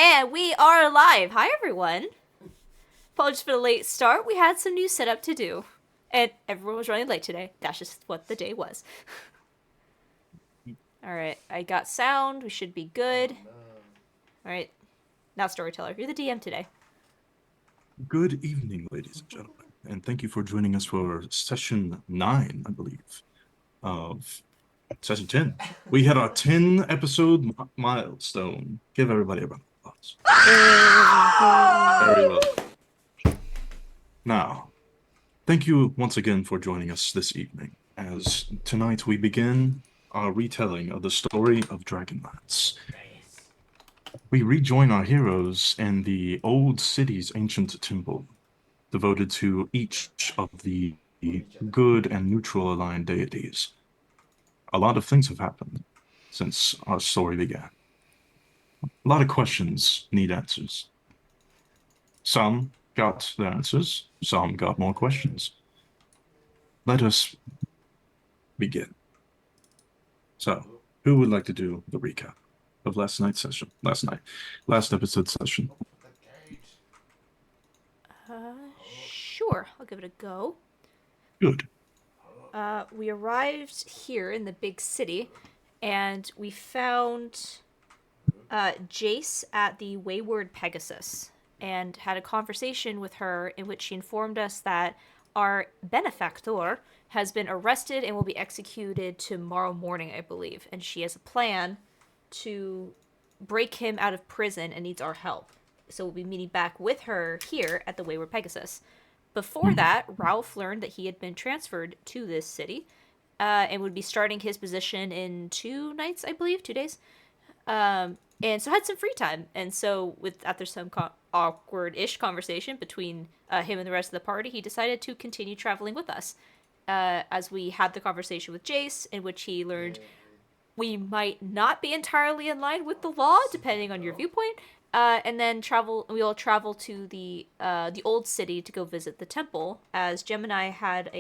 And we are live. Hi, everyone. Apologies for the late start. We had some new setup to do. And everyone was running late today. That's just what the day was. Alright, I got sound. We should be good. Alright, now Storyteller. You're the DM today. Good evening, ladies and gentlemen, and thank you for joining us for session 9, I believe, of session 10. We had our 10 episode milestone. Give everybody a round of applause. Very well. Now, thank you once again for joining us this evening, as tonight we begin our retelling of the story of Dragonlance. We rejoin our heroes in the old city's ancient temple, devoted to each of the good and neutral aligned deities. A lot of things have happened since our story began. A lot of questions need answers. Some got their answers, some got more questions. Let us begin. So, who would like to do the recap of last night's session? Last episode session. Sure. I'll give it a go. Good. We arrived here in the big city, and we found Jace at the Wayward Pegasus, and had a conversation with her in which she informed us that our benefactor has been arrested and will be executed tomorrow morning, I believe, and she has a plan to break him out of prison and needs our help. So we'll be meeting back with her here at the Wayward Pegasus. Before that, Ralph learned that he had been transferred to this city and would be starting his position in 2 nights, I believe, 2 days. And so had some free time. And so, after some awkward-ish conversation between him and the rest of the party, he decided to continue traveling with us. As we had the conversation with Jace, in which he learned we might not be entirely in line with the law, depending on your viewpoint. And then we all travel to the old city to go visit the temple, as Gemini had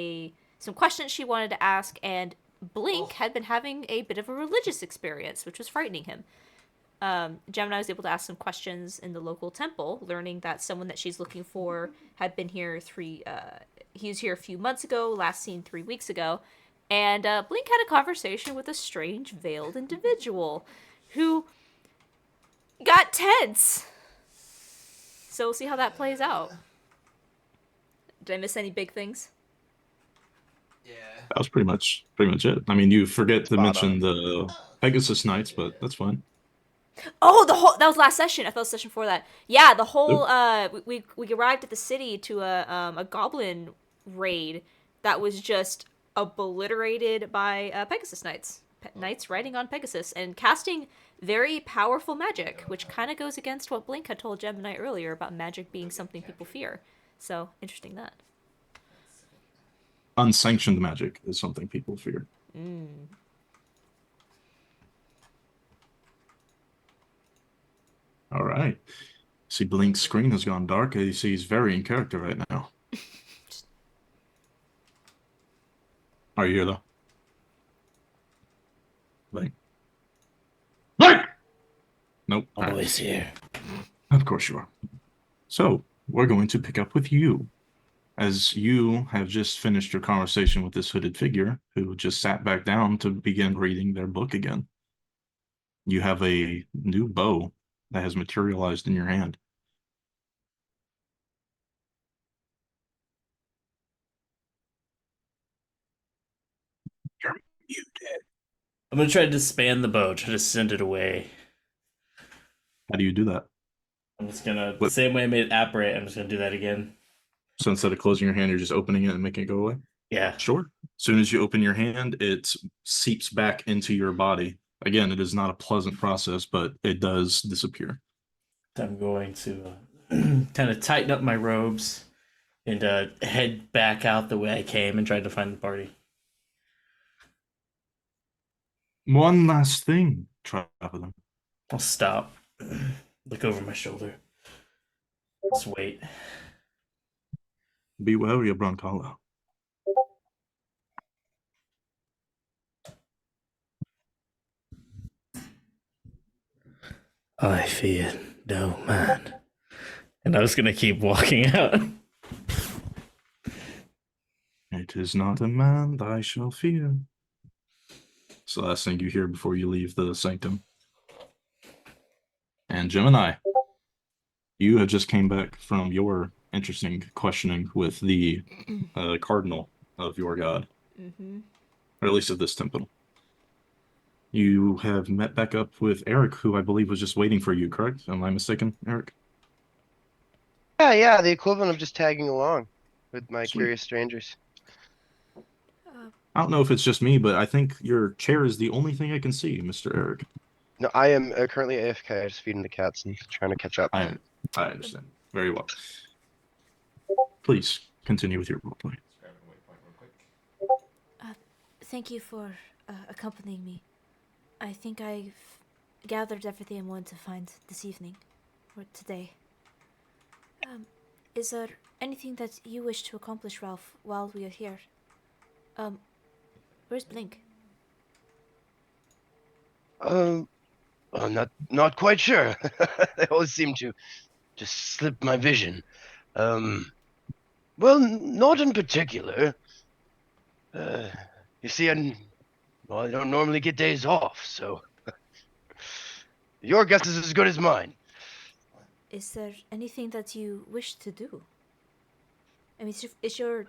some questions she wanted to ask, and Blink had been having a bit of a religious experience, which was frightening him. Gemini was able to ask some questions in the local temple, learning that someone that she's looking for had been here he was here a few months ago, last seen 3 weeks ago, and Blink had a conversation with a strange veiled individual who got tense. So we'll see how that plays out. Did I miss any big things? Yeah. That was pretty much it. I mean, you forget to Spot mention on. the Pegasus Knights, but that's fine. Oh, that was last session. I thought it was session before that. Yeah, the whole Nope. we arrived at the city to a goblin raid that was just obliterated by Pegasus Knights. Knights riding on Pegasus and casting very powerful magic, which kind of goes against what Blink had told Gemini earlier about magic being something people fear. So, interesting that. Unsanctioned magic is something people fear. All right. See, Blink's screen has gone dark. You see he's very in character right now. Are you here, though? Blink. Blink! Nope. All right. Always here. Of course you are. So, we're going to pick up with you, as you have just finished your conversation with this hooded figure who just sat back down to begin reading their book again. You have a new bow that has materialized in your hand. You're muted. I'm gonna try to disband the bow, try to send it away. How do you do that? I'm just gonna, the What? same way I made it apparate, I'm just gonna do that again. So instead of closing your hand, you're just opening it and making it go away? Yeah. Sure. As soon as you open your hand, it seeps back into your body. Again, it is not a pleasant process, but it does disappear. I'm going to kind of tighten up my robes and head back out the way I came and try to find the party. One last thing, traveler. I'll stop, look over my shoulder. Just wait. Be wary of Broncala. I fear no man. And I was gonna keep walking out. It is not a man that I shall fear. It's the last thing you hear before you leave the sanctum. And Gemini, you have just came back from your interesting questioning with the cardinal of your god, Mm-hmm. or at least of this temple. You have met back up with Eric, who I believe was just waiting for you, correct? Am I mistaken, Eric? Yeah, the equivalent of just tagging along with my Sweet. curious strangers. I don't know if it's just me, but I think your chair is the only thing I can see, Mr. Eric. No, I am currently AFK. Just feeding the cats and trying to catch up. I understand. Very well. Please continue with your roleplay. Thank you for accompanying me. I think I've gathered everything I wanted to find this evening, or today. Is there anything that you wish to accomplish, Ralph, while we are here? Where's Blink? I'm not quite sure. They always seem to just slip my vision. Well, not in particular. You see, I don't normally get days off, so your guess is as good as mine. Is there anything that you wish to do? I mean,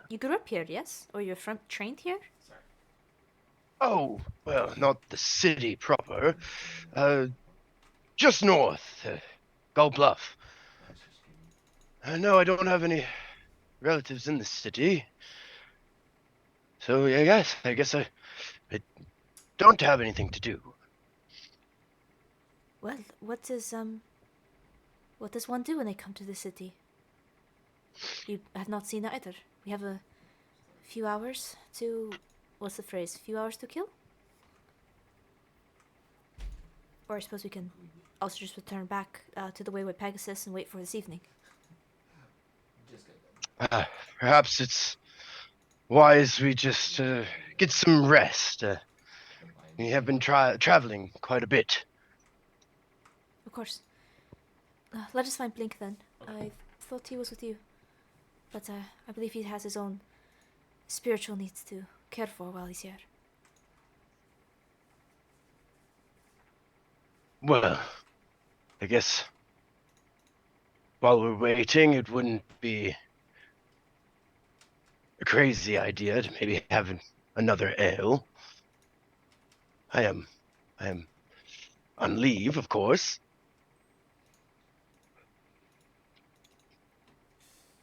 you grew up here, yes? Or you're trained here? Oh, well, not the city proper. Just north, Gull Bluff. No, I don't have any relatives in the city. So, yeah, I guess I don't have anything to do. Well, what does one do when they come to the city? You have not seen either. We have a few hours to, what's the phrase? Few hours to kill? Or I suppose we can also just return back to the Wayward Pegasus and wait for this evening. Perhaps it's wise we just get some rest. We have been traveling quite a bit. Of course. Let us find Blink then. I thought he was with you. But I believe he has his own spiritual needs to care for while he's here. Well, I guess while we're waiting, it wouldn't be a crazy idea to maybe have another ale. I am on leave, of course.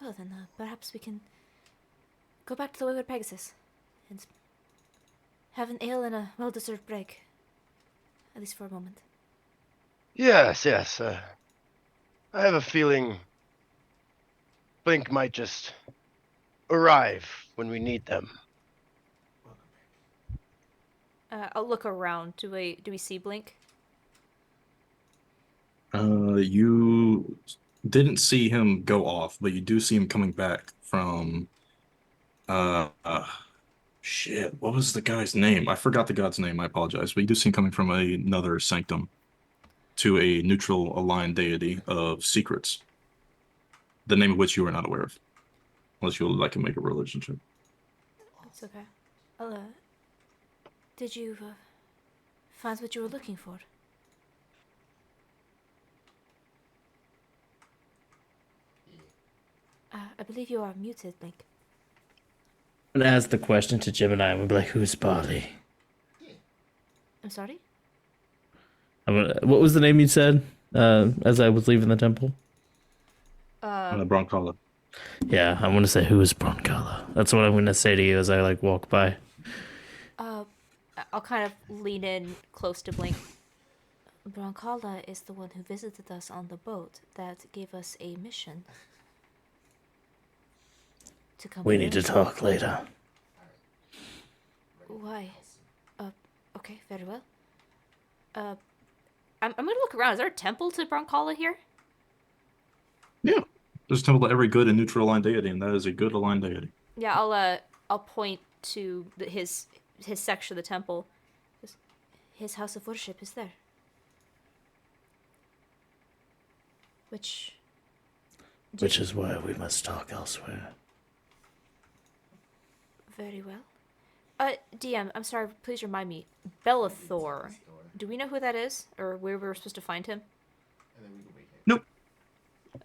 Well then, perhaps we can go back to the Wayward Pegasus and have an ale and a well-deserved break. At least for a moment. Yes. I have a feeling Blink might just arrive when we need them. I'll look around. Do we see Blink? You didn't see him go off, but you do see him coming back from shit, what was the guy's name? I forgot the god's name, I apologize. But you do see him coming from another sanctum to a neutral aligned deity of secrets. The name of which you are not aware of. Unless you would like to make a religion check. That's okay. Did you find what you were looking for? I believe you are muted, Blink. And ask the question to Gemini and we'll be like, who's Barley? I'm sorry? What was the name you said as I was leaving the temple? Broncala. Yeah, I want to say, who is Broncala? That's what I'm going to say to you as I walk by. I'll kind of lean in close to Blink. Broncala is the one who visited us on the boat that gave us a mission. To come We here. need to talk later. Why? Okay, very well. I'm gonna look around. Is there a temple to Broncala here? Yeah. There's a temple to every good and neutral aligned deity, and that is a good aligned deity. Yeah, I'll point to his section of the temple. His house of worship is there. Which Which is why we must talk elsewhere. very well. DM, I'm sorry, please remind me. Bellathor. Do we know who that is? Or where we were supposed to find him? Nope.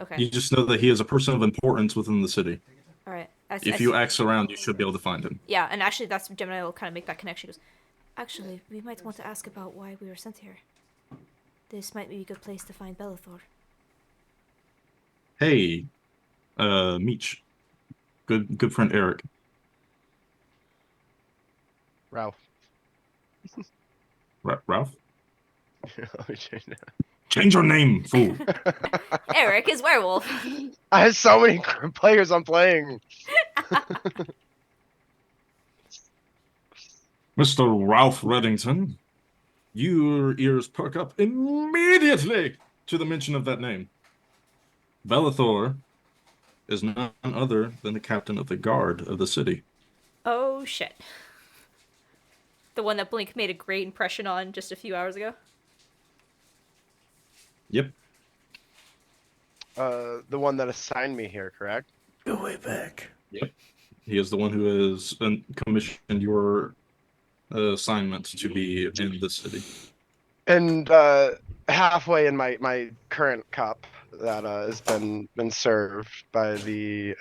Okay. You just know that he is a person of importance within the city. Alright. If you ask around, you should be able to find him. Yeah, and actually that's Gemini will kind of make that connection. He goes, actually, we might want to ask about why we were sent here. This might be a good place to find Bellathor. Hey, Meech. Good friend Eric. Ralph. Ralph? Let me change that. Change your name, fool. Eric is werewolf. I have so many players I'm playing. Mr. Ralph Reddington, your ears perk up immediately to the mention of that name. Bellathor is none other than the captain of the guard of the city. Oh shit. The one that Blink made a great impression on just a few hours ago. Yep. The one that assigned me here, correct? Go way back. Yep. He is the one who has commissioned your assignment to be in the city. And halfway in my current cup that has been served by the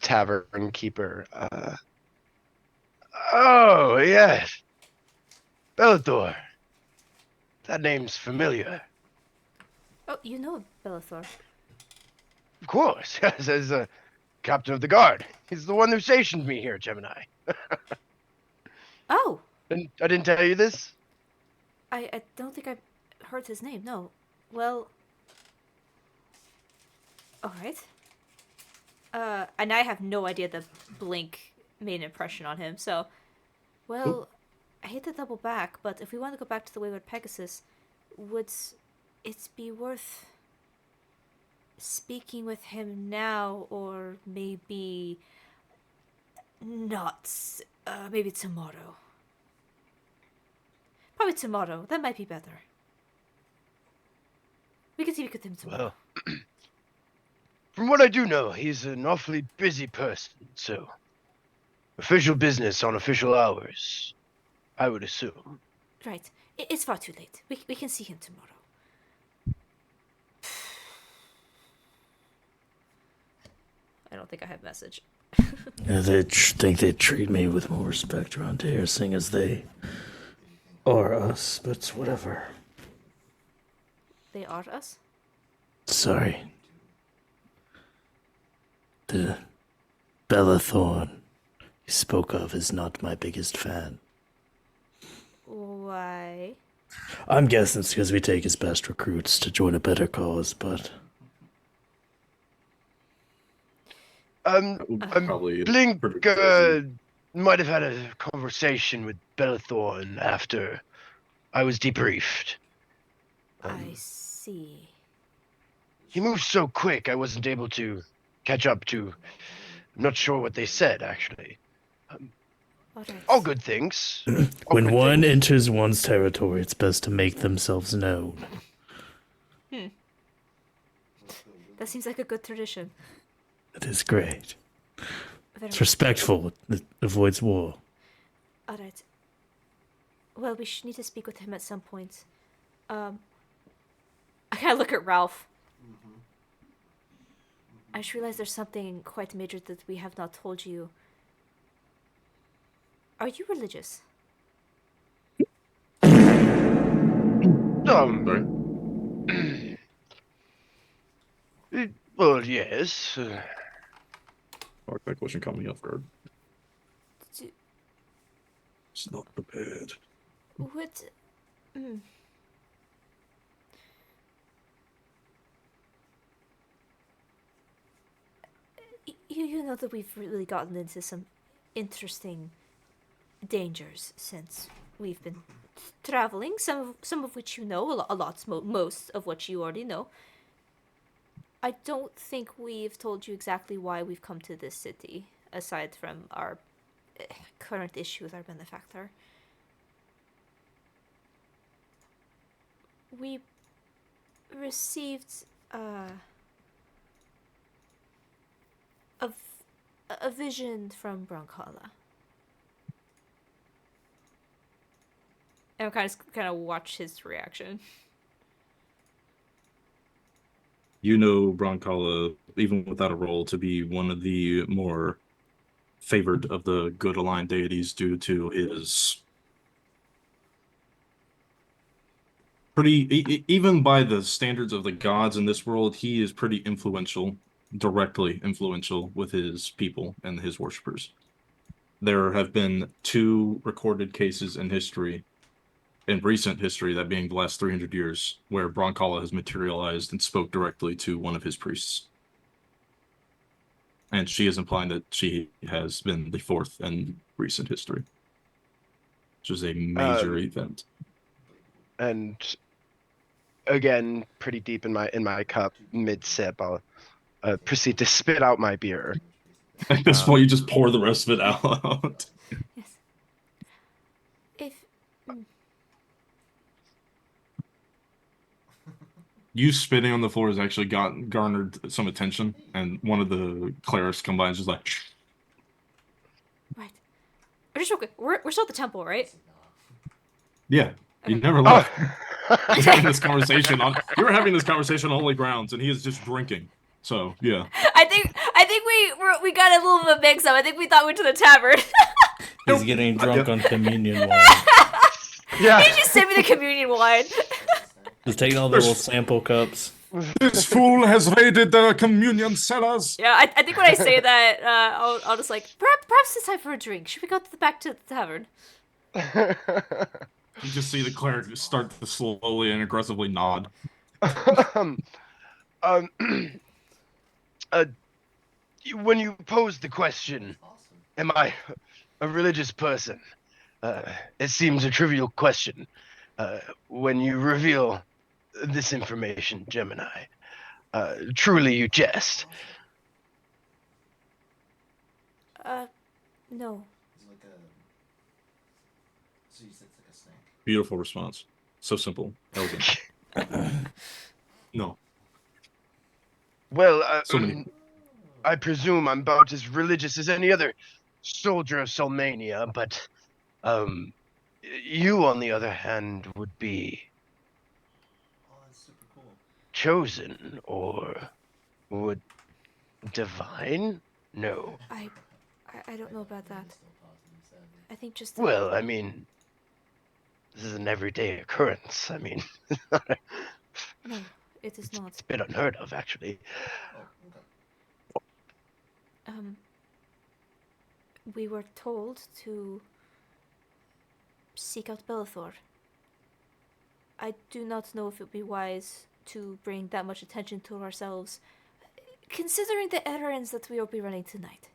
tavern keeper. Oh yes, Bellator. That name's familiar. Oh, you know Bellathor. Of course, yes, as a captain of the guard. He's the one who stationed me here, Gemini. Oh! And I didn't tell you this. I don't think I've heard his name, no. Well... Alright. And I have no idea that Blink made an impression on him, so... Well, I hate to double back, but if we want to go back to the Wayward Pegasus, would it be worth speaking with him now, or maybe not? Maybe tomorrow. Probably tomorrow. That might be better. We can speak with him tomorrow. Well, from what I do know, he's an awfully busy person, so official business on official hours, I would assume. Right. It's far too late. We can see him tomorrow. I don't think I have message. Yeah, they think they treat me with more respect around here, seeing as they are us, but whatever. They are us? Sorry. The Bellathorn you spoke of is not my biggest fan. Why? I'm guessing it's because we take his best recruits to join a better cause, but... Probably Blink pretty crazy. might have had a conversation with Bellathorn after I was debriefed. I see. He moved so quick I wasn't able to catch up to. I'm not sure what they said, actually. Alright. All good things. When one enters one's territory, it's best to make themselves known. That seems like a good tradition. It is great. Very It's respectful. It avoids war. Alright. Well, we should need to speak with him at some point. I kind of look at Ralph. I just realized there's something quite major that we have not told you. Are you religious? Sorry. Well, yes. Fuck, that question caught me off guard. Do, It's not prepared. what? You know that we've really gotten into some interesting dangers since we've been traveling. Some of which you know, most of which you already know. I don't think we've told you exactly why we've come to this city, aside from our current issue with our benefactor. We received a, a vision from Broncala. And I'll kind of watch his reaction. You know Broncala, even without a role, to be one of the more favored of the good aligned deities due to his even by the standards of the gods in this world, he is pretty influential, directly influential with his people and his worshippers. There have been 2 recorded cases in history, in recent history, that being the last 300 years, where Broncala has materialized and spoke directly to one of his priests. And she is implying that she has been the 4th in recent history, which is a major event. And again, pretty deep in my cup, mid sip, I'll proceed to spit out my beer. At this point, you just pour the rest of it out. Yes. If You spitting on the floor has actually garnered some attention, and one of the clerics combines just like, right, just real quick, we're still at the temple, right? yeah, you Okay. never left. You're having this conversation on holy grounds, and he is just drinking. So yeah, I think we got a little bit mixed up. I think we thought we went to the tavern. He's getting drunk on communion wine. Yeah. You just sent me the communion wine. Just taking all the little sample cups. this fool has raided the communion cellars. Yeah, I think when I say that, I'll just like perhaps it's time for a drink. Should we go back to the tavern? You just see the cleric start to slowly and aggressively nod. When you posed the question, am I a religious person? It seems a trivial question. When you reveal this information, Gemini, truly you jest. No. Beautiful response. So simple, elegant. No. Well, So many. I presume I'm about as religious as any other soldier of Solmania, but you, on the other hand, would be chosen or would divine? No. I don't know about that. I think just Well, I mean, this is an everyday occurrence. I mean, no, it is not. it's a bit unheard of, actually. We were told to seek out Bellathor. I do not know if it would be wise to bring that much attention to ourselves, considering the errands that we will be running tonight.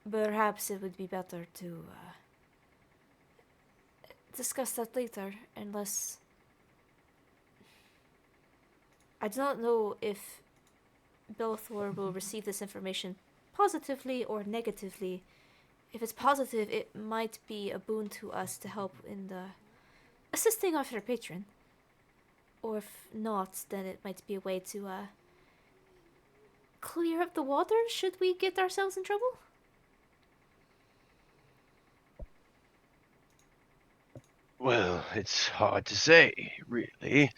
Perhaps it would be better to discuss that later, unless... I do not know if Bellathor will receive this information positively or negatively. If it's positive, it might be a boon to us to help in the assisting of her patron. Or if not, then it might be a way to clear up the water should we get ourselves in trouble. Well, it's hard to say, really.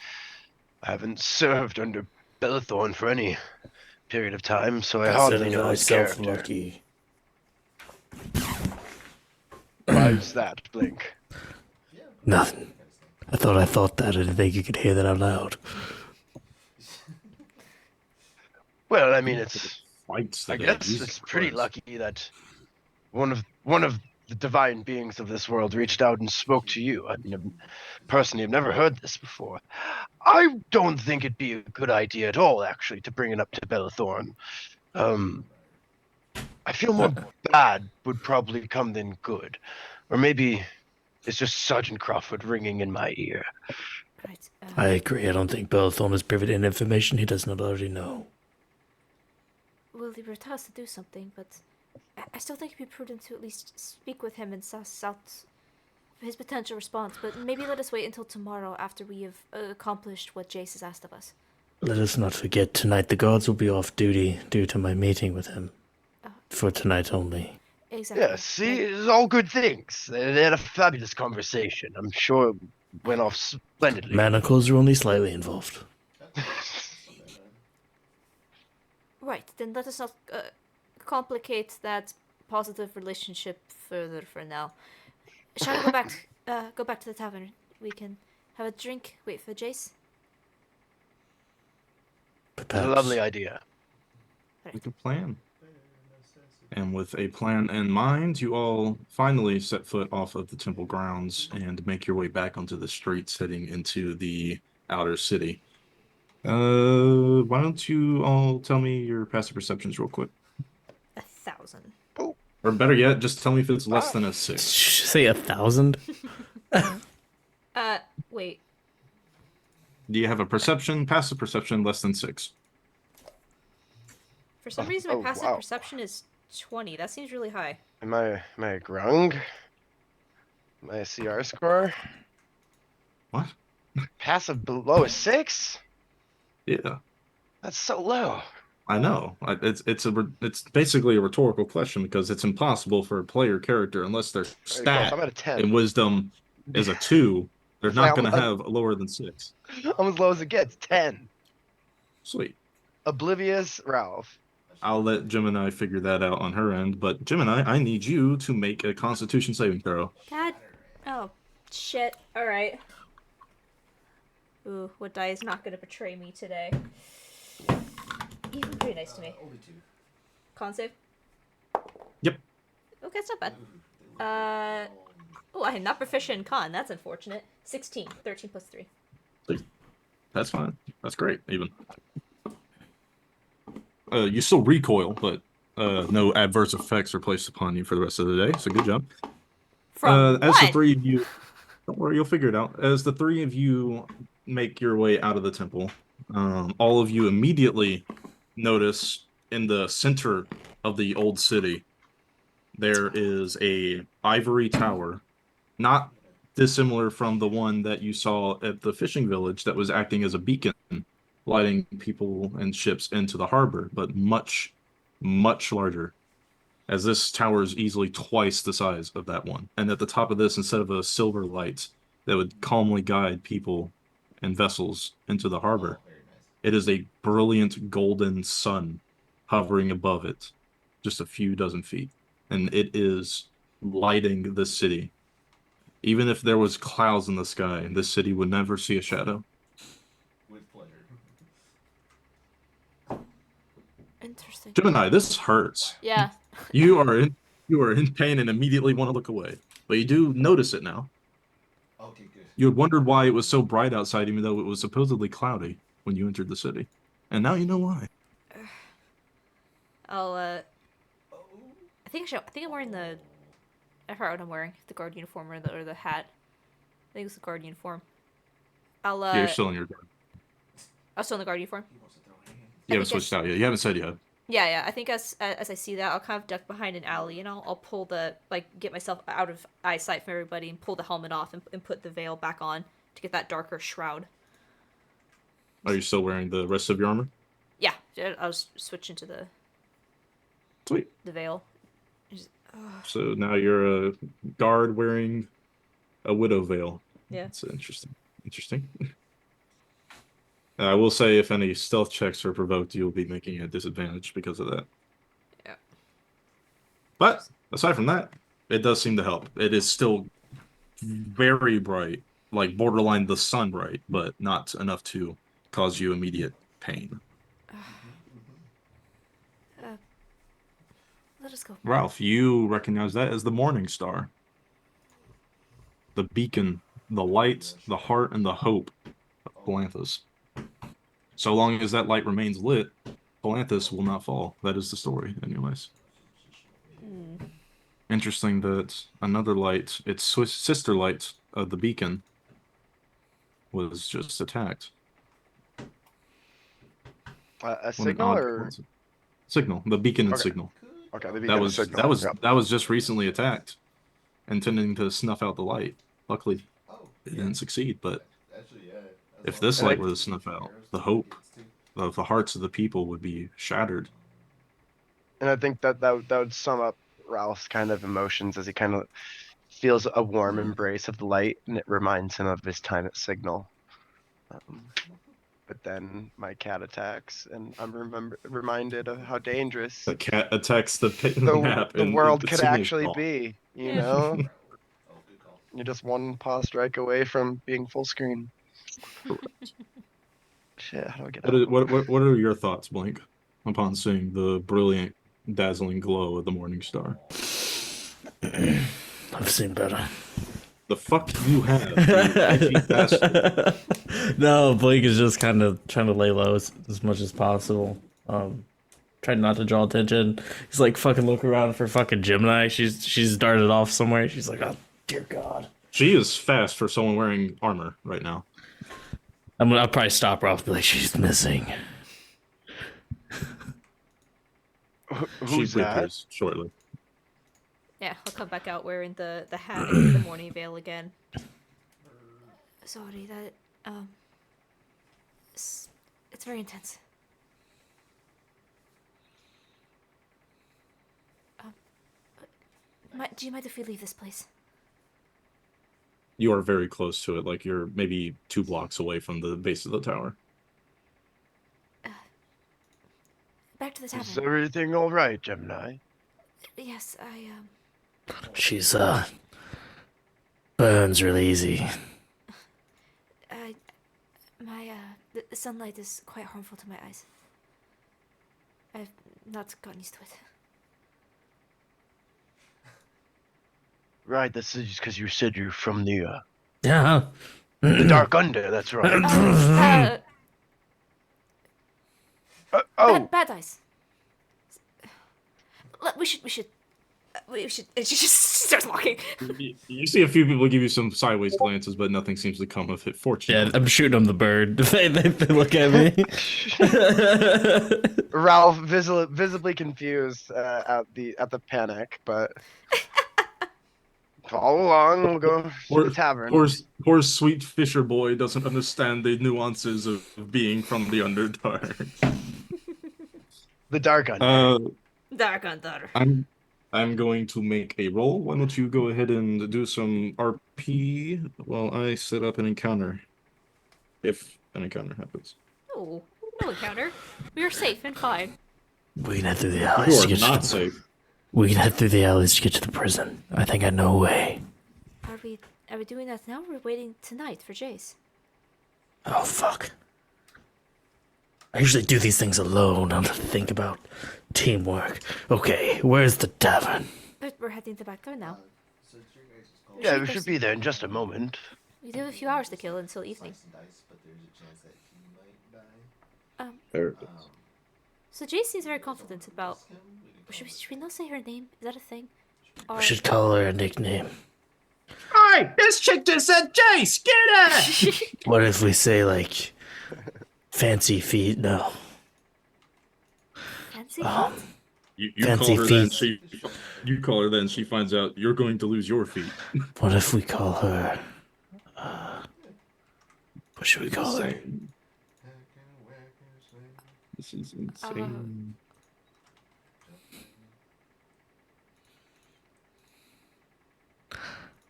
I haven't served under Bellathorn for any period of time, so I hardly know his character. Lucky. Why's that, Blink? Nothing. I thought that. I didn't think you could hear that out loud. Well, I mean, it's... Fights I that guess Jesus it's pretty Christ. lucky that one of the divine beings of this world reached out and spoke to you. I mean, personally, I've never heard this before. I don't think it'd be a good idea at all, actually, to bring it up to Bellathorn. I feel more bad would probably come than good. Or maybe it's just Sergeant Crawford ringing in my ear. Right. I agree. I don't think Bellathorn is privy to any information he does not already know. Well, he were tasked to do something, but I still think it'd be prudent to at least speak with him and suss out his potential response, but maybe let us wait until tomorrow after we have accomplished what Jace has asked of us. Let us not forget tonight the guards will be off duty due to my meeting with him. For tonight only. Exactly. Yeah, see, it's all good things. They had a fabulous conversation. I'm sure it went off splendidly. Manacles are only slightly involved. Right, then let us not complicate that positive relationship further for now. Shall we go back to the tavern? We can have a drink, wait for Jace. It's a lovely idea. Like a plan. And with a plan in mind, you all finally set foot off of the temple grounds and make your way back onto the streets heading into the outer city. Why don't you all tell me your passive perceptions real quick? 1,000. Or better yet, just tell me if it's less than a 6. Say 1,000? Wait. Do you have a passive perception less than 6? For some reason, my passive wow. perception is 20. That seems really high. Am I a grung? Am I a CR score? What? Passive below a 6? Yeah, That's so low. I know. It's basically a rhetorical question because it's impossible for a player character unless their stat I'm at a 10. in wisdom is a 2. They're It's not like going to I'm- have lower than 6. I'm as low as it gets. 10. Sweet. Oblivious Ralph. I'll let Gemini figure that out on her end, but Gemini, I need you to make a Constitution saving throw. Dad. Oh, shit. Alright. Ooh, what die is not gonna betray me today? You've been pretty nice to me. Con save? Yep. Okay, it's not bad. Oh, I am not proficient in con. That's unfortunate. 16. 13 plus 3. That's fine. That's great, even. You still recoil, but no adverse effects are placed upon you for the rest of the day, so good job. From as what? the three of you, don't worry, you'll figure it out. As the three of you make your way out of the temple, all of you immediately notice in the center of the old city, there is a ivory tower, not dissimilar from the one that you saw at the fishing village that was acting as a beacon, lighting people and ships into the harbor, but much, much larger, as this tower is easily twice the size of that one. And at the top of this, instead of a silver light that would calmly guide people and vessels into the harbor, it is a brilliant golden sun hovering above it, just a few dozen feet. And it is lighting the city. Even if there was clouds in the sky, this city would never see a shadow. With pleasure. Interesting. Gemini, this hurts. Yeah. You are in pain and immediately want to look away. But you do notice it now. Okay, good. You had wondered why it was so bright outside, even though it was supposedly cloudy when you entered the city. And now you know why. I think I'm wearing the. I forgot what I'm wearing. The guard uniform or the hat. I think it's the guard uniform. Yeah, you're still in your guard. I'm still in the guard uniform. He wants to throw hands. You haven't think switched out yet. You haven't said yet. Yeah. I think as I see that, I'll kind of duck behind an alley and I'll pull get myself out of eyesight from everybody and pull the helmet off and put the veil back on to get that darker shroud. Are you still wearing the rest of your armor? Yeah, I was switching to the Sweet. veil. So now you're a guard wearing a widow veil. Yeah. That's interesting. Interesting. I will say if any stealth checks are provoked, you'll be making a disadvantage because of that. Yeah. But aside from that, it does seem to help. It is still very bright, like borderline the sun bright, but not enough to cause you immediate pain. Let us go. Ralph, you recognize that as the Morning Star. The beacon, the light, the heart, and the hope of Galanthus. So long as that light remains lit, Galanthus will not fall. That is the story, anyways. Interesting that another light, its sister light of the beacon, was just attacked. A What an signal odd or coincidence. Signal, the beacon and Okay. signal. okay, maybe That was signal. that was just recently attacked. intending to snuff out the light. Luckily, Oh, it yeah. didn't succeed, but Actually, yeah. if this And light I- were to snuff out, the hope of the hearts of the people would be shattered. And I think that would sum up Ralph's kind of emotions as he kind of feels a warm embrace of the light, and it reminds him of his time at Signal. But then my cat attacks, and I'm reminded of how dangerous The cat attacks the the map, the and world the could signal's actually gone. be. You Yeah. know, Oh, good call. you're just one paw strike away from being full screen. Shit, how do I get out? What are your thoughts, Blink, upon seeing the brilliant, dazzling glow of the morning star? I've seen better. The fuck you have, you edgy bastard. No, Blake is just kind of trying to lay low as much as possible. Trying not to draw attention. He's like fucking look around for fucking Gemini. She's darted off somewhere. She's like, oh dear God. She is fast for someone wearing armor right now. I'll probably stop her off and be like, she's missing. Who's She that? reappears shortly. Yeah, I'll come back out wearing the hat and the morning veil again. Sorry, that it's very intense. Do you mind if we leave this place? You are very close to it, like you're maybe 2 blocks away from the base of the tower. Back to the Is tavern. everything all right, Gemini? Yes, She's burns really easy. the sunlight is quite harmful to my eyes. I've not gotten used to it. Right, this is because you said you're from the Yeah. Dark Under. That's right. Oh, Bad eyes. We should. She just starts walking. You see a few people give you some sideways glances, but nothing seems to come of it, Yeah, fortunately. I'm shooting them the bird. they look at me. Ralph visibly confused at the panic, but follow along. We'll go to the tavern. Poor sweet fisher boy doesn't understand the nuances of being from the Underdark. The Dark Under. Dark Under. I'm going to make a roll. Why don't you go ahead and do some RP while I set up an encounter, if an encounter happens. No encounter. We are safe and fine. We can head through the You alleys to are get not to the, safe. We can head through the alleys to get to the prison. I think I know a way. Are we doing that now? Or are we waiting tonight for Jace? Oh fuck. I usually do these things alone. I don't think about teamwork. Okay, where's the tavern? But we're heading to back door now. So it's your guys' call. Yeah, we should be there in just a moment. We do have a few hours to kill until evening. Slice and dice, but there's a chance that he might die. There it is. So Jace seems very confident about. Should we not say her name? Is that a thing? Or We should call her a nickname. Hi, this chick just said Jace, get it! What if we say like fancy feet? No. fancy? You Fancy call her then, feet. you call her then, she finds out you're going to lose your feet. What if we call her? What should we call her? This is insane.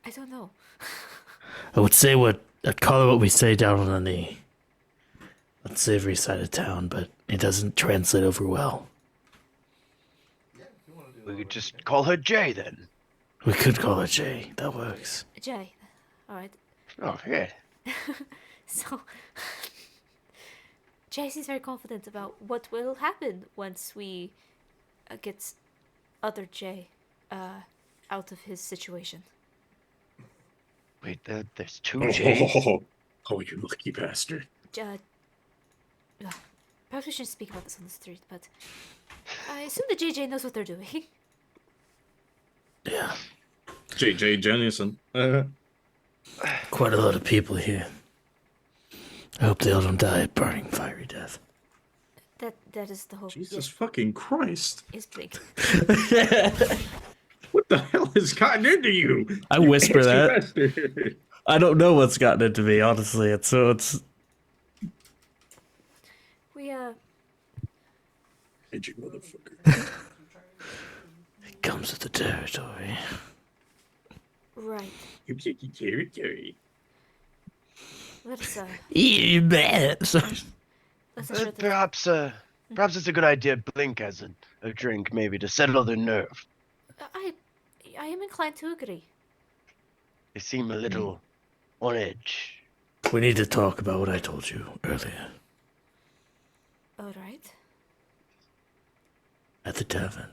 I don't know. I'd call her what we say down on the unsavory side of town, but it doesn't translate over well. We could just call her Jay then. We could call her Jay. That works. Jay. Alright. Oh, yeah. So Jay seems very confident about what will happen once we get other Jay out of his situation. Wait, there's two Jays? Oh, you lucky bastard. Perhaps we shouldn't speak about this on the street, but I assume the JJ knows what they're doing. Yeah. JJ Jennison. Quite a lot of people here. I hope they all don't die a burning fiery death. That is the hope. Jesus fucking Christ. Is Blink. What What the hell has gotten into you? I You whisper nasty that. bastard. I don't know what's gotten into me, honestly. It's We Edgy motherfucker. it comes with the territory. right. Territory. Let's You bet. let's ensure that Perhaps it's a good idea. Blink as a drink, maybe to settle their nerve. I am inclined to agree. They seem a little on edge. We need to talk about what I told you earlier All right. at the tavern.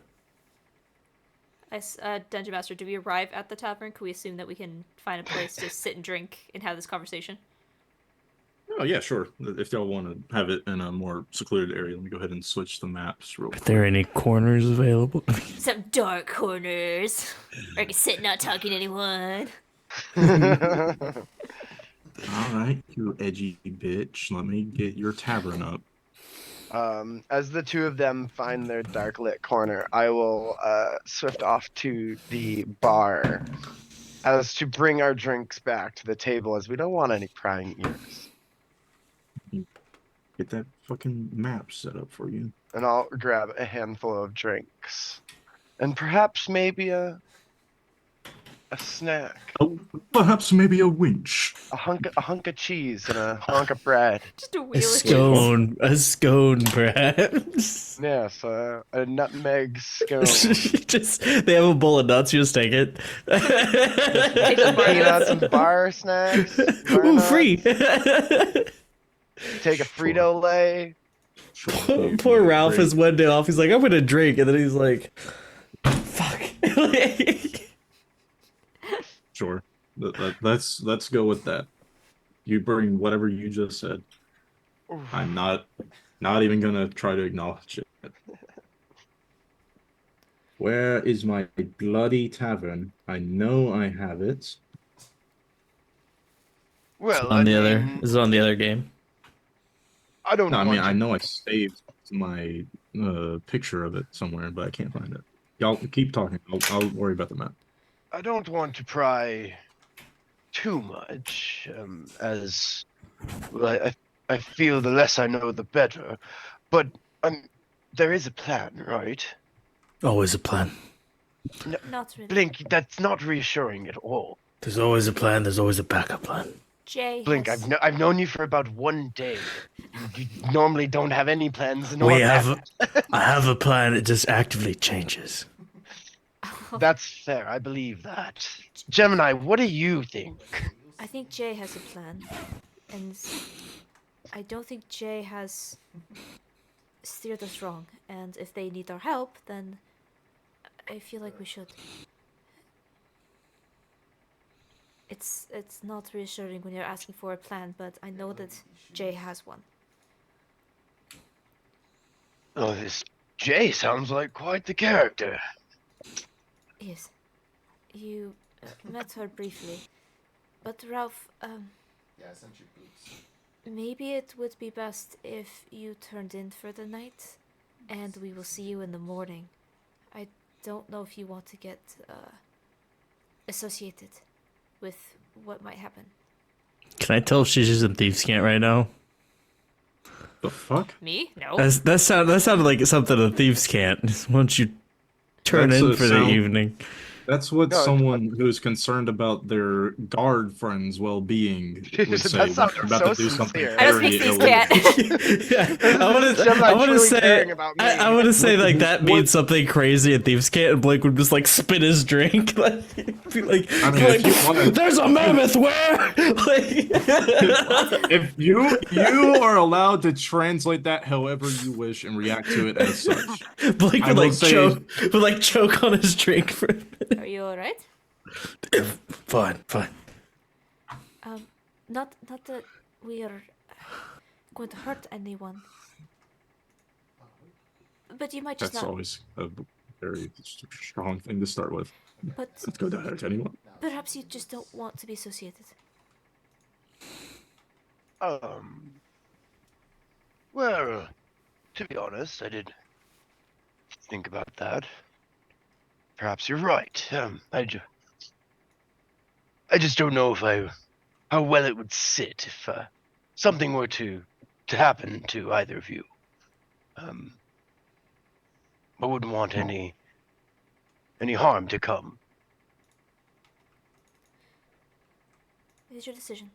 Dungeon Master, do we arrive at the tavern? Can we assume that we can find a place to sit and drink and have this conversation? Oh yeah, sure. If y'all want to have it in a more secluded area, let me go ahead and switch the maps real Are quick. there any corners available? Some dark corners. Or I can sit not talking to anyone. All right, you edgy bitch. Let me get your tavern up. As the two of them find their dark lit corner, I will swift off to the bar as to bring our drinks back to the table, as we don't want any prying ears. Get that fucking map set up for you. And I'll grab a handful of drinks. And perhaps maybe a snack. Oh, perhaps maybe a winch. A hunk of cheese and a hunk of bread. Just a A wheel of cheese. scone. A scone, perhaps. Yes, a nutmeg scone. They have a bowl of nuts, you just take it. Take the bar Peanuts nuts. and bar snacks. bar Ooh, nuts. free. Take a Frito-Lay. Poor Ralph is one day off. He's like, I'm gonna drink, and then he's like, fuck. Sure. Let's go with that. You bring whatever you just said. I'm not even gonna try to acknowledge it. Where is my bloody tavern? I know I have it. Well, On I the other, mean, this is on the other game. I don't No, I want mean to I know I saved my picture of it somewhere, but I can't find it. Y'all keep talking. I'll worry about the map. I don't want to pry too much, as well, I feel the less I know, the better. But there is a plan, right? Always a plan. Not really. Blink, that's not reassuring at all. There's always a plan. There's always a backup plan. Jay Blink, has... I've known you for about 1 day. You normally don't have any plans. Nor I have a plan. It just actively changes. That's fair. I believe that. Gemini, what do you think? I think Jay has a plan. And I don't think Jay has steered us wrong. And if they need our help, then I feel like we should. It's not reassuring when you're asking for a plan, but I know that Jay has one. Oh, this Jay sounds like quite the character. Yes. You met her briefly. But Ralph, Yeah, I sent you boots. maybe it would be best if you turned in for the night, and we will see you in the morning. I don't know if you want to get associated with what might happen. Can I tell if she's using Thieves' Cant right now? The fuck? Me? No. That sounded like something a Thieves' Cant. Once you turn That's in a for the sound- evening. That's what No, it's- someone who's concerned about their guard friends' well-being would say. That sounds when they're about so to do something sincere. I don't very speak these illegal. cat. Yeah, I want Gemini to truly say, caring about me. I want to say like that What- means something crazy at Thieves' Cant, and Blake would just like spit his drink, like, be like, I mean, like, if you wanna- there's a mammoth where? Like, If you are allowed to translate that however you wish and react to it as such. Blake I would will like say- choke on his drink for a minute. Are you alright? Fine. Not that we are going to hurt anyone. But you might just That's not. always a very strong thing to start with. But Let's go to hurt anyone. perhaps you just don't want to be associated. Well, to be honest, I did think about that. perhaps you're right. I just don't know how well it would sit if something were to happen to either of you. I wouldn't want any harm to come. It is your decision.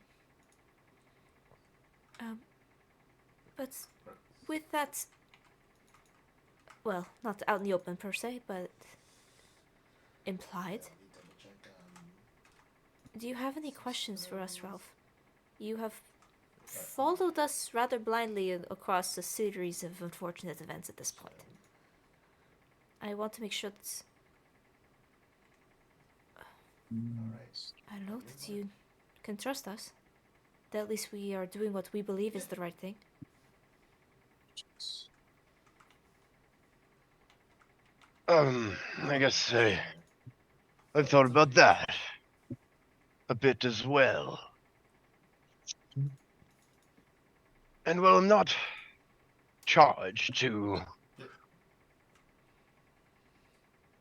But with that, well, not out in the open per se, but implied. Do you have any questions for us, Ralph? You have followed us rather blindly across a series of unfortunate events at this point. I want to make sure that I don't know that you can trust us. That at least we are doing what we believe is the right thing. I guess I've thought about that a bit as well. And while I'm not charged to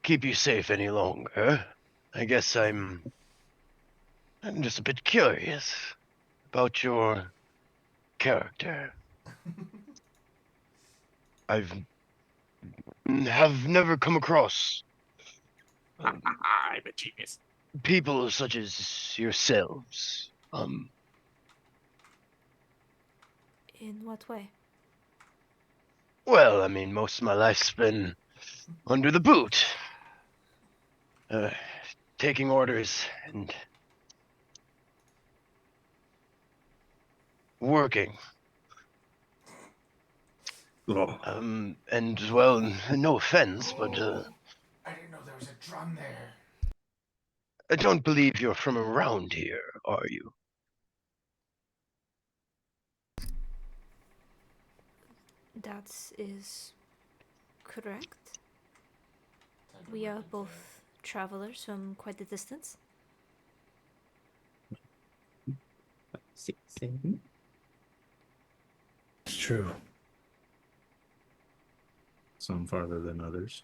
keep you safe any longer, I guess I'm just a bit curious about your character. Have never come across I'm a genius. people such as yourselves. In what way? Well, I mean, most of my life's been under the boot, taking orders and working. Oh, And well, no offense, but I didn't know there was a drum there. I don't believe you're from around here, are you? That is correct. We are both travelers from quite a distance. It's true. some farther than others.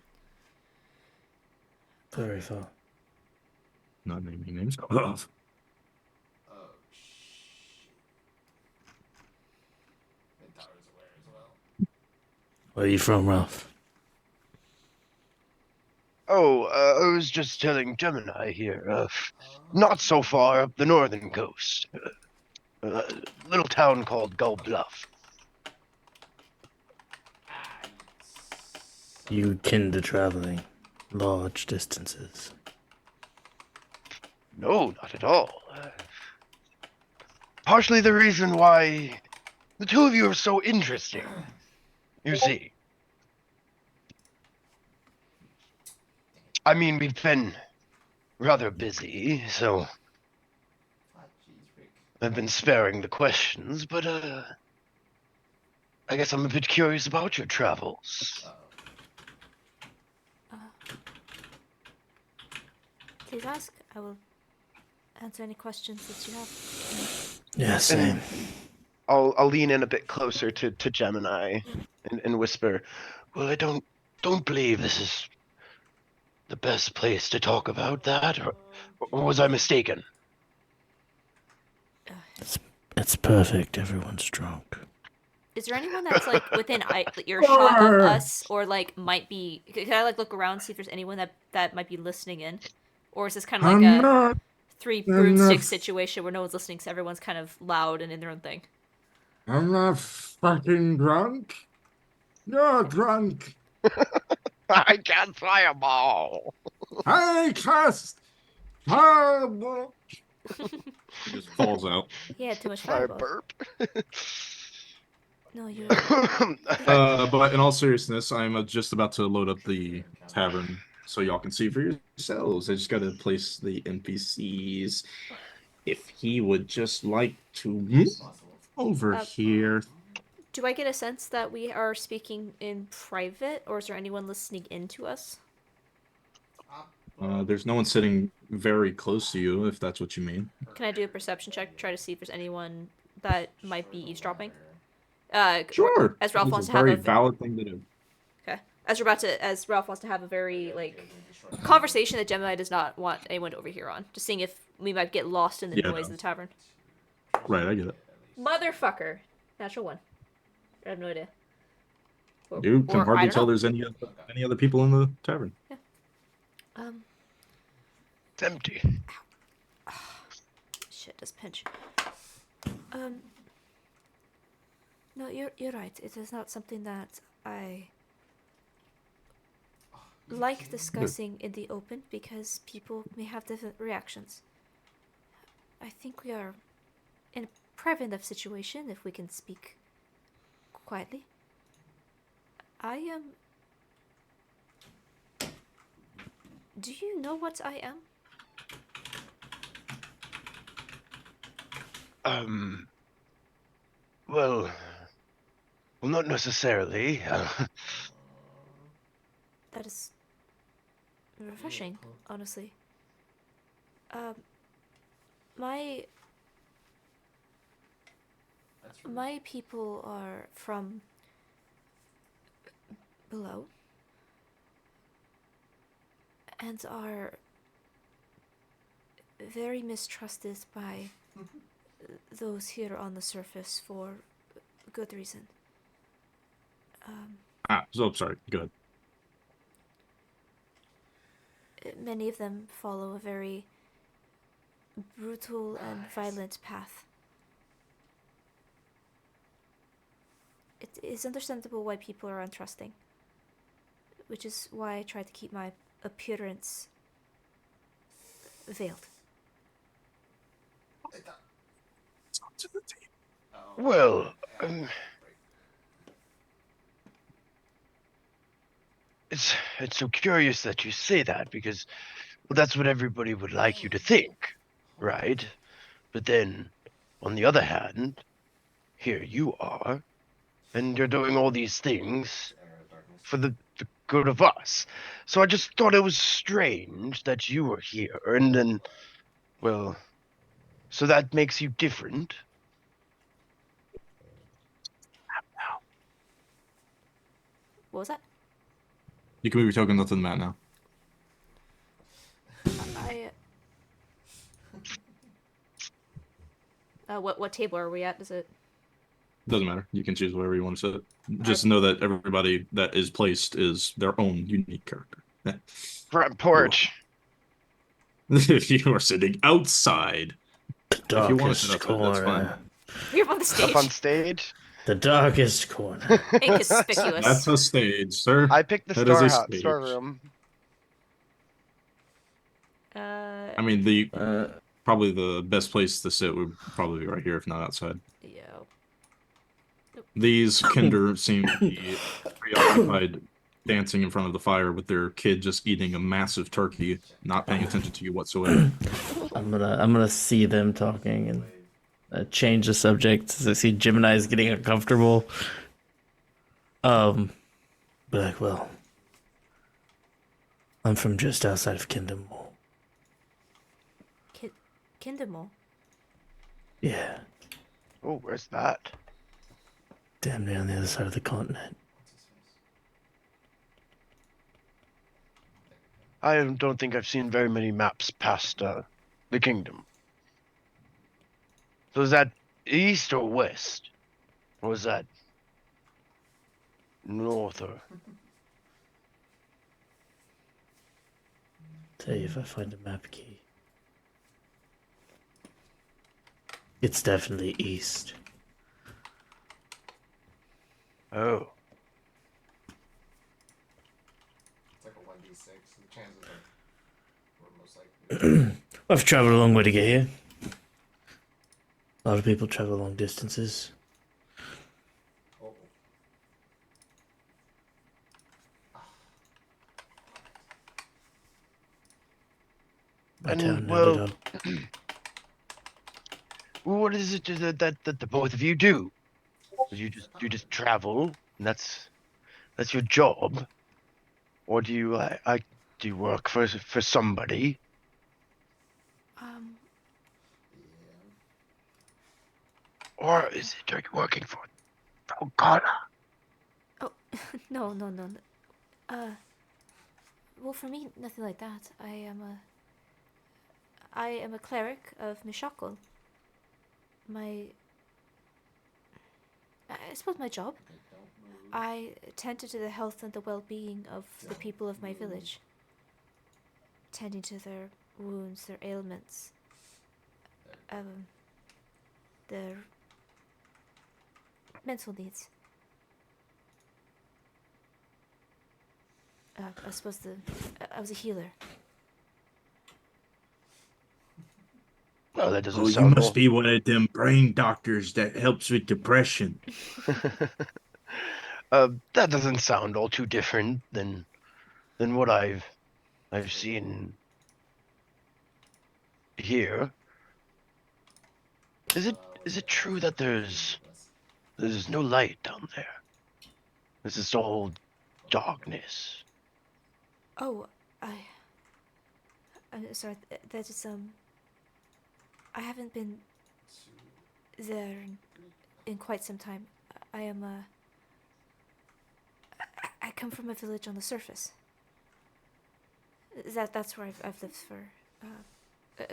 Very far. Not naming names. Oh, Oh, shit. Mintaro's aware as well. Where are you from, Ralph? Oh, I was just telling Gemini here, not so far up the northern coast. A little town called Gull Bluff. You kin to traveling large distances. No, not at all. Partially the reason why the two of you are so interesting. You see. I mean, we've been rather busy, so Ah, jeez, Rick. I've been sparing the questions, but I guess I'm a bit curious about your travels. Please ask. I will answer any questions that you have. Yeah, same. I'll lean in a bit closer to Gemini and whisper, "Well, I don't believe this is the best place to talk about that, or was I mistaken?" It's perfect. Everyone's drunk. Is there anyone that's like within earshot of us, or like might be? Can I like look around see if there's anyone that might be listening in, or is this kind of like I'm a not. three I'm broomstick not- situation where no one's listening, so everyone's kind of loud and in their own thing? I'm not fucking drunk. You're drunk. I can't fly a ball. I cast fireball. He just falls out. He had too much Sorry, fireball. burp. No, you. But in all seriousness, I'm just about to load up the tavern so y'all can see for yourselves. I just got to place the NPCs. If he would just like to move over here. Do I get a sense that we are speaking in private, or is there anyone listening in to us? There's no one sitting very close to you, if that's what you mean. Can I do a perception check to try to see if there's anyone that might be eavesdropping? Sure. As Ralph It's wants a to have very a valid thing to do. Okay. As Ralph wants to have a very like conversation that Gemini does not want anyone to overhear on. Just seeing if we might get lost in the Yeah, noise no. of the tavern. Right, I get it. Motherfucker. Natural one. I have no idea. You can Or I hardly don't tell know. there's any other people in the tavern. It's empty. Shit, this pinch. No, you're right. It is not something that I like discussing in the open because people may have different reactions. I think we are in a private enough situation if we can speak quietly. I am. Do you know what I am? Well, not necessarily. That is refreshing, honestly. My people are from below and are very mistrusted by those here on the surface for good reason. So sorry. Go ahead. Many of them follow a very brutal and violent path. It is understandable why people are untrusting, which is why I try to keep my appearance veiled. Well, it's so curious that you say that because, well, that's what everybody would like you to think, right? But then, on the other hand, here you are, and you're doing all these things for the good of us. So I just thought it was strange that you were here, and then, well, so that makes you different. What was that? You can move your token up to the mat now. What table are we at? Is it? Doesn't matter. You can choose wherever you want to sit. Just know that everybody that is placed is their own unique character. Front porch. If you are sitting outside, if you want to sit Darkest outside, that's fine. corner. We're up on the stage. Up on stage. The darkest corner. Inconspicuous. That's a stage, sir. I picked the That is a stage. storeroom. I mean, probably the best place to sit would probably be right here, if not outside. Yeah. These kinder seem to be preoccupied dancing in front of the fire with their kid just eating a massive turkey, not paying attention to you whatsoever. I'm gonna see them talking and change the subject. As I see Gemini is getting uncomfortable. Be like, well, I'm from just outside of Kingdom Mall. Kindemol. Yeah, Oh, where's that? damn near on the other side of the continent. I don't think I've seen very many maps past the kingdom. So is that east or west? Or is that north or... Tell you if I find a map key. It's definitely east. Oh. It's like a 1d6. The chances are we're most likely. I've traveled a long way to get here. A lot of people travel long distances. Oh. My And, town well, ended up. What is it that the both of you do? You just travel, and that's your job, or do you do you work for somebody? Or is it like working for Ogana? Oh, no. Well, for me, nothing like that. I am a cleric of Mishakol. I suppose my job. Okay, don't move. I tended to the health and the well-being of the people of my village. Tending to their wounds, their ailments, their mental needs. I suppose I was a healer. Oh, that doesn't Oh, you sound must be one of them brain doctors that helps with depression. That doesn't sound all too different than what I've seen here. Is it true that there's no light down there? This is all darkness. Oh, I'm sorry. That is I haven't been there in quite some time. I come from a village on the surface. That's where I've lived for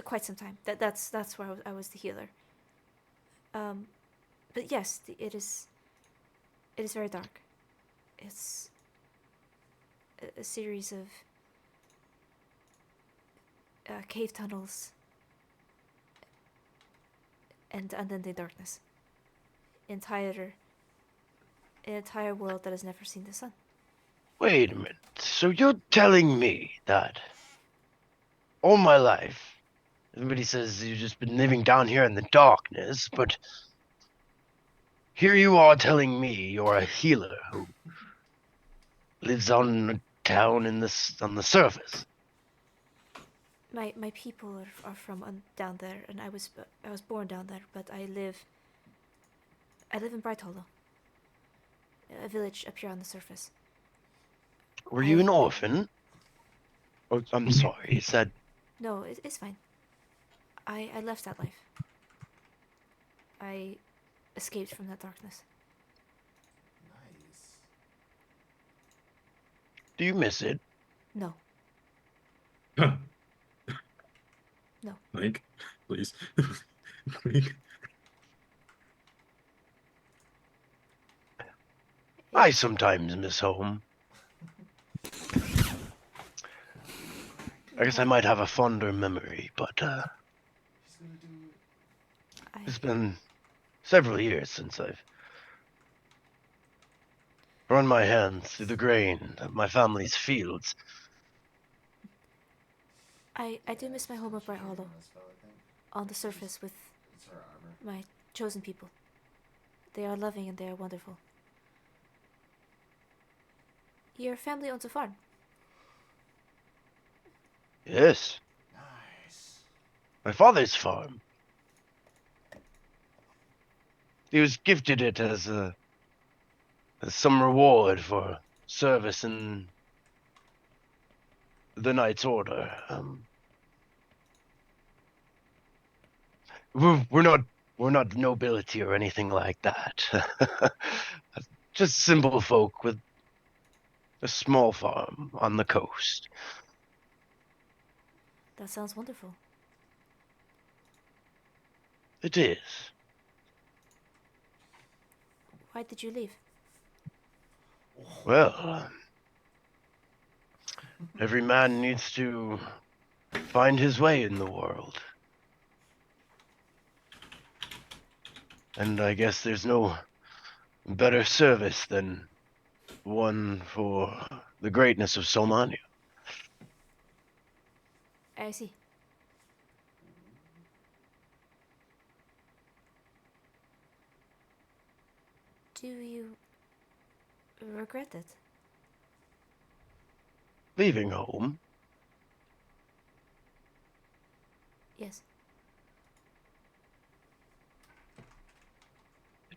quite some time. That's where I was the healer. But yes, it is very dark. It's a series of cave tunnels and unending darkness. An entire world that has never seen the sun. Wait a minute. So you're telling me that all my life, everybody says you've just been living down here in the darkness, but here you are telling me you're a healer who lives down on the surface. My people are from down there, and I was born down there, but I live in Bright Hollow, a village up here on the surface. Were you an orphan? Oh, I'm sorry. You said No, it's fine. I left that life. I escaped from that darkness. Nice. do you miss it? No. Huh. No. Link, please. Link. I sometimes miss home. I guess I might have a fonder memory, but He's gonna do it. it's been several years since I've run my hands through the grain of my family's fields. I do miss my home at Bright Hollow, Spell, I think. on the surface with It's her armor. my chosen people. They are loving and they are wonderful. Your family owns a farm. Yes, Nice. my father's farm. He was gifted it as some reward for service in the Knight's Order. We're not nobility or anything like that. Just simple folk with a small farm on the coast. That sounds wonderful. It is. Why did you leave? Well, every man needs to find his way in the world. And I guess there's no better service than one for the greatness of Solmania. I see. Do you regret it? Leaving home? Yes.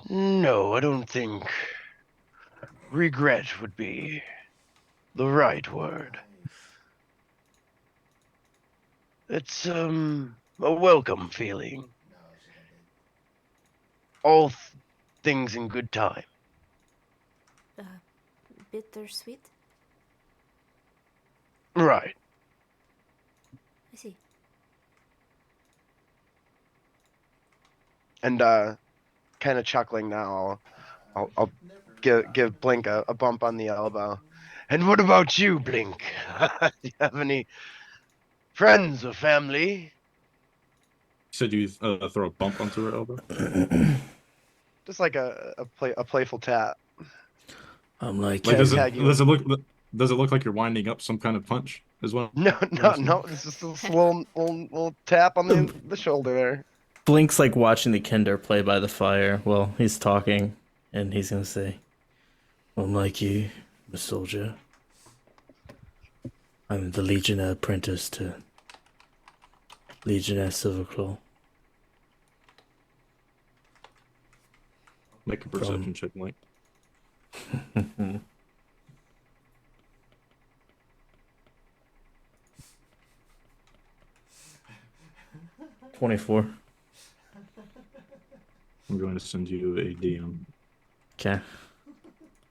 No, I don't think regret would be the right word. It's a welcome feeling. No, should I did. All things in good time. Bittersweet? Right. I see. And kind of chuckling now, I'll give Blink a bump on the elbow. And what about you, Blink? Do you have any friends or family? You said you throw a bump onto her elbow. Just like a playful tap. I'm like, Like, Tag you. does it look like you're winding up some kind of punch as well? No. It's just a little tap on the shoulder there. Blink's like watching the Kinder play by the fire while he's talking, and he's gonna say, I'm like you, I'm a soldier. I'm the Legionnaire apprentice to Legionnaire Silverclaw. Make a perception check, Mike. 24. I'm going to send you a DM. Okay.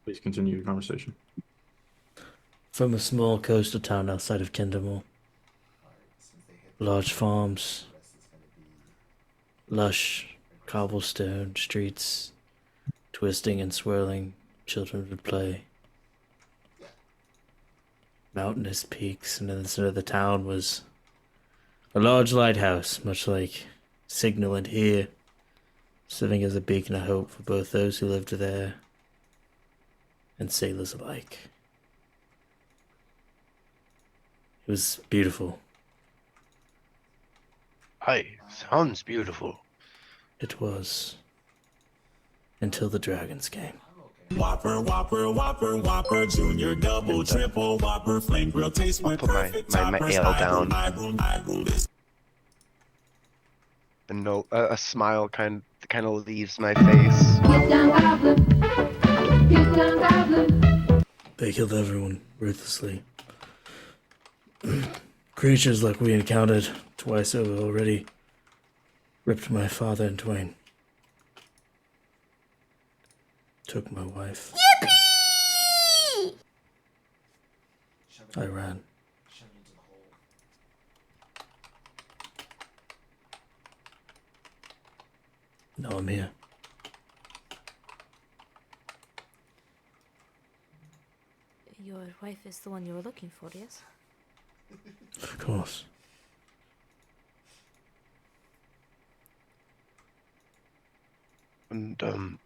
Please continue your conversation. From a small coastal town outside of Kindermore. Large farms, lush cobblestone streets, twisting and swirling, children would play. Mountainous peaks, and in the center of the town was a large lighthouse, much like Signal and here, serving as a beacon of hope for both those who lived there and sailors alike. It was beautiful. Aye, sounds beautiful. It was. Until the dragons came. Whopper, Whopper, Whopper, Whopper, Junior, Double, Triple, Whopper, Flame Grill, taste my Put my- perfect my toppers. ale down. I rule this. And no, a smile kind of leaves my face. Get down, goblin. Get down, goblin. They killed everyone ruthlessly. Creatures like we encountered twice over already ripped my father in twain. Took my wife. Yippee! I ran. Shove it into the hole. Now I'm here. Your wife is the one you were looking for, yes? Of course. And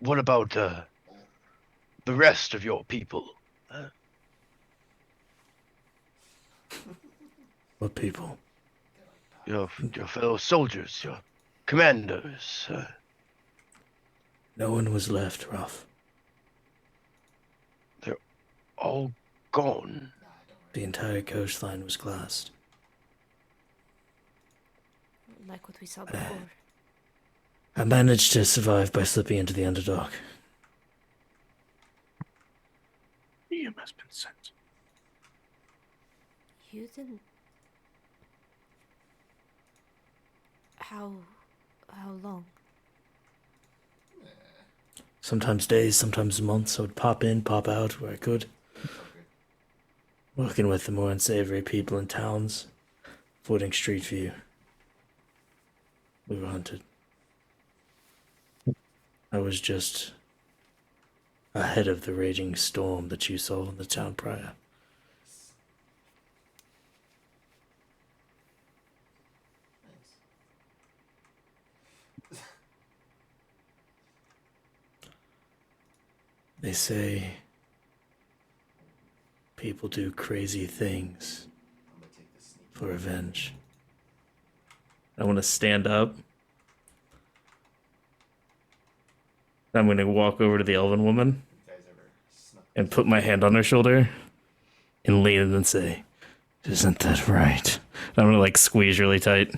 what about the rest of your people? What people? Your fellow soldiers, your commanders. No one was left, Ruff. All gone. The entire coastline was glassed. Like what we saw before. I managed to survive by slipping into the Underdark. DM has been sent. You didn't. How long? Sometimes days, sometimes months. I would pop in, pop out where I could. Working with the more unsavory people in towns, avoiding street view. We were hunted. I was just ahead of the raging storm that you saw in the town prior. They say people do crazy things for revenge. I want to stand up. I'm going to walk over to the elven woman and put my hand on her shoulder and lean in and say, "Isn't that right?" I'm going to like squeeze really tight.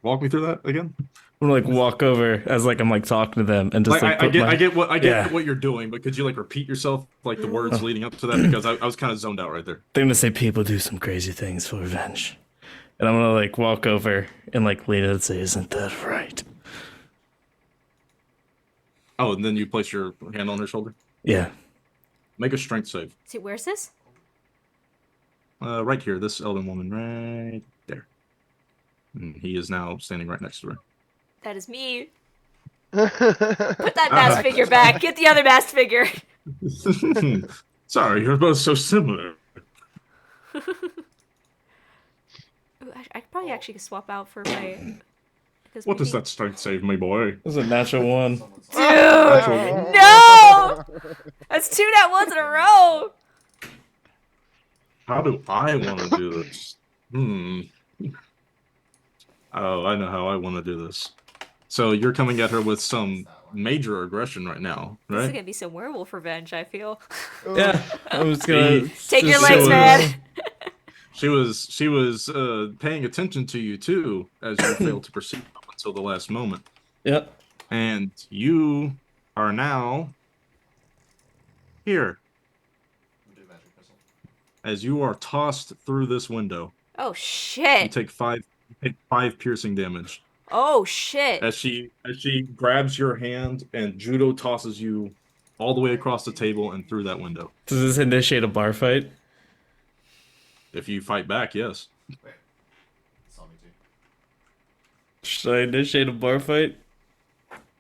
Walk me through that again. I'm gonna like walk over as like I'm like talking to them and just Like, like I get Yeah. what you're doing, but could you like repeat yourself, like the words leading up to that? Because I was kind of zoned out right there. They're gonna say people do some crazy things for revenge, and I'm gonna like walk over and like lean in and say, "Isn't that right?" Oh, and then you place your hand on her shoulder. Yeah. Make a strength save. See, where's this? Right here, this elven woman right there. And he is now standing right next to her. That is me. Put that masked figure back. Get the other masked figure. Sorry, you're both so similar. Ooh, I could probably actually swap out for my. What does maybe- that strength save, my boy? It was a natural one. Dude, no! That's 2 nat ones in a row. How do I want to do this? Oh, I know how I want to do this. So you're coming at her with some major aggression right now, This is right? gonna be some werewolf revenge. I feel. Yeah. I was gonna Take your just legs, show man. She was paying attention to you too, as you failed to proceed up until the last moment. Yep. And you are now here Do magic missile. as you are tossed through this window. Oh You shit! take five piercing damage Oh shit! as she grabs your hand and judo tosses you all the way across the table and through that window. Does this initiate a bar fight? If you fight back, yes. Wait. Saw me too. Should I initiate a bar fight?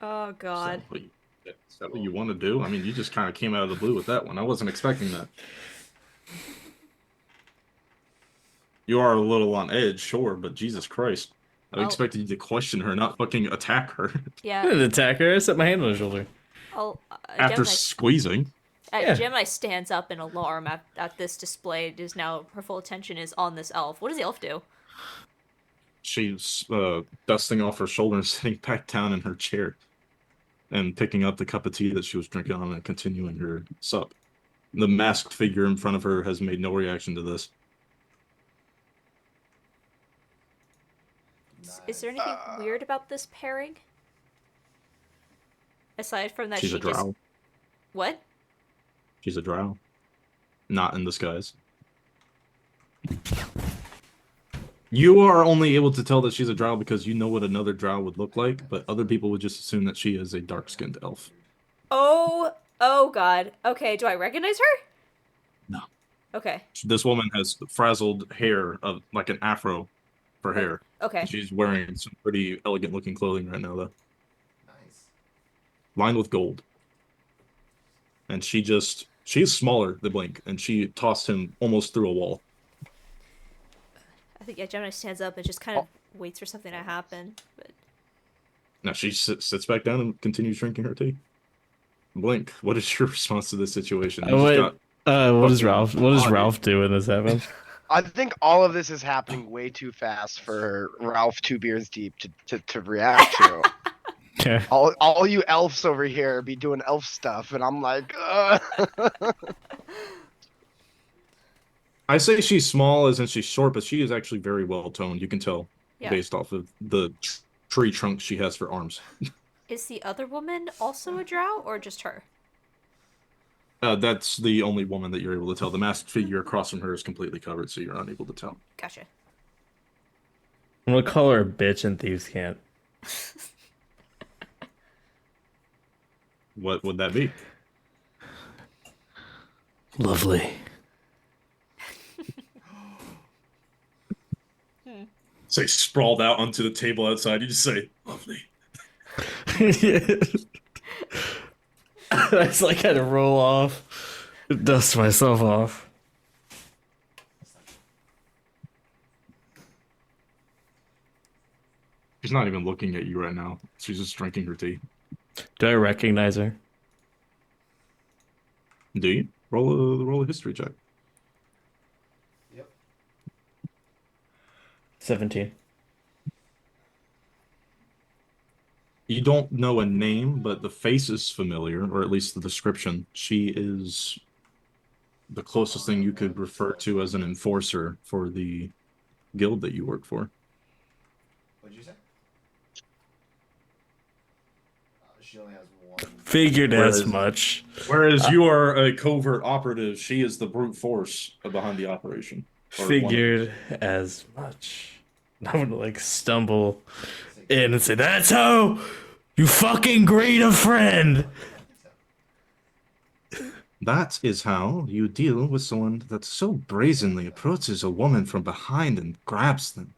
Oh god. Is that what you want to do? I mean, you just kind of came out of the blue with that one. I wasn't expecting that. You are a little on edge, sure, but Jesus Christ. I Well- expected you to question her, not fucking attack her. I Yeah. didn't attack her. I set my hand on her shoulder. I'll. After Gemini, squeezing. Yeah. Gemini stands up in alarm at this display. It is now her full attention is on this elf. What does the elf do? She's dusting off her shoulder and sitting back down in her chair and picking up the cup of tea that she was drinking on and continuing her sup. The masked figure in front of her has made no reaction to this. Is there anything weird about this pairing? Aside from that, She's she a drow. just what? She's a drow. Not in disguise. You are only able to tell that she's a drow because you know what another drow would look like, but other people would just assume that she is a dark-skinned elf. Oh god. Okay, do I recognize her? No. Okay. This woman has frazzled hair of like an afro for hair. Okay. She's wearing some pretty elegant-looking clothing right now, though, Nice. lined with gold. And she's smaller than Blink, and she tossed him almost through a wall. I think Gemini stands up and just kind of waits for something to happen. But Now she sits back down and continues drinking her tea. Blink, what is your response to this situation? You just What does Ralph? What does body. Ralph do when this happens? I think all of this is happening way too fast for Ralph 2 beers deep to react to. Okay. all you elves over here be doing elf stuff, and I'm like, I say she's small as in she's short, but she is actually very well toned. You can tell yeah. based off of the tree trunk she has for arms. Is the other woman also a drow or just her? That's the only woman that you're able to tell. The masked figure across from her is completely covered, so you're unable to tell. Gotcha. I'm gonna call her a bitch in Thieves' Camp. What would that be? Lovely. Say sprawled out onto the table outside. You just say, lovely. I just like kind of roll off, dust myself off. She's not even looking at you right now. She's just drinking her tea. Do I recognize her? Do you? Roll a history check. Yep. 17. You don't know a name, but the face is familiar, or at least the description. She is the closest thing you could refer to as an enforcer for the guild that you work for. What'd you say? She only has one. Figured as Whereas- much. Whereas you are a covert operative, she is the brute force behind the operation. Or one of Figured as much. I'm gonna like stumble in and say, "That's how You fucking greet a friend. That is how you deal with someone that so brazenly approaches a woman from behind and grabs them.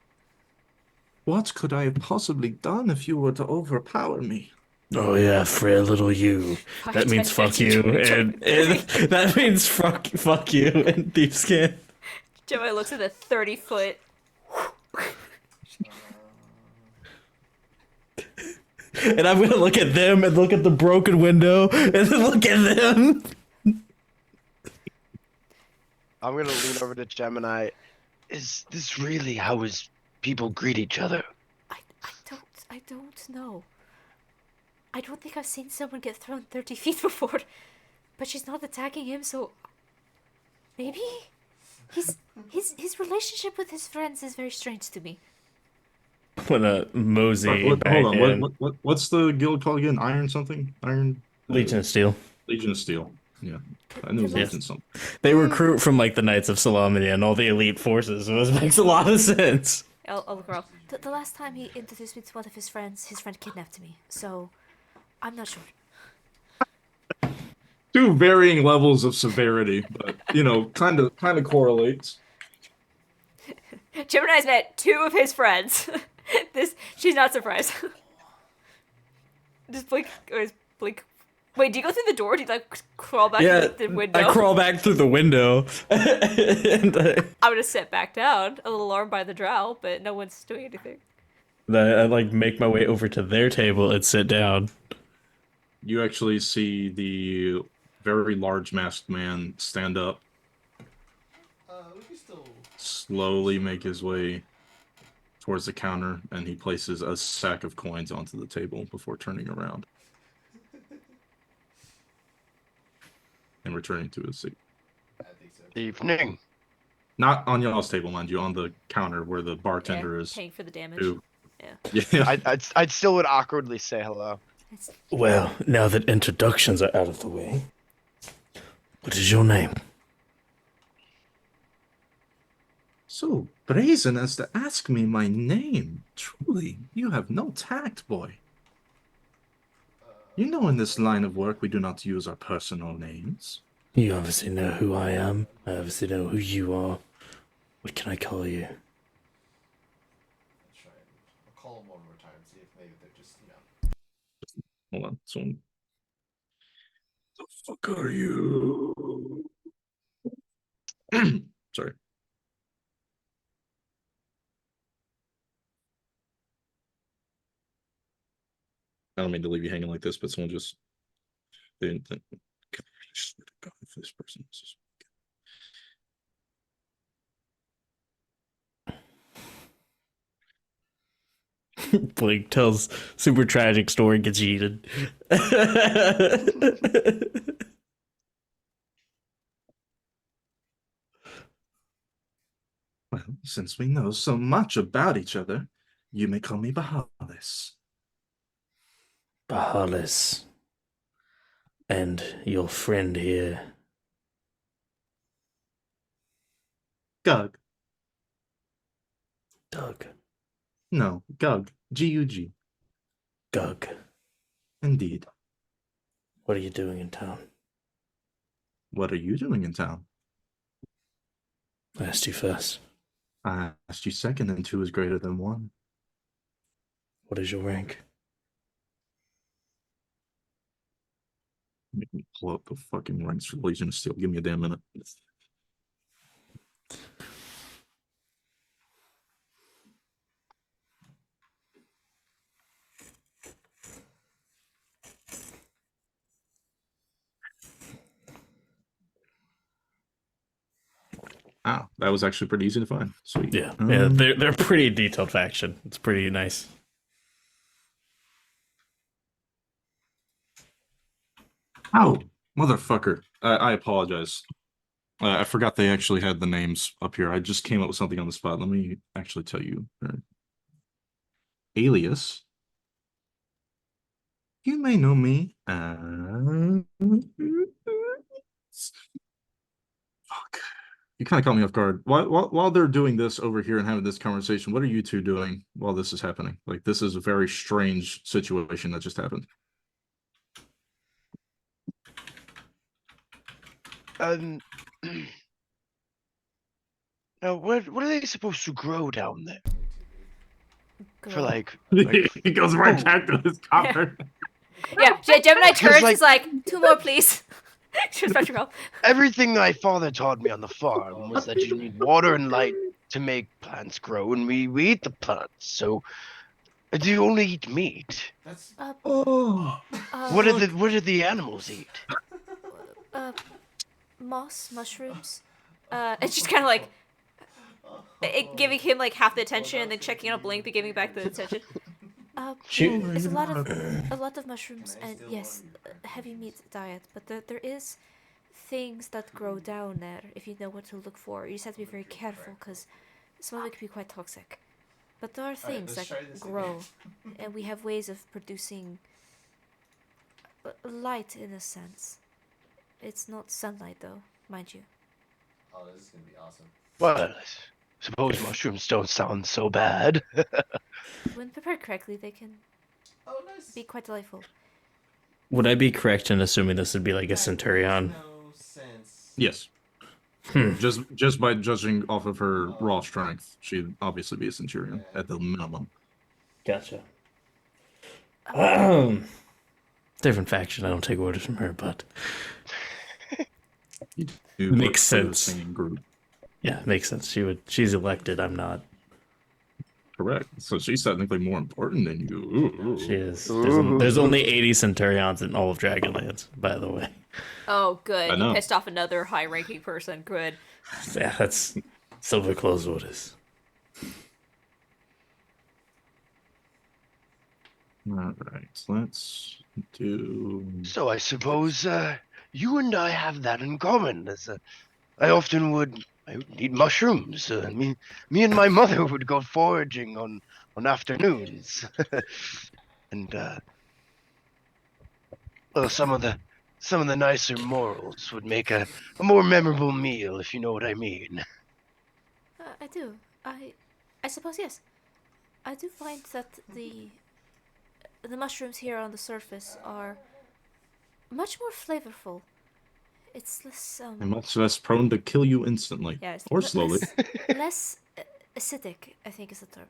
What could I have possibly done if you were to overpower me? Oh yeah, frail little you. That means fuck you, and that means fuck you in deep skin. Gemini looks at the 30-foot. And I'm gonna look at them and look at the broken window and then look at them. I'm gonna lean over to Gemini. Is this really how his people greet each other? I don't know. I don't think I've seen someone get thrown 30 feet before, but she's not attacking him, so maybe his relationship with his friends is very strange to me. I'm gonna mosey Hold back on, in. what's the guild called again? Iron something? Iron Legion of Steel. Legion of Steel. Yeah, I knew it was Yes. Legion something. They recruit from like the Knights of Salamina and all the elite forces, so this makes a lot of sense. I'll look around. The last time he introduced me to one of his friend kidnapped me, so I'm not sure. Two varying levels of severity, but kind of correlates. Gemini's met 2 of his friends. She's not surprised. Just blink. Wait, do you go through the door? Do you crawl back through the window? I crawl back through the window. And I'm gonna sit back down, a little alarmed by the drow, but no one's doing anything. I like make my way over to their table and sit down. You actually see the very large masked man stand up, We can still. slowly make his way towards the counter, and he places a sack of coins onto the table before turning around and returning to his seat. I think so. Evening. Not on y'all's table, mind you, on the counter where the bartender is. Paying for the damage. Who? Yeah. Yeah. I'd still would awkwardly say hello. Well, now that introductions are out of the way, what is your name? So brazen as to ask me my name. Truly, you have no tact, boy. You know, in this line of work, we do not use our personal names. You obviously know who I am. I obviously know who you are. What can I call you? I'll try and I'll call them one more time, see if maybe they're just, Hold on, someone. The fuck are you? Sorry. I don't mean to leave you hanging like this, but someone just they didn't think. God, I swear to God, if this person is. Blake tells super tragic story, gets yeeted. Well, since we know so much about each other, you may call me Bahalis. Bahalis. And your friend here. Gug. Doug. No, Gug. G-U-G. Gug. Indeed. What are you doing in town? What are you doing in town? I asked you first. I asked you second, and 2 is greater than 1. What is your rank? Make me pull up the fucking ranks for Legion of Steel. Give me a damn minute. Ah, that was actually pretty easy to find. Sweet. Yeah, they're a pretty detailed faction. It's pretty nice. Ow, motherfucker. I apologize. I forgot they actually had the names up here. I just came up with something on the spot. Let me actually tell you. Alias. You may know me as... Fuck. You kind of caught me off guard. While they're doing this over here and having this conversation, what are you two doing while this is happening? Like, this is a very strange situation that just happened. Now, what are they supposed to grow down there? For Girl. like He goes right food. back to his copper. Yeah, Gemini turns. like- He's like, 2 more, please. Just about to go. Everything my father taught me on the farm was that you need water and light to make plants grow, and we eat the plants. So, do you only eat meat? That's Oh, What do the animals eat? Moss, mushrooms. And she's kind of like giving him like half the attention, and then checking on Blink, but giving back the attention. It's a lot of mushrooms, and yes, heavy meat diet. But there is things that grow down there if you know what to look for. You just have to be very careful because some of it can be quite toxic. But there are things let's try that this grow, and we have ways of producing light in a sense. It's not sunlight though, mind you. oh, this is gonna be awesome. Well, I suppose mushrooms don't sound so bad. When prepared correctly, they can Oh, nice. be quite delightful. Would I be correct in assuming this would be like a centurion? No sense. yes. Just by judging off of her raw strength, she'd obviously be a centurion at the minimum. Gotcha. Different faction. I don't take orders from her, but You do Makes work for the sense. same group. yeah, makes sense. She's elected. I'm not. Correct. So she's technically more important than you. Ooh. She is. There's only 80 centurions in all of Dragonlance, by the way. Oh, good. I You know. pissed off another high-ranking person. Good. Yeah, that's silver closed orders. All right. Let's do. So I suppose you and I have that in common. I often would eat mushrooms. Me and my mother would go foraging on afternoons, and well, some of the nicer morals would make a more memorable meal, if you know what I mean. I do. I suppose yes. I do find that the mushrooms here on the surface are much more flavorful. It's less And much less prone to kill you instantly. yeah, it's Or slowly. less acidic, I think is the term.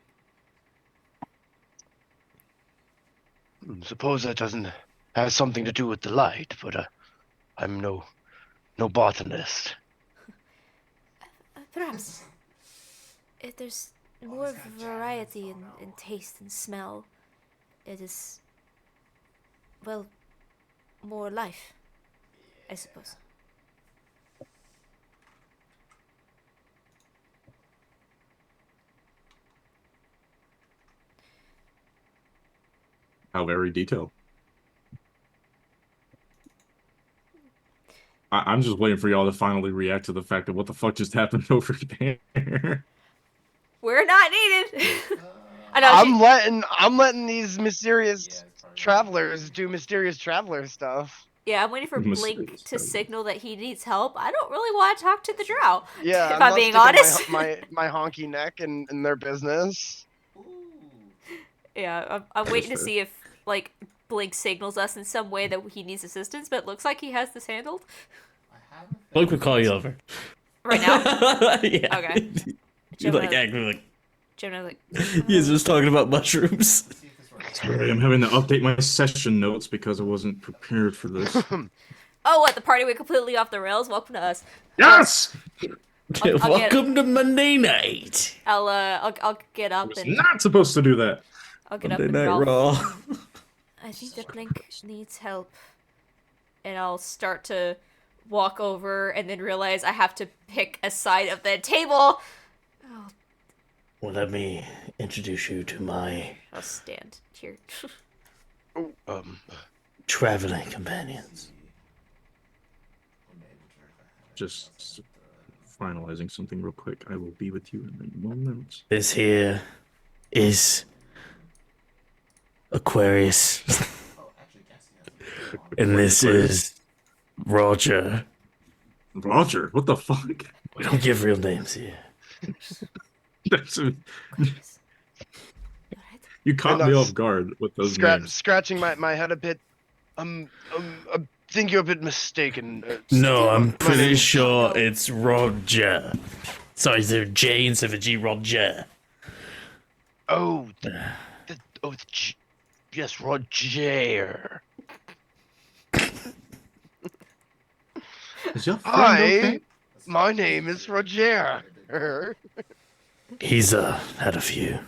Suppose that doesn't have something to do with the light, but I'm no botanist. Perhaps if there's more variety in taste and smell, it is, well, more life, I suppose. How very detailed. I'm just waiting for y'all to finally react to the fact that what the fuck just happened over there. We're not needed. I know. I'm letting these mysterious Yeah, it's probably travelers do mysterious traveler stuff. Yeah, I'm waiting for Blink Mysterious to traveler. signal that he needs help. I don't really want to talk to the drow. Yeah, If I'm I'm not being sticking honest. my honky neck in their business. Ooh. Yeah, I'm waiting to fair. see if like Blink signals us in some way that he needs assistance, but it looks like he has this handled I haven't. Luke would call you over. right now. yeah. Okay. You like Gemini, acting like Gemini, like, he's just talking about mushrooms. See if this works. Sorry, I'm having to update my session notes because I wasn't prepared for this. oh, what? The party went completely off the rails. Welcome to us. Yes! I'll Welcome to Monday night. I'll get up and Not supposed to do that. I'll get Monday up Night and Raw. Raw. I think that Blink needs help, and I'll start to walk over, and then realize I have to pick a side of the table. Oh, Well, let me introduce you to my I'll stand here. traveling companions. Just finalizing something real quick. I will be with you in a moment. This here is Aquarius, Oh, actually, Cassie has. and this is Roger. Roger, what the fuck? We don't give real names here. That's a- Goodness. Alright. you caught And me that's off guard with those names. Scratching my head a bit. I think you're a bit mistaken. No, I'm my pretty name's- sure No. it's Roger. Sorry, is there a J instead of a G? Roger. Oh, yes, Roger. Is your friend Hi, okay? my name is Roger. He's had a few.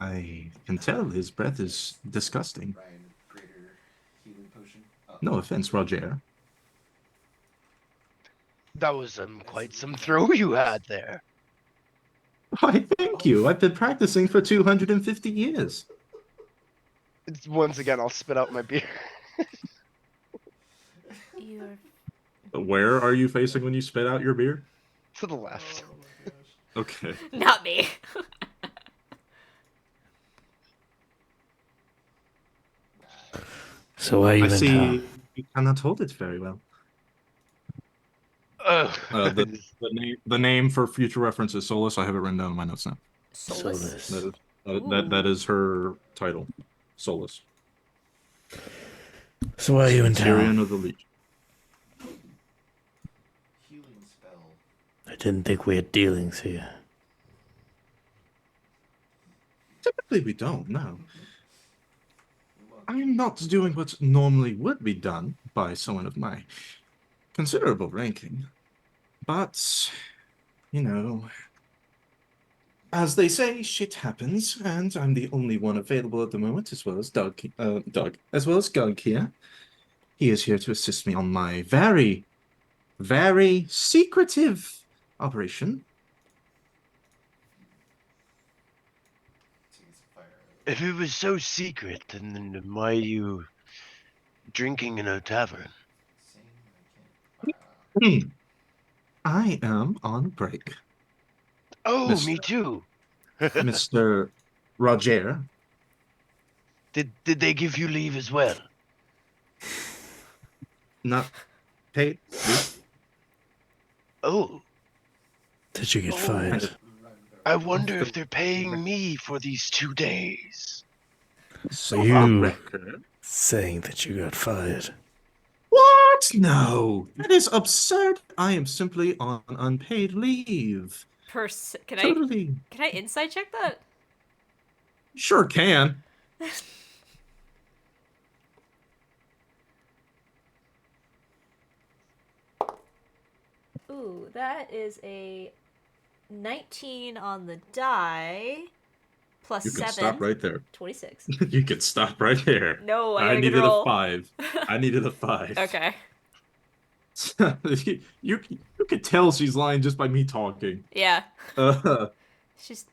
I can tell his breath is disgusting. Ryan, greater healing potion. No offense, Roger. That was quite some throw you had there. Why, thank you. I've been practicing for 250 years. Once again, I'll spit out my beer. You're Where are you facing when you spit out your beer? To the left. Oh my gosh. Okay. not me. So why are you I in see town? you cannot hold it very well. Oh, The name for future reference is Solus. I have it written down in my notes now. Soulless. Solus. That is her title. Solus. So why are you in Tyrion town? of the Legion. Healing spell. I didn't think we had dealings here. Typically we don't, no. I'm not doing what normally would be done by someone of my considerable ranking. But, you know, as they say, shit happens, and I'm the only one available at the moment, as well as Doug, as well as Gug here. He is here to assist me on my very, very secretive operation. Seeing some fire. if it was so secret, then why are you drinking in a tavern? Saying I can't. I am on break. Oh, Mister. me too. Mr. Roger. Did they give you leave as well? Not paid. Oh, Did you get Oh. fired? I wonder if they're paying me for these 2 days. So You- on record. Saying that you got fired. What? No, that is absurd. I am simply on unpaid leave. Can Totally. I inside check that? Sure can. Ooh, that is a 19 on the die. Plus You can 7. stop right there. 26. You can stop right there. No, I I gotta get needed a roll. a 5. I needed a 5. Okay. you could tell she's lying just by me talking. Yeah. Uh, She's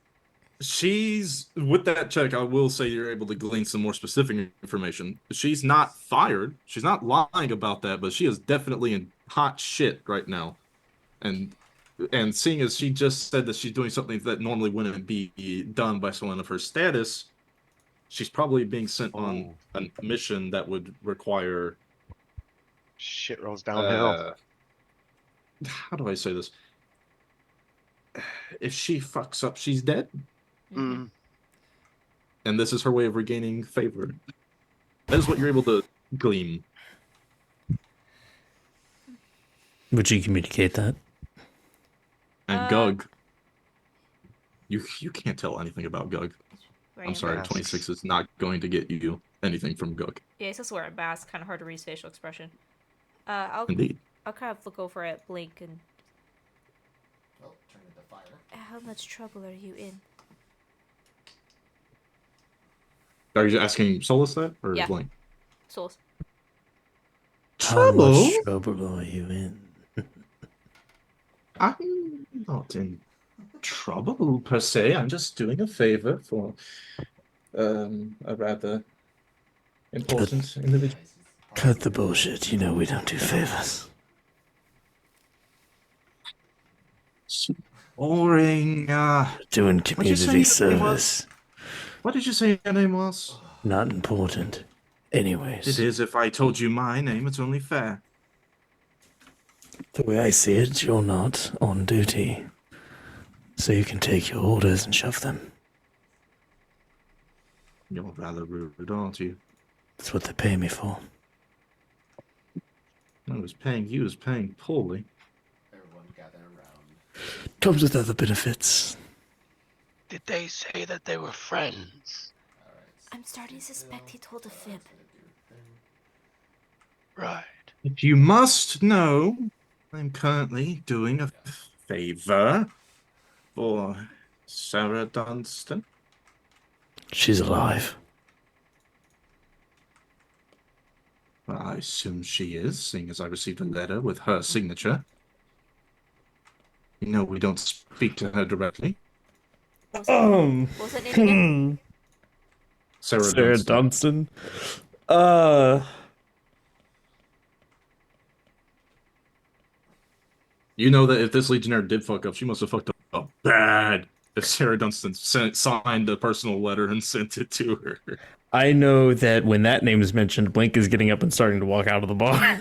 she's with that check. I will say you're able to glean some more specific information. She's not fired. She's not lying about that, but she is definitely in hot shit right now. And seeing as she just said that she's doing something that normally wouldn't be done by someone of her status, she's probably being sent on a mission that would require. Shit rolls downhill. How do I say this? If she fucks up, she's dead. Mm. And this is her way of regaining favor. That is what you're able to glean. Would you communicate that? And Gug, you can't tell anything about Gug. I'm sorry, Masks. 26 is not going to get you anything from Gug. Yeah, he's also wearing a mask. Kind of hard to read his facial expression. I'll Indeed. kind of look over at Blink and. Oh, turn into fire. How much trouble are you in? Are you asking Solus that or Yeah. Blink? Souls. How much trouble are you in? I'm not in trouble per se. I'm just doing a favor for a rather important individual. Cut the bullshit. You know we don't do favors. Boring. Doing you community say your name service. What did you say your name was? Not important. Anyways. It is if I told you my name. It's only fair. The way I see it, you're not on duty. So you can take your orders and shove them. You're rather rude, aren't you? That's what they pay me for. I was paying you, was paying poorly. Everyone gather around. Comes with other benefits. Did they say that they were friends? Alright. I'm starting to suspect he told a fib. Right. If you must know, I'm currently doing a favor for Sarah Dunstan. She's alive. Well, I assume she is, seeing as I received a letter with her signature. You know we don't speak to her directly. What was that name again? Sarah Dunstan. Dunstan. You know that if this Legionnaire did fuck up, she must have fucked up bad. If Sarah Dunstan signed a personal letter and sent it to her. I know that when that name is mentioned, Blink is getting up and starting to walk out of the bar.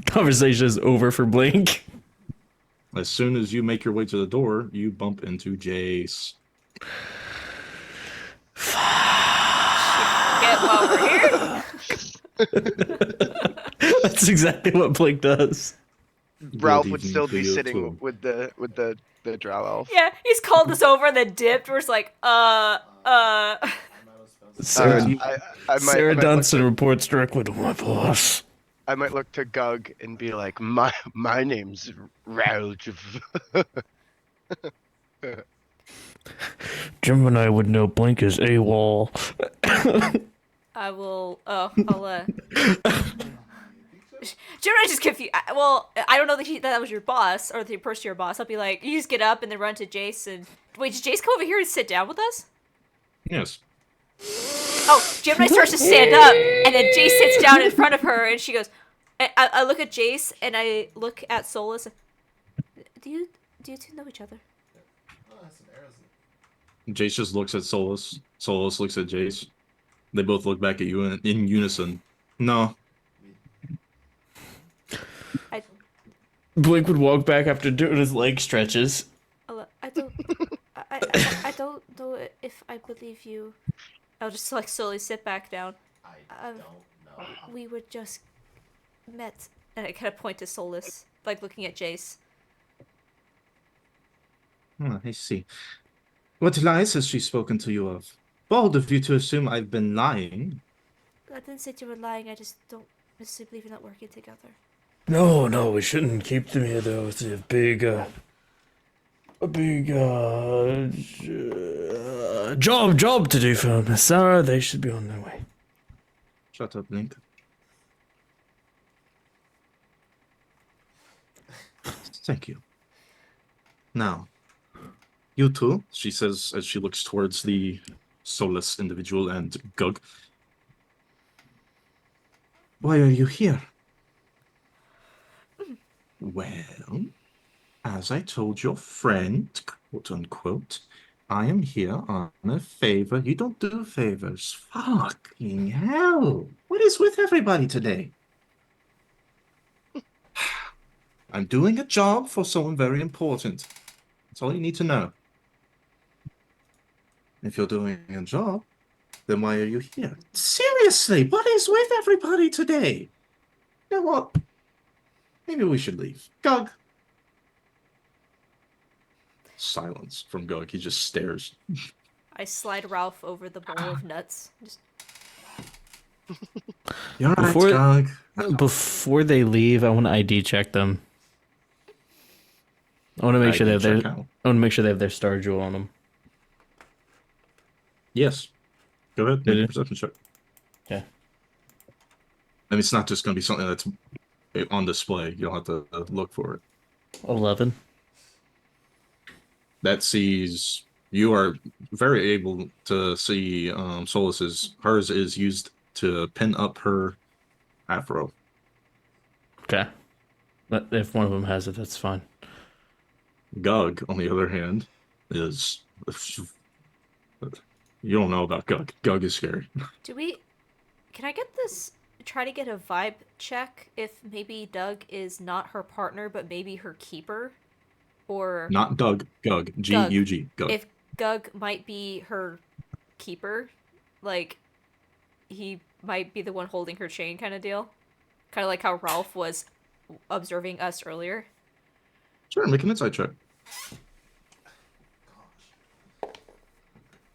Conversation is over for Blink. As soon as you make your way to the door, you bump into Jace. Get while we're here. That's exactly what Blink does. Ralph Good would evening still to be you sitting too. with the drow elf. Yeah, he's called us over and then dipped. We're just like, I'm out of spells. Sarah, I Sarah might Dunstan look reports directly to my boss. I might look to Gug and be like, my name's Ralph. Jim and I would know Blink is AWOL. I will. Oh, I'll. Generally, just confused. Well, I don't know that was your boss or the person your boss. I'll be like, you just get up and then run to Jace and wait. Did Jace come over here and sit down with us? Yes. Oh, Gemini starts to stand up, and then Jace sits down in front of her, and she goes. I look at Jace and I look at Solus. Do you two know each other? Oh, that's some arrows. Jace just looks at Solus. Solus looks at Jace. They both look back at you in unison. No. Blink would walk back after doing his leg stretches. I don't. I don't know if I believe you. I'll just like slowly sit back down. I don't know. We were just met, and I kind of point to Solus, like looking at Jace. Oh, I see. What lies has she spoken to you of? Bold of you to assume I've been lying. I didn't say you were lying. I just don't necessarily believe you're not working together. No, we shouldn't keep them here though. It's a big job to do for Miss Sarah. They should be on their way. Shut up, Link. Thank you. Now, you two, she says as she looks towards the Solus individual and Gug. Why are you here? Well, as I told your friend, quote unquote, I am here on a favor. You don't do favors. Fucking hell. What is with everybody today? I'm doing a job for someone very important. That's all you need to know. If you're doing a job, then why are you here? Seriously, what is with everybody today? You know what? Maybe we should leave. Gug. Silence from Gug. He just stares. I slide Ralph over the bowl of nuts. Just You're right, Gug. Before they leave, I want to ID check them. I want to make sure they have their. check out. I want to make sure they have their star jewel on them. Yes. Go ahead. Make a perception check. Yeah. And it's not just going to be something that's on display. You don't have to look for it. 11. That sees you are very able to see Solus's. Hers is used to pin up her afro. Okay. But if one of them has it, that's fine. Gug, on the other hand, is you don't know about Gug. Gug is scary. can I get this try to get a vibe check if maybe Doug is not her partner, but maybe her keeper, or Not Doug, Gug, Gug. G-U-G, Gug. If Gug might be her keeper, like he might be the one holding her chain, kind of deal. Kind of like how Ralph was observing us earlier. Sure, make an insight check.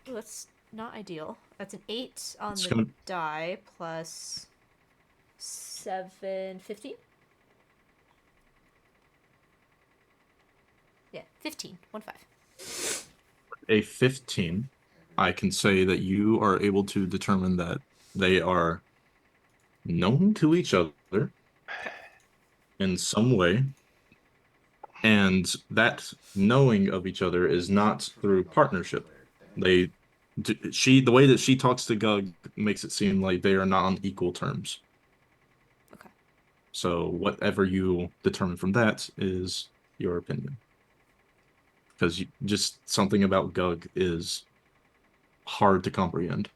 Ooh, that's not ideal. That's an 8 on It's the gonna- die plus 7, 15? Yeah, 15. 1-5. A 15, I can say that you are able to determine that they are known to each other in some way, and that knowing of each other is not through partnership. The way that she talks to Gug makes it seem like they are not on equal terms. Okay. So whatever you determine from that is your opinion. Because just something about Gug is hard to comprehend.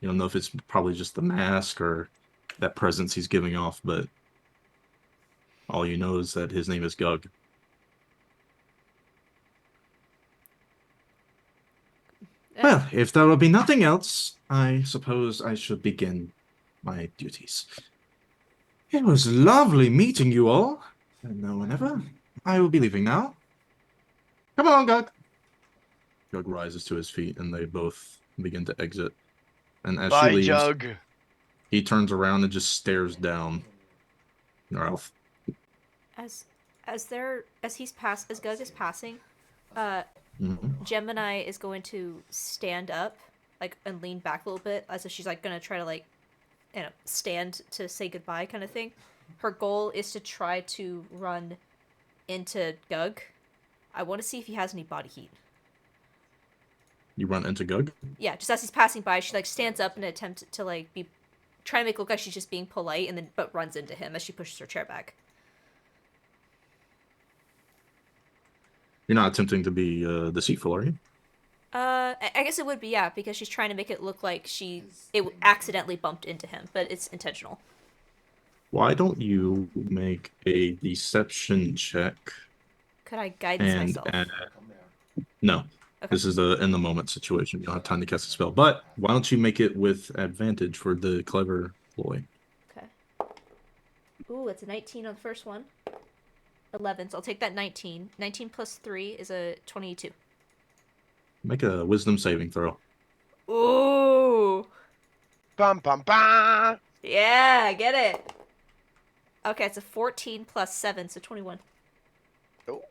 You don't know if it's probably just the mask or that presence he's giving off, but all you know is that his name is Gug. Well, if there will be nothing else, I suppose I should begin my duties. It was lovely meeting you all. And now whenever, I will be leaving now. Come on, Gug. Gug rises to his feet, and they both begin to exit. And as she Bye, leaves, Jug. he turns around and just stares down Ralph. As Gug is passing, Mhm. Gemini is going to stand up, like, and lean back a little bit, as if she's like gonna try to, like, stand to say goodbye, kind of thing. Her goal is to try to run into Gug. I want to see if he has any body heat. You run into Gug? Yeah, just as he's passing by, she like stands up in an attempt to like be try to make it look like she's just being polite, and then but runs into him as she pushes her chair back. You're not attempting to be deceitful, are you? I guess it would be, yeah, because she's trying to make it look like it accidentally bumped into him, but it's intentional. Why don't you make a deception check? Could I guidance And myself? no, Okay. this is a in the moment situation. You don't have time to cast a spell. But why don't you make it with advantage for the clever ploy? Okay. Ooh, it's a 19 on the first one. 11, so I'll take that 19. 19 plus 3 is a 22. Make a wisdom saving throw. Ooh! Bum bum bum. Yeah, get it! Okay, it's a 14 plus 7, so 21. Oh.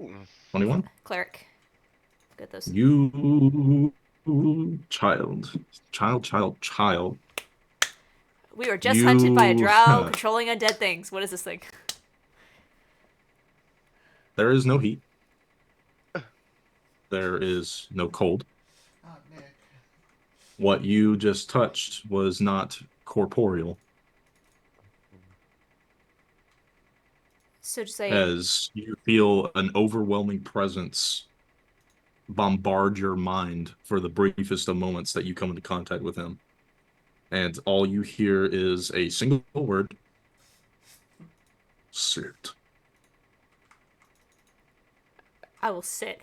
21. Cleric. Good, those. You child. We were just hunted by a drow You- controlling undead things. What is this thing? There is no heat. There is no cold. Ah, Nick. What you just touched was not corporeal, So just say, as you feel an overwhelming presence bombard your mind for the briefest of moments that you come into contact with him. And all you hear is a single word. Sit. I will sit.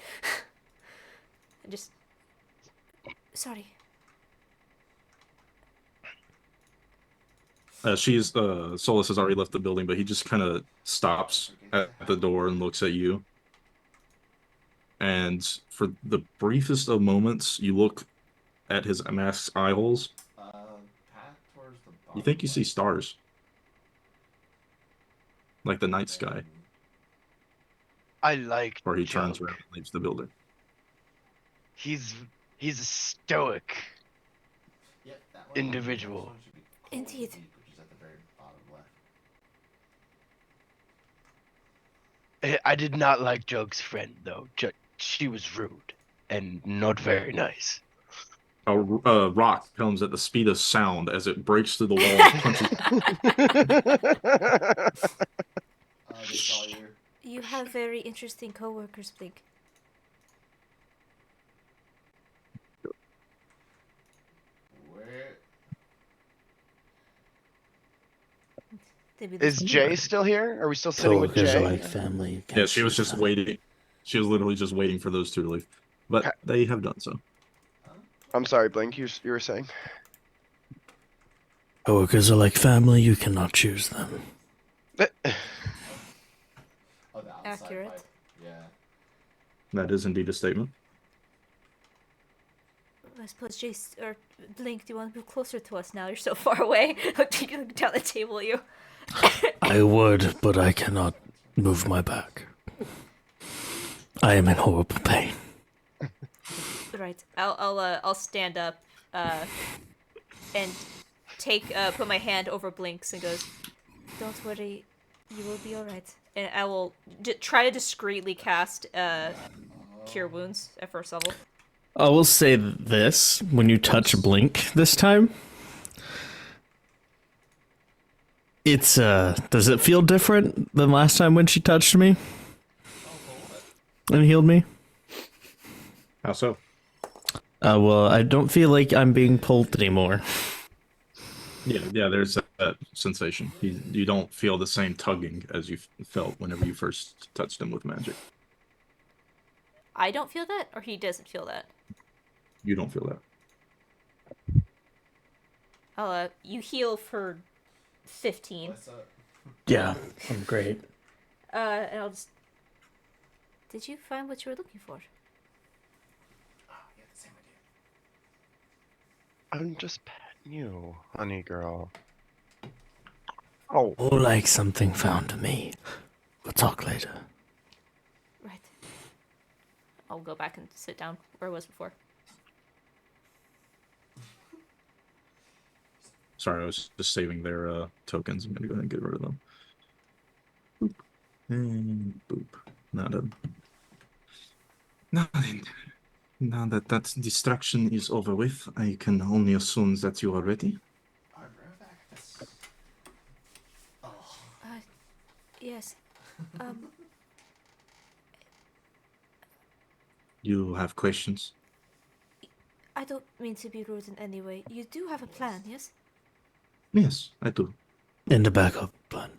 And just... Sorry. Solus has already left the building, but he just kind of stops at the door and looks at you. And for the briefest of moments, you look at his mask's eye holes. Path towards the bottom. You think you see stars. Like the night sky. I like Or he Jug. turns around and leaves the building. He's a stoic. Yeah, that one. Individual. That one should be cold Indeed. deep, which is at the very bottom left. I did not like Jug's friend though. She was rude and not very nice. A rock comes at the speed of sound as it breaks through the wall and punches. They saw you. You have very interesting coworkers, Blink. Where? Maybe this Is will be Jay right. still here? Are we still sitting with Coworkers are Jay? like family. You Yeah, can't she was choose just them. waiting. She was literally just waiting for those two to leave, but they have done so. I'm sorry, Blink. You were saying? Coworkers are like family. You cannot choose them. Oh, the outside Accurate. pipe. Yeah. That is indeed a statement. I suppose Jace or Blink, do you want to move closer to us now? You're so far away. Looking down the table at you. I would, but I cannot move my back. I am in horrible pain. Right. I'll stand up, and put my hand over Blink's and goes, "Don't worry, you will be all right." And I will try to discreetly cast Cure Wounds at first level. I will say this: when you touch Blink this time, it's does it feel different than last time when she touched me and healed me? How so? Well, I don't feel like I'm being pulled anymore. Yeah, there's that sensation. You don't feel the same tugging as you felt whenever you first touched him with magic. I don't feel that, or he doesn't feel that. You don't feel that. You heal for 15. What's up? Yeah, I'm great. And I'll just. Did you find what you were looking for? Oh, yeah, same idea. I'm just petting you, honey girl. Oh, More like something found to me. We'll talk later. Right. I'll go back and sit down where I was before. Sorry, I was just saving their tokens. I'm gonna go ahead and get rid of them. Boop. And boop. Nothing. Nothing. Now that that distraction is over with, I can only assume that you are ready. I'll be right back. Oh. Yes. You have questions? I don't mean to be rude in any way. You do have a plan, yes? Yes, I do. In the backup plan.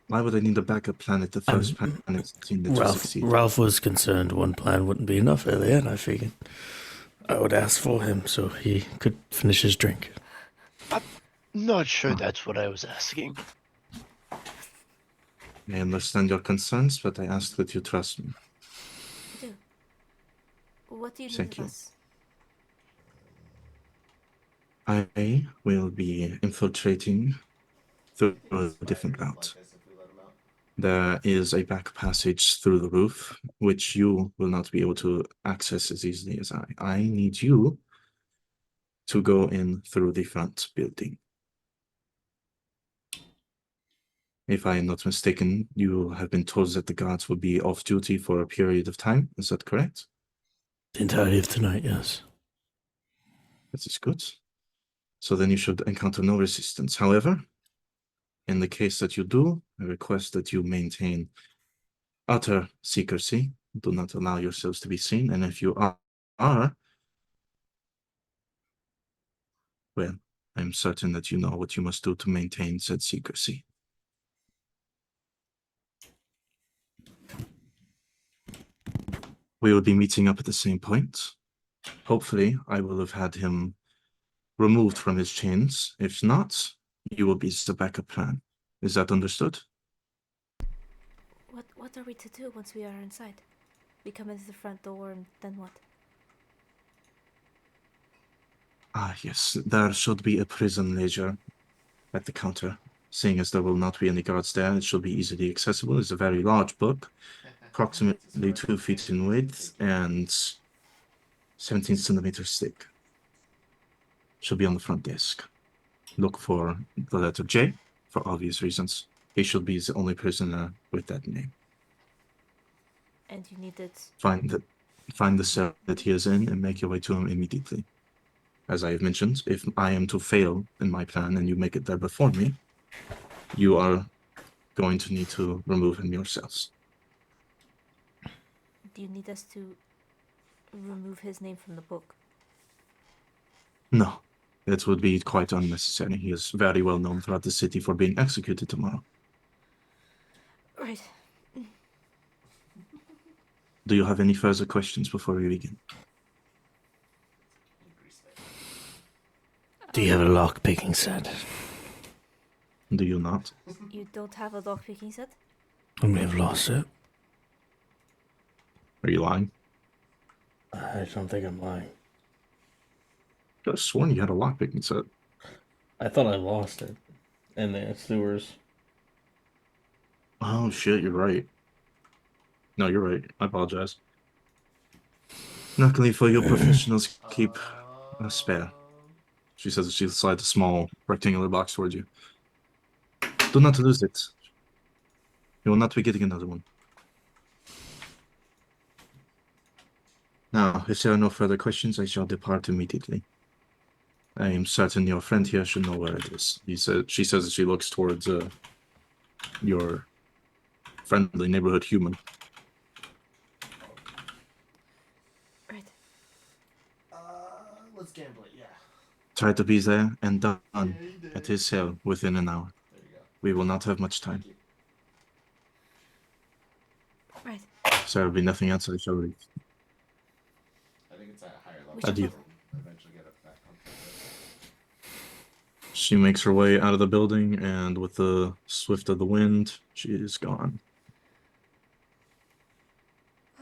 Why would I need a backup plan if the first plan is seen that you succeed? Ralph was concerned one plan wouldn't be enough earlier, and I figured I would ask for him so he could finish his drink. not sure that's what I was asking. I understand your concerns, but I ask that you trust me. I do. What do you need Thank of you. us? I will be infiltrating through a different route. Like this if we let him out. There is a back passage through the roof, which you will not be able to access as easily as I. I need you to go in through the front building. If I am not mistaken, you have been told that the guards will be off duty for a period of time. Is that correct? The entirety of tonight, yes. That is good. So then you should encounter no resistance. However, in the case that you do, I request that you maintain utter secrecy. Do not allow yourselves to be seen. And if you are, well, I'm certain that you know what you must do to maintain said secrecy. We will be meeting up at the same point. Hopefully, I will have had him removed from his chains. If not, you will be the backup plan. Is that understood? What are we to do once we are inside? We come into the front door and then what? Ah, yes. There should be a prison ledger at the counter. Seeing as there will not be any guards there, it should be easily accessible. It's a very large book, approximately 2 feet in width and 17 centimeters thick. Should be on the front desk. Look for the letter J, for obvious reasons. He should be the only prisoner with that name. And you need it. Find the cell that he is in and make your way to him immediately. As I have mentioned, if I am to fail in my plan and you make it there before me, you are going to need to remove him yourselves. Do you need us to remove his name from the book? No, It would be quite unnecessary. He is very well known throughout the city for being executed tomorrow. Right. Do you have any further questions before we begin? Do you have a lock picking set? Do you not? You don't have a lockpicking set? I may have lost it. Are you lying? I don't think I'm lying. I could have sworn you had a lockpicking set. I thought I lost it in the sewers. Oh shit, you're right. No, you're right. I apologize. Luckily for you, professionals keep a spare. She says as she slides a small rectangular box towards you. Do not lose it. You will not be getting another one. Now, if there are no further questions, I shall depart immediately. I am certain your friend here should know where it is. She says as she looks towards your friendly neighborhood human. Right. Let's gamble it, yeah. Try to be there and done you did. at his cell within an hour. There you go. We will not have much time. Thank you. Right. So there will be nothing else I shall read. I think it's at a higher level. Which Adieu. We'll eventually get it back on track. She makes her way out of the building, and with the swift of the wind, she is gone.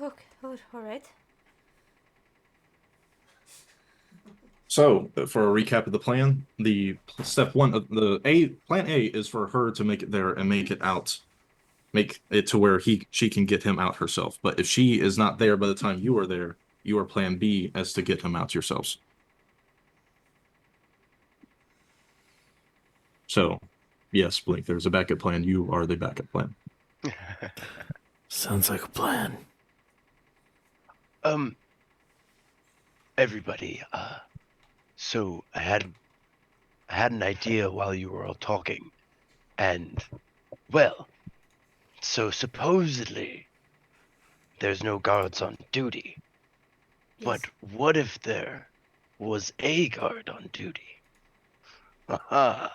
Okay. All right. So, for a recap of the plan, the step one of plan A is for her to make it there and make it out, make it to where she can get him out herself. But if she is not there by the time you are there, you are plan B as to get him out yourselves. So, yes, Blink, there's a backup plan. You are the backup plan. Sounds like a plan. Everybody, so I had an idea while you were all talking, and, well, so supposedly there's no guards on duty, but what if there was a guard on duty? Aha!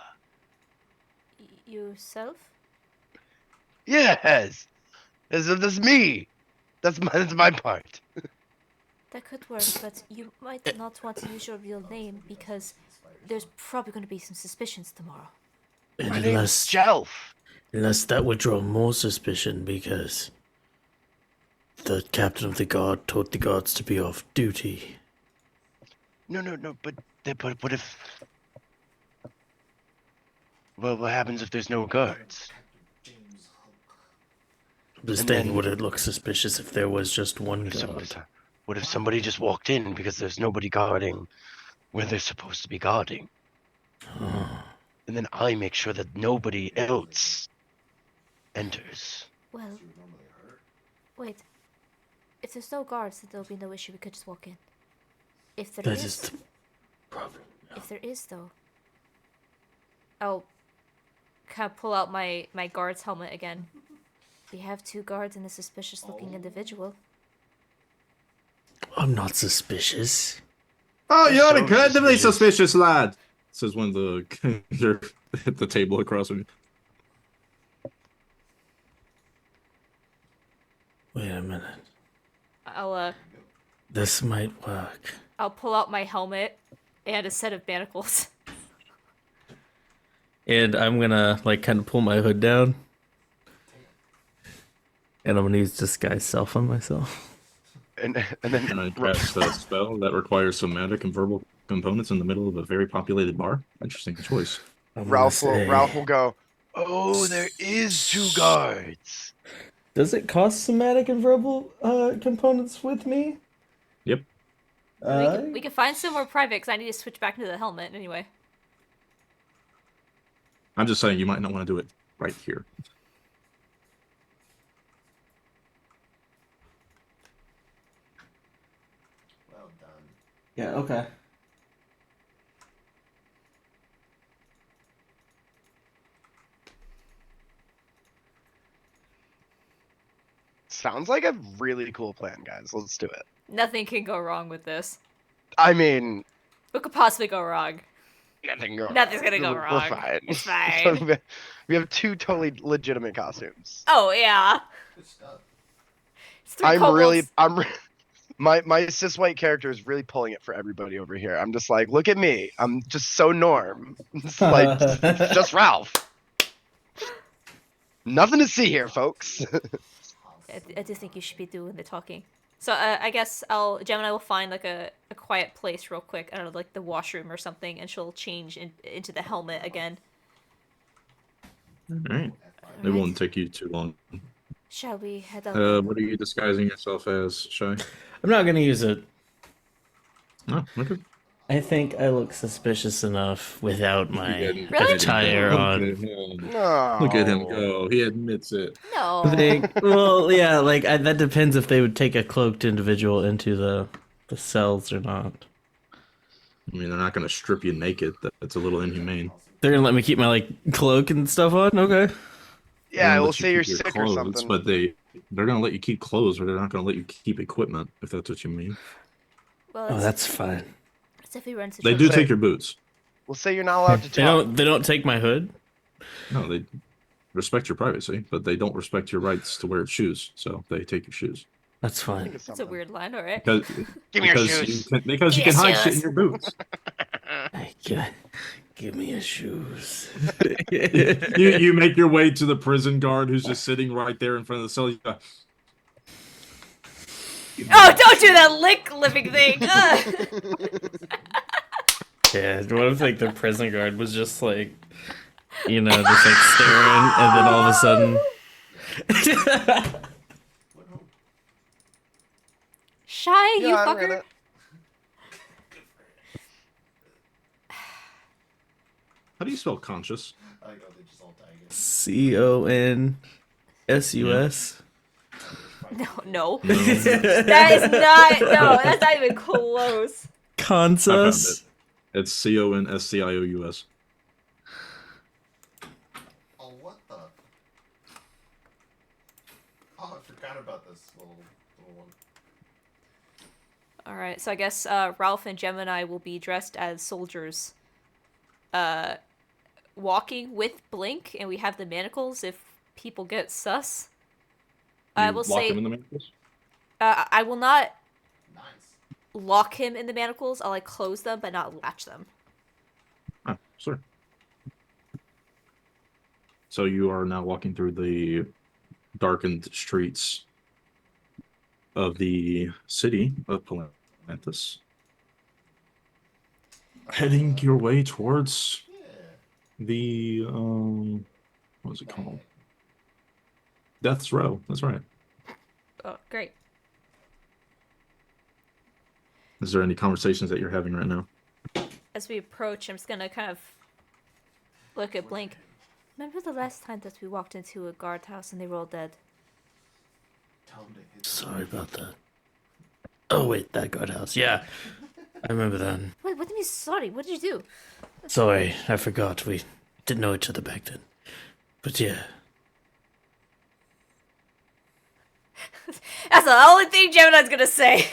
Yourself? Yes! That's me! That's my part. That could work, but you might not want to use your real name because there's probably going to be some suspicions tomorrow. My name's Jelf. Unless that would draw more suspicion because the captain of the guard told the guards to be off duty. No, but what if... Well, what happens if there's no guards? Because then would it look suspicious if there was just one guard? What if somebody just walked in because there's nobody guarding where they're supposed to be guarding? And then I make sure that nobody else enters. Well, wait. If there's no guards, then there'll be no issue. We could just walk in. If there That is, is the problem. if there is though, I'll kind of pull out my guard's helmet again. We have 2 guards and a suspicious-looking individual. I'm not suspicious. Oh, you're So incredibly suspicious. suspicious, lad! Says one of the at the table across from you. Wait a minute. This might work. I'll pull out my helmet and a set of manacles. And I'm gonna kind of pull my hood down. And I'm gonna use disguise self on myself. And then And I cast a spell that requires somatic and verbal components in the middle of a very populated bar. Interesting choice. I'm gonna Ralph say- will go. oh, there is 2 guards. Does it cost somatic and verbal components with me? Yep. We can find somewhere private because I need to switch back into the helmet anyway. I'm just saying you might not want to do it right here. Well done. Yeah, okay. Sounds like a really cool plan, guys. Let's do it. Nothing can go wrong with this. I mean, What could possibly go wrong? Nothing going Nothing's wrong. gonna go We're wrong. fine. It's fine. We have 2 totally legitimate costumes. Oh yeah. Good stuff. It's 3 I'm kobolds. my cis white character is really pulling it for everybody over here. I'm just like, look at me. I'm just so norm. It's like just Ralph. Nothing to see here, folks. I do think you should be doing the talking. So I guess Gemini will find like a quiet place real quick. I don't know, like the washroom or something, and she'll change into the helmet again. All right. It won't take you too long. Shall we head out? What are you disguising yourself as, Shy? I'm not gonna use it. Oh, okay. I think I look suspicious enough without my Really? attire on. Look at him go. He admits it. No. Well, yeah, like that depends if they would take a cloaked individual into the cells or not. I mean, they're not going to strip you naked. That's a little inhumane. They're gonna let me keep my like cloak and stuff on. Okay. Yeah, They'll we'll let you say you're keep your sick or clothes, something. But they're going to let you keep clothes, but they're not going to let you keep equipment, if that's what you mean. Well, Oh, that's fine. it's if we run into They trouble. do take your boots. We'll say you're not allowed to They talk. don't take my hood. No, they respect your privacy, but they don't respect your rights to wear shoes. So they take your shoes. That's Think fine. of It's a something. weird line, alright. Because, Give me your because shoes. because you Give can me hide shit in shoes. your boots. Give me your shoes. You make your way to the prison guard who's just sitting right there in front of the cell. You go, Oh, don't do that lipping thing! Ugh. Yeah, what if like the prison guard was just like, you know, just like staring, and then all of a sudden, Shy, you Yeah, I ran fucker! it. how do you spell conscious? I like how they just all tag it. CONSUS. No. That is not. No, that's not even close. I found Consus. it. It's CONSCIOUS. Oh, what the? Oh, I forgot about this little one. Alright, so I guess Ralph and Gemini will be dressed as soldiers. Walking with Blink, and we have the manacles if people get sus. I will lock say. them in the manacles? I will not Nice. lock him in the manacles. I'll like close them, but not latch them. Ah, sure. So you are now walking through the darkened streets of the city of Palanthus, heading your way towards Yeah. the what was it called? Death's Row. That's right. Oh, great. Is there any conversations that you're having right now? As we approach, I'm just gonna kind of look at Blink. Remember the last time that we walked into a guardhouse and they were all dead? Tell him to hit. Sorry about that. Oh wait, that guardhouse. Yeah, I remember that. Wait, what do you mean sorry? What did you do? Sorry, I forgot. We didn't know each other back then. But yeah. That's the only thing Gemini's gonna say.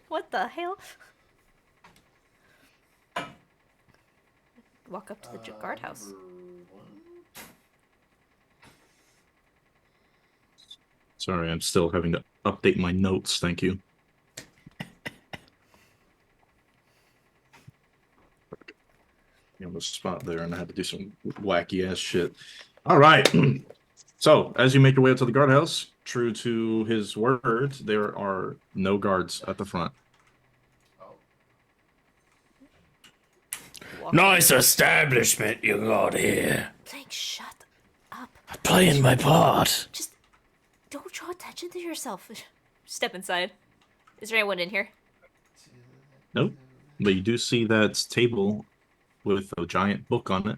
What the hell? Walk up to the guardhouse. Number 1. Sorry, I'm still having to update my notes. Thank you. On the spot there, and I had to do some wacky ass shit. All right. So, as you make your way up to the guardhouse, true to his word, there are no guards at the front. Oh. Nice establishment you got here. Blink, shut up. Playing my part. Just don't draw attention to yourself. Step inside. Is there anyone in here? Nope. But you do see that table with a giant book on it,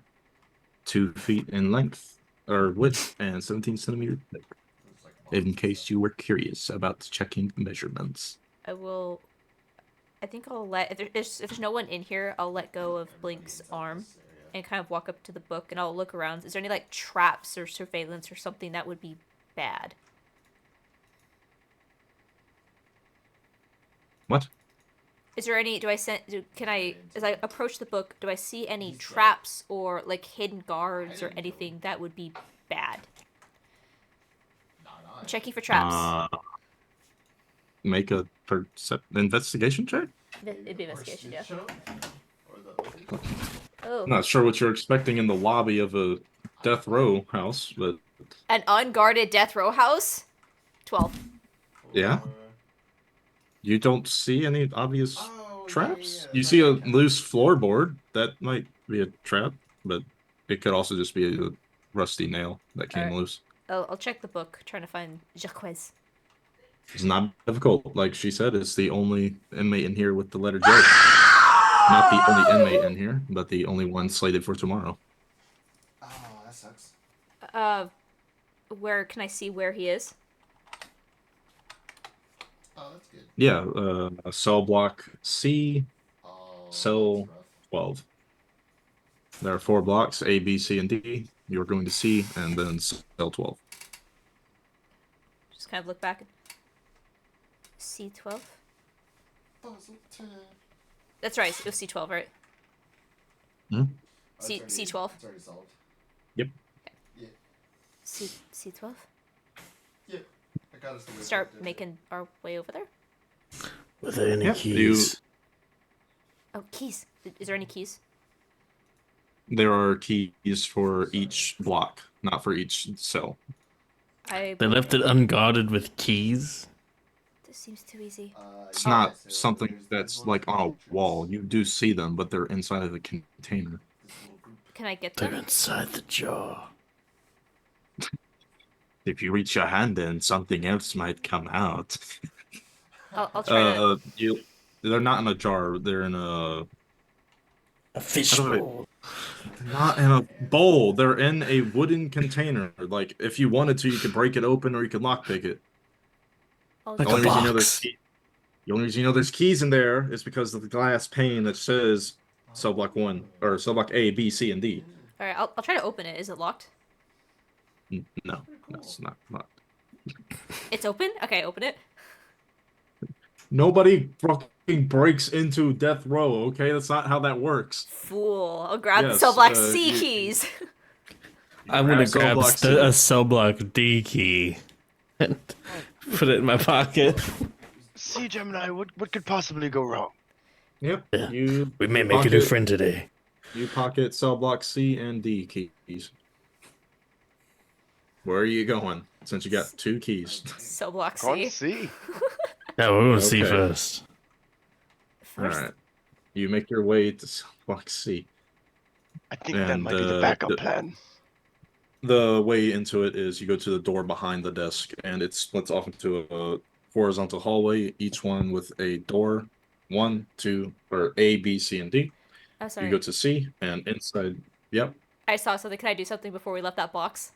2 feet in length, or width, and 17 centimeters thick. It's like In case you were curious about checking measurements. I will. I think I'll let. If there's no one in here, I'll let go of Blink's arm and kind of walk up to the book and I'll look around. Is there any like traps or surveillance or something that would be bad? What? Is there any? Can I, as I approach the book, do I see any traps or like hidden guards or anything that would be bad? I'm checking for traps. Make a investigation check. It'd be investigation, yeah. Or the Oh, Not sure what you're expecting in the lobby of a death row house, but an unguarded death row house. 12. yeah. You don't see any obvious Oh, traps? yeah, You that see a might count. loose floorboard. That might be a trap, but it could also just be a rusty nail that came Alright. loose. I'll check the book, trying to find Jacques. It's not difficult. Like she said, it's the only inmate in here with the letter J. Not the only inmate in here, but the only one slated for tomorrow. Oh, that sucks. Where can I see where he is? Oh, that's good. Yeah, cell block C, Oh, cell that's rough. 12. There are 4 blocks, A, B, C, and D. You're going to C, and then cell 12. Just kind of look back. C12? Puzzle time. That's right, it was C12, right? Hmm? C12. It's already solved. Yep. Yeah. C12? Yep. I got us the way Start forward. making our way over there. Were there any Yeah, keys? Oh, keys. Is there any keys? There are keys for each block, not for each cell. I. They left it unguarded with keys? This seems too easy. It's Yeah, not so something there's that's one like for on a entrance. wall. You do see them, but they're inside of a container. This little group. Can I get They're them? inside the jar. If you reach your hand in, something else might come out. I'll try to. They're not in a jar. They're in a A fish How do I- bowl. not in a bowl. They're in a wooden container. Like if you wanted to, you could break it open or you could lockpick it. I'll Like The only a reason you know box. the only reason you know there's keys in there is because of the glass pane that says cell block 1 or cell block A, B, C, and D. Alright, I'll try to open it. Is it locked? No, that's not. It's open? Okay, open it. Nobody fucking breaks into death row. Okay, that's not how that works. Fool. I'll grab the Yes, cell block C you- keys. I'm gonna cell grab block C. a cell block D key and put it in my pocket. See, Gemini, what could possibly go wrong? Yep. Yeah. You We may make a new pocket- friend today. You pocket cell block C and D keys. Where are you going? Since you got 2 keys. Cell block Can't C. see. Yeah, we're gonna see Okay. first. First. Alright. You make your way to cell block C. I think that And, might be the backup plan. The way into it is you go to the door behind the desk, and it splits off into a horizontal hallway, each one with a door. 1, 2, or A, B, C, and D. Oh, You sorry. go to C, and inside. Yep. I saw something. Can I do something before we left that box?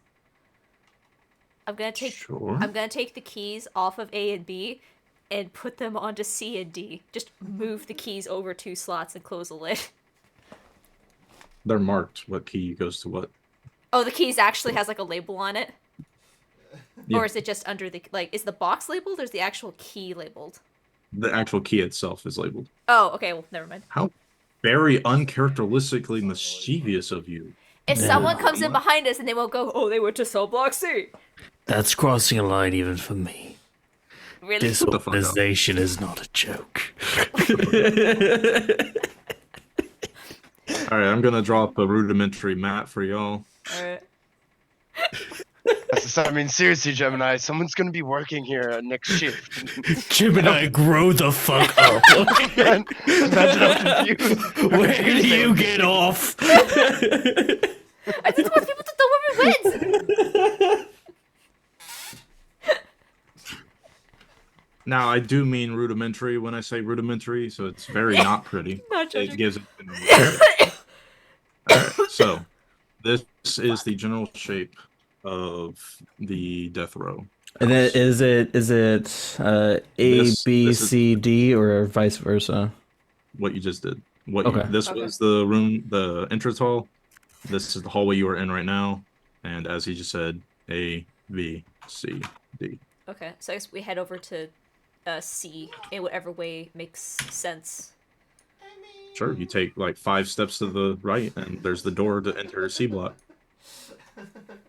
I'm gonna take the keys off of A and B and put them onto C and D. Just move the keys over 2 slots and close the lid. They're marked. What key goes to what? Oh, the keys actually has like a label on it? Yeah. Or is it just under the, like, is the box labeled or is the actual key labeled? The actual key itself is labeled. Oh, okay, well, never mind. How very uncharacteristically mischievous of you. If someone comes in behind us and they won't go, oh, they went to cell block C. That's crossing a line even for me. Really? This the fuck up. organization is not a joke. Alright, I'm gonna drop a rudimentary map for y'all. Alright. I mean, seriously, Gemini, someone's gonna be working here next shift. Gemini, grow the fuck up. Man, imagine how confused. Where do you get off? I just want people to know where we went! Now, I do mean rudimentary when I say rudimentary, so it's very not pretty. Not judging. It gives it. Alright, so this is the general shape of the death row. And then is it A, This- B, this is- C, D, or vice versa? What you just did. Okay. This Okay. was the room, the entrance hall. This is the hallway you are in right now. And as he just said, A, B, C, D. Okay, so I guess we head over to see in whatever way makes sense. Sure, you take like 5 steps to the right, and there's the door to enter C block.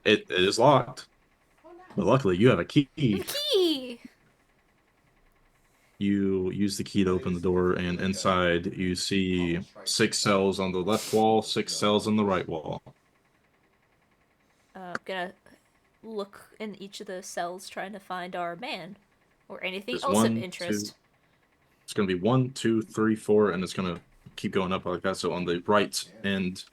It is locked, but luckily you have a key. Key. You use the key to open the door, and inside you see 6 cells on the left wall, 6 cells on the right wall. I'm gonna look in each of the cells trying to find our man or anything There's else 1, of 2. interest. It's going to be 1, 2, 3, 4, and it's going to keep going up like that. So on the right end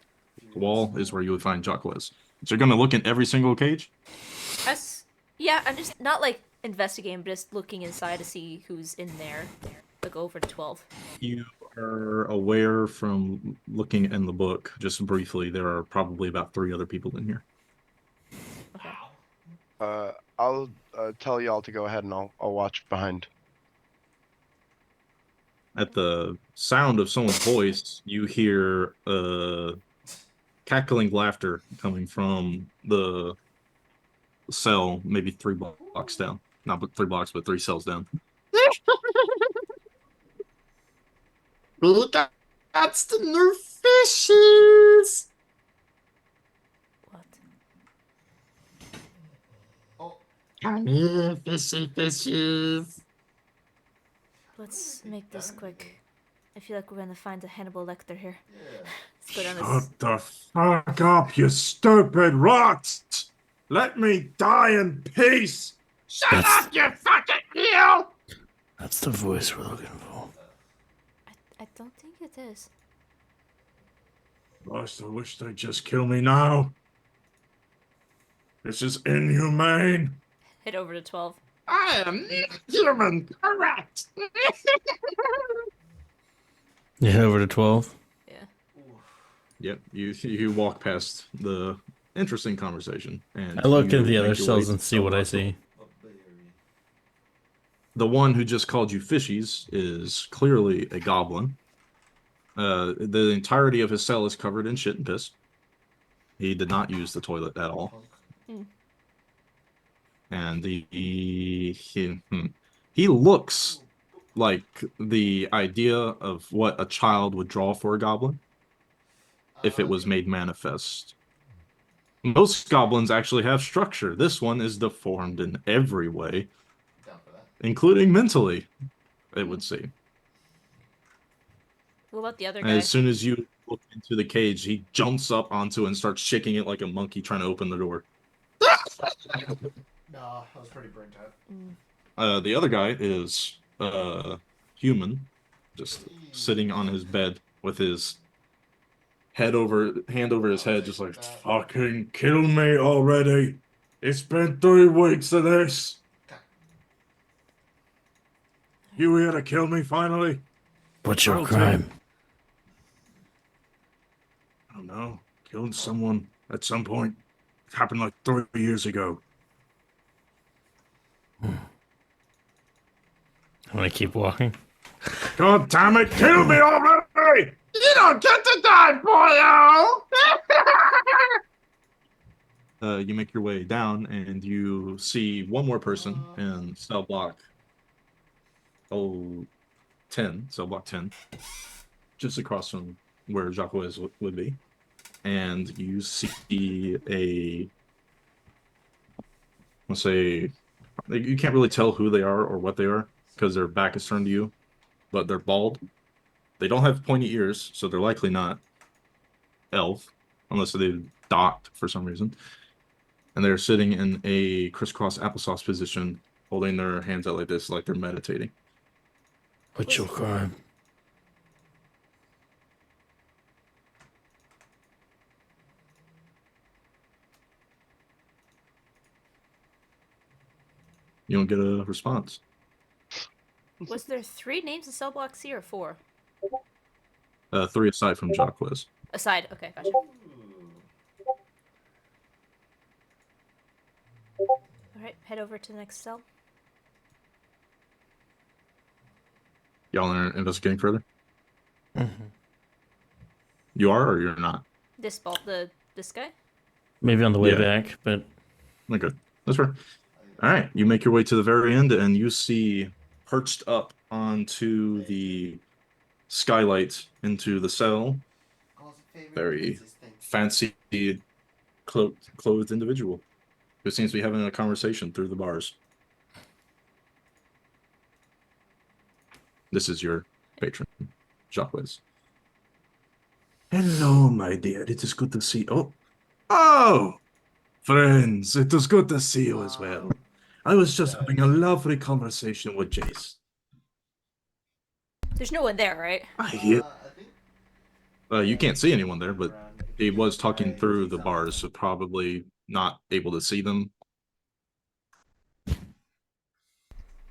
wall is where you would find Jacques. So you're going to look in every single cage? Yeah, I'm just not like investigating, but just looking inside to see who's in there. I'll go over to 12. You are aware from looking in the book, just briefly, there are probably about 3 other people in here. Okay. I'll tell y'all to go ahead and I'll watch behind. At the sound of someone's voice, you hear cackling laughter coming from the cell, maybe 3 blocks down. Not 3 blocks, but 3 cells down. That's the new fishes. What? Oh, Come here, fishes. Let's make this quick. I feel like we're gonna find a Hannibal Lecter here. yeah. Let's go down this. Shut the fuck up, you stupid rats! Let me die in peace! Shut up, you fucking heel. That's the voice we're looking for. I don't think it is. Christ, I wish they'd just kill me now. This is inhumane. Head over to 12. I am human, correct. You head over to 12. Yeah. Yep, you walk past the interesting conversation, and I look you at the make other your cells way and see what I see. The one who just called you fishies is clearly a goblin. The entirety of his cell is covered in shit and piss. He did not use the toilet at all. And he looks like the idea of what a child would draw for a goblin if it was made manifest. Most goblins actually have structure. This one is deformed in every way, Down for that. including mentally, it would seem. What about the other And guy? as soon as you look into the cage, he jumps up onto it and starts shaking it like a monkey trying to open the door. Nah, I was pretty burnt out. The other guy is human, just sitting on his bed with his hand over his head, just like, fucking kill me already. It's been 3 weeks of this. You here to kill me finally? What's your I'll take crime? I don't know. Killed someone at some point. It happened like 3 years ago. I'm gonna keep walking. God damn it, kill me already! You don't get to die, boyo. You make your way down, and you see one more person in cell block 10, cell block 10, just across from where Jacques would be. And you see let's say, you can't really tell who they are or what they are, because their back is turned to you, but they're bald. They don't have pointy ears, so they're likely not elf, unless they docked for some reason. And they're sitting in a crisscross applesauce position, holding their hands out like this, like they're meditating. What's your crime? You don't get a response. Was there 3 names in cell block C or 4? 3 aside from Jacques. Aside. Okay, gotcha. Alright, head over to the next cell. Y'all are investigating further? Mm-hmm. You are, or you're not? This guy? Maybe on the way Yeah. back, but Okay, that's fair. All right, you make your way to the very end, and you see perched up onto the skylight into the cell. Very fancy clothed individual who seems to be having a conversation through the bars. This is your patron, Jacques. Hello, my dear. It is good to see you. Oh, friends, it is good to see you as well. I was just having a lovely conversation with Jace. There's no one there, right? I hear. I think You can't see anyone there, but he was talking through the bars, so probably not able to see them.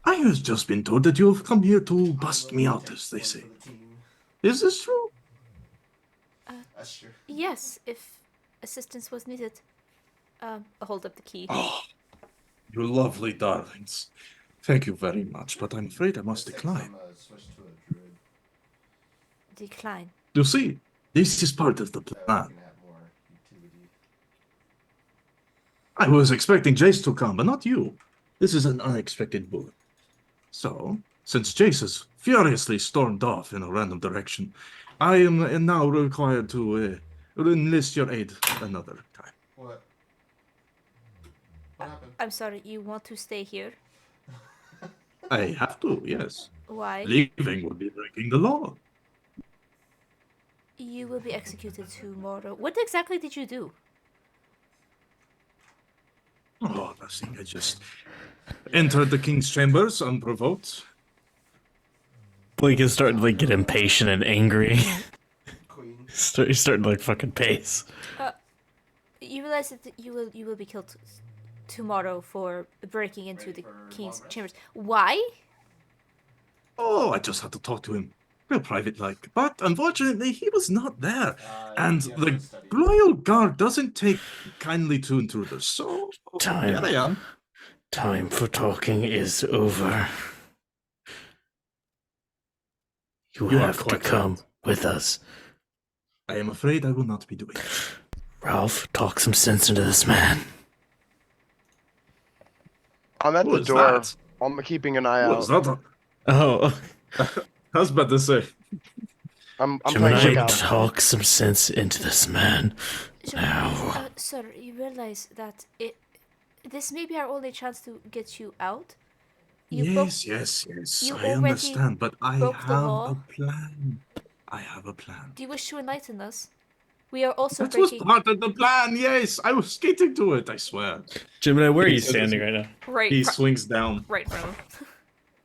I have just been told that you have come here to bust me out, as they say. Is this true? that's true. Yes, if assistance was needed. I'll hold up the key. Oh, you lovely darlings. Thank you very much, but I'm afraid I must decline. Switch to a druid. Decline. You see, this is part of the That way plan. we can have more utility. I was expecting Jace to come, but not you. This is an unexpected boon. So, since Jace has furiously stormed off in a random direction, I am now required to enlist your aid another time. What? What happened? I'm sorry, you want to stay here? I have to, yes. Why? Leaving would be breaking the law. You will be executed tomorrow. What exactly did you do? Oh, nothing. I just entered the king's chambers unprovoked. Blake is starting to like get impatient and angry. Queen. He's starting to like fucking pace. You realize that you will be killed tomorrow for breaking into Ready the for king's long rest? chambers. Why? Oh, I just had to talk to him. Real private-like. But unfortunately, he was not there. And he has the to study. royal guard doesn't take kindly to intruders, so Time. here I am. Time for talking is over. You You are have to quite come right. with us. I am afraid I will not be doing it. Ralph, talk some sense into this man. I'm at Who the is door. that? I'm keeping an eye Who out. is that? Oh, I was about to say. I'm playing Gemini, lookout. talk some sense into this man. Now. Sir, you realize that this may be our only chance to get you out? Yes. you I already understand, but I broke the have law. a plan. I have a plan. Do you wish to enlighten us? We are also That was breaking... part of the plan, yes. I was getting to it, I swear. Gemini, where are you He says standing this- right now? Right, He swings down. right in front of him.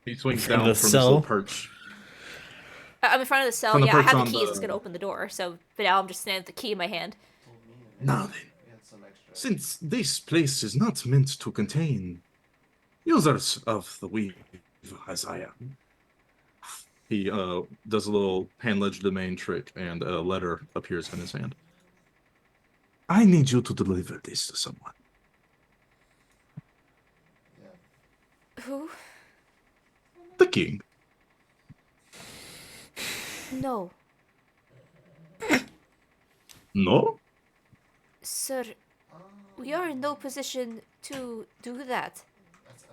He swings front of down the from his cell? little perch. I'm in front of the cell. From the Yeah, I perch have on the keys. It's the- gonna open the door. So, but now I'm just standing with the key in my hand. Now then, We had some extra. since this place is not meant to contain users of the weave as I am, he does a little hand legerdemain trick, and a letter appears in his hand. I need you to deliver this to someone. Who? The king. No. No? Sir, we are in no position to do that. That's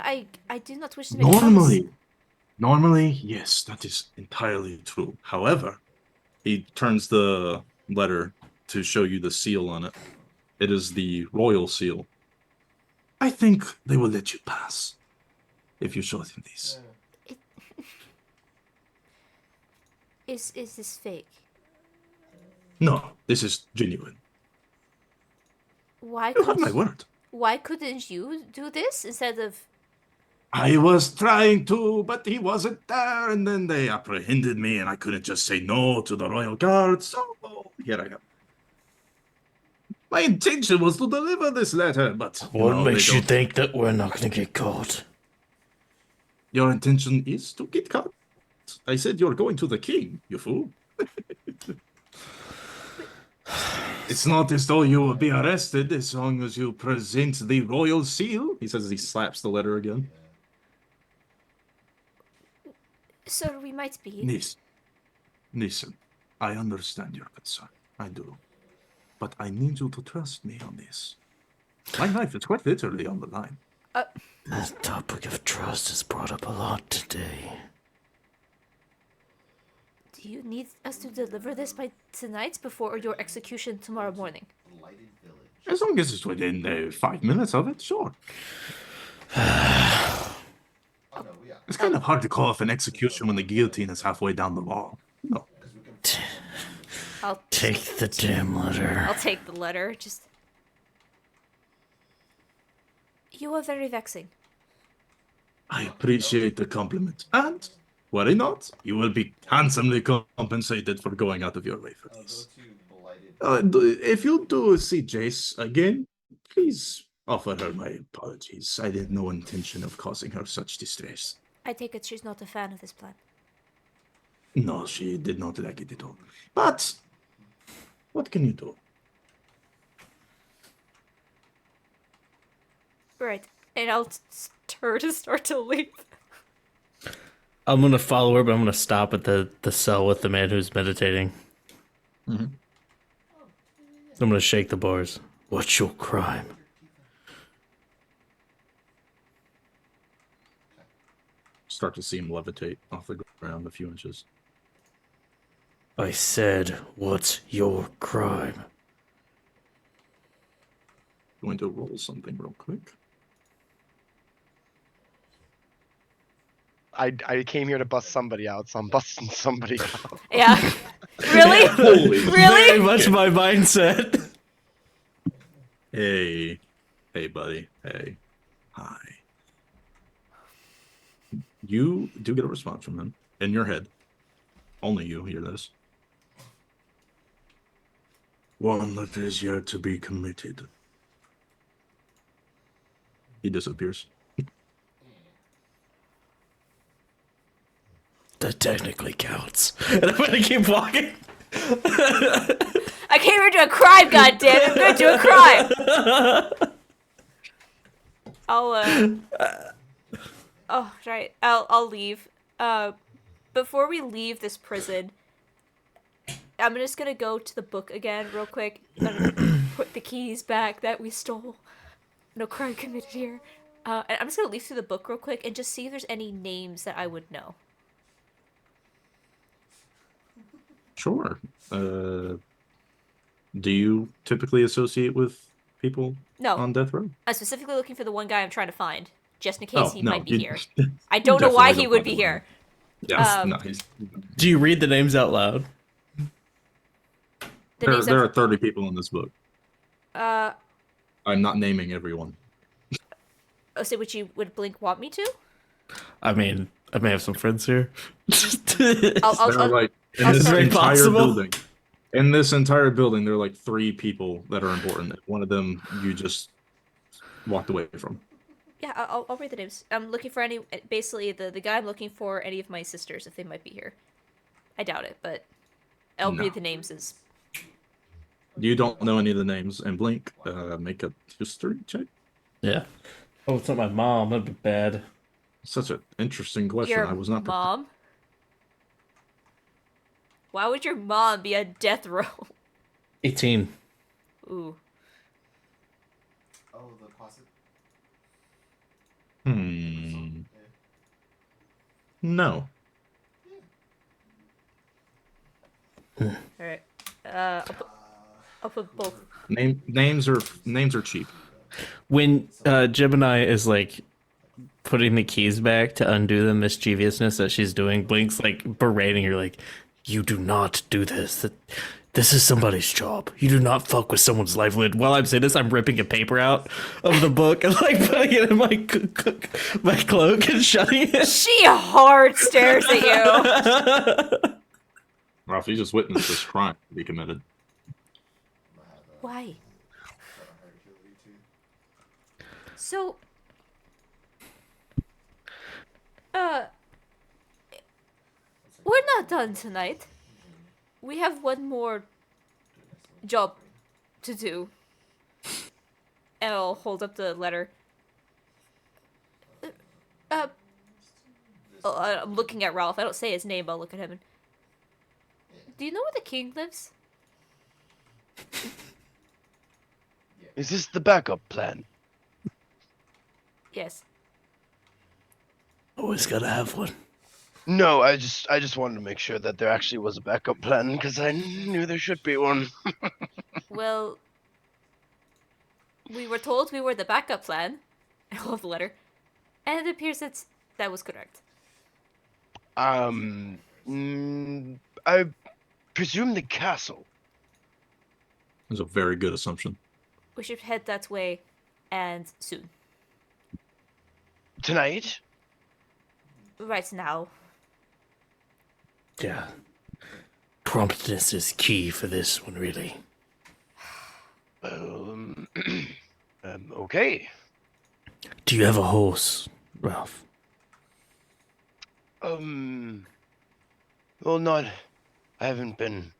amazing. I do not wish to make Normally, yes, that is entirely true. However, he turns the letter to show you the seal on it. It is the royal seal. I think they will let you pass if you show them this. Is this fake? No, this is genuine. Why You have my couldn't word. Why couldn't you do this instead of? I was trying to, but he wasn't there, and then they apprehended me, and I couldn't just say no to the royal guard, so here I am. My intention was to deliver this letter, but What makes you don't. think that we're not gonna get caught? Your intention is to get caught. I said you're going to the king, you fool. It's not as though you will be arrested as long as you present the royal seal, he says as he slaps the letter again. Sir, we might be. Listen, I understand your concern. I do. But I need you to trust me on this. My life is quite literally on the line. The topic of trust is brought up a lot today. Do you need us to deliver this by tonight before your execution tomorrow morning? Lighted village. As long as it's within 5 minutes of it, sure. Oh no, we are. It's kind of hard to call off an execution when the guillotine is halfway down the wall. No. I'll Take the damn letter. I'll take the letter. Just. You are very vexing. I appreciate the compliment. And, worry not, you will be handsomely compensated for going out of your way for I'll go this. to blighted. If you do see Jace again, please offer her my apologies. I had no intention of causing her such distress. I take it she's not a fan of this plan. No, she did not like it at all. But, what can you do? Right. And I'll turn to start to leave. I'm gonna follow her, but I'm gonna stop at the cell with the man who's meditating. Mhm. I'm gonna shake the bars. What's your crime? Start to see him levitate off the ground a few inches. I said, what's your crime? Going to roll something real quick. I came here to bust somebody out, so I'm busting somebody out. Yeah. Really? Holy Very Really? much my mindset. Hey. Hey, buddy. Hey. Hi. You do get a response from him in your head. Only you hear this. One that is yet to be committed. He disappears. That technically counts. And I'm gonna keep walking. I came here to do a crime, goddammit! I'm gonna do a crime! Oh, right. I'll leave. Before we leave this prison, I'm just gonna go to the book again real quick. I'm gonna put the keys back that we stole. No crime committed here. And I'm just gonna leaf through the book real quick and just see if there's any names that I would know. Sure. Do you typically associate with people No, on death row? I'm specifically looking for the one guy I'm trying to find, just in case he might be you- here. I don't know definitely why don't he would find be him. here. Yes, no, he's, Do you read the names out loud? The names there of, are 30 people in this book. oh, I'm not naming everyone. so would Blink want me to? I mean, I may have some friends here. There are like in I'll this start- entire Possible. building. In this entire building, there are like 3 people that are important. One of them you just walked away from. Yeah, I'll read the names. I'm looking for basically the guy I'm looking for, any of my sisters, if they might be here. I doubt it, but I'll No. read the names as... You don't know any of the names, and Blink, make a history check. Yeah. Oh, it's not my mom. That'd be bad. Such an interesting question. Your I was not. mom? Why would your mom be on death row? 18. Ooh. Oh, the closet. No. Alright. I'll put both. Names are cheap. When Gemini is like putting the keys back to undo the mischievousness that she's doing, Blink's like berating her, like, "You do not do this. This is somebody's job. You do not fuck with someone's livelihood." While I'm saying this, I'm ripping a paper out of the book and like putting it in my cloak and shutting it. She hard stares at you. Ralph, you just witnessed this crime be committed. Why? So, we're not done tonight. We have one more job to do. And I'll hold up the letter. I'm looking at Ralph. I don't say his name, but I'll look at him. Do you know where the king lives? Is this the backup plan? Yes. Always gotta have one. No, I just wanted to make sure that there actually was a backup plan because I knew there should be one. Well, we were told we were the backup plan. I love the letter. And it appears that was correct. I presume the castle. That's a very good assumption. We should head that way, and soon. Tonight? Right now. Yeah. Promptness is key for this one, really. Okay. Do you have a horse, Ralph? Well, not. I haven't been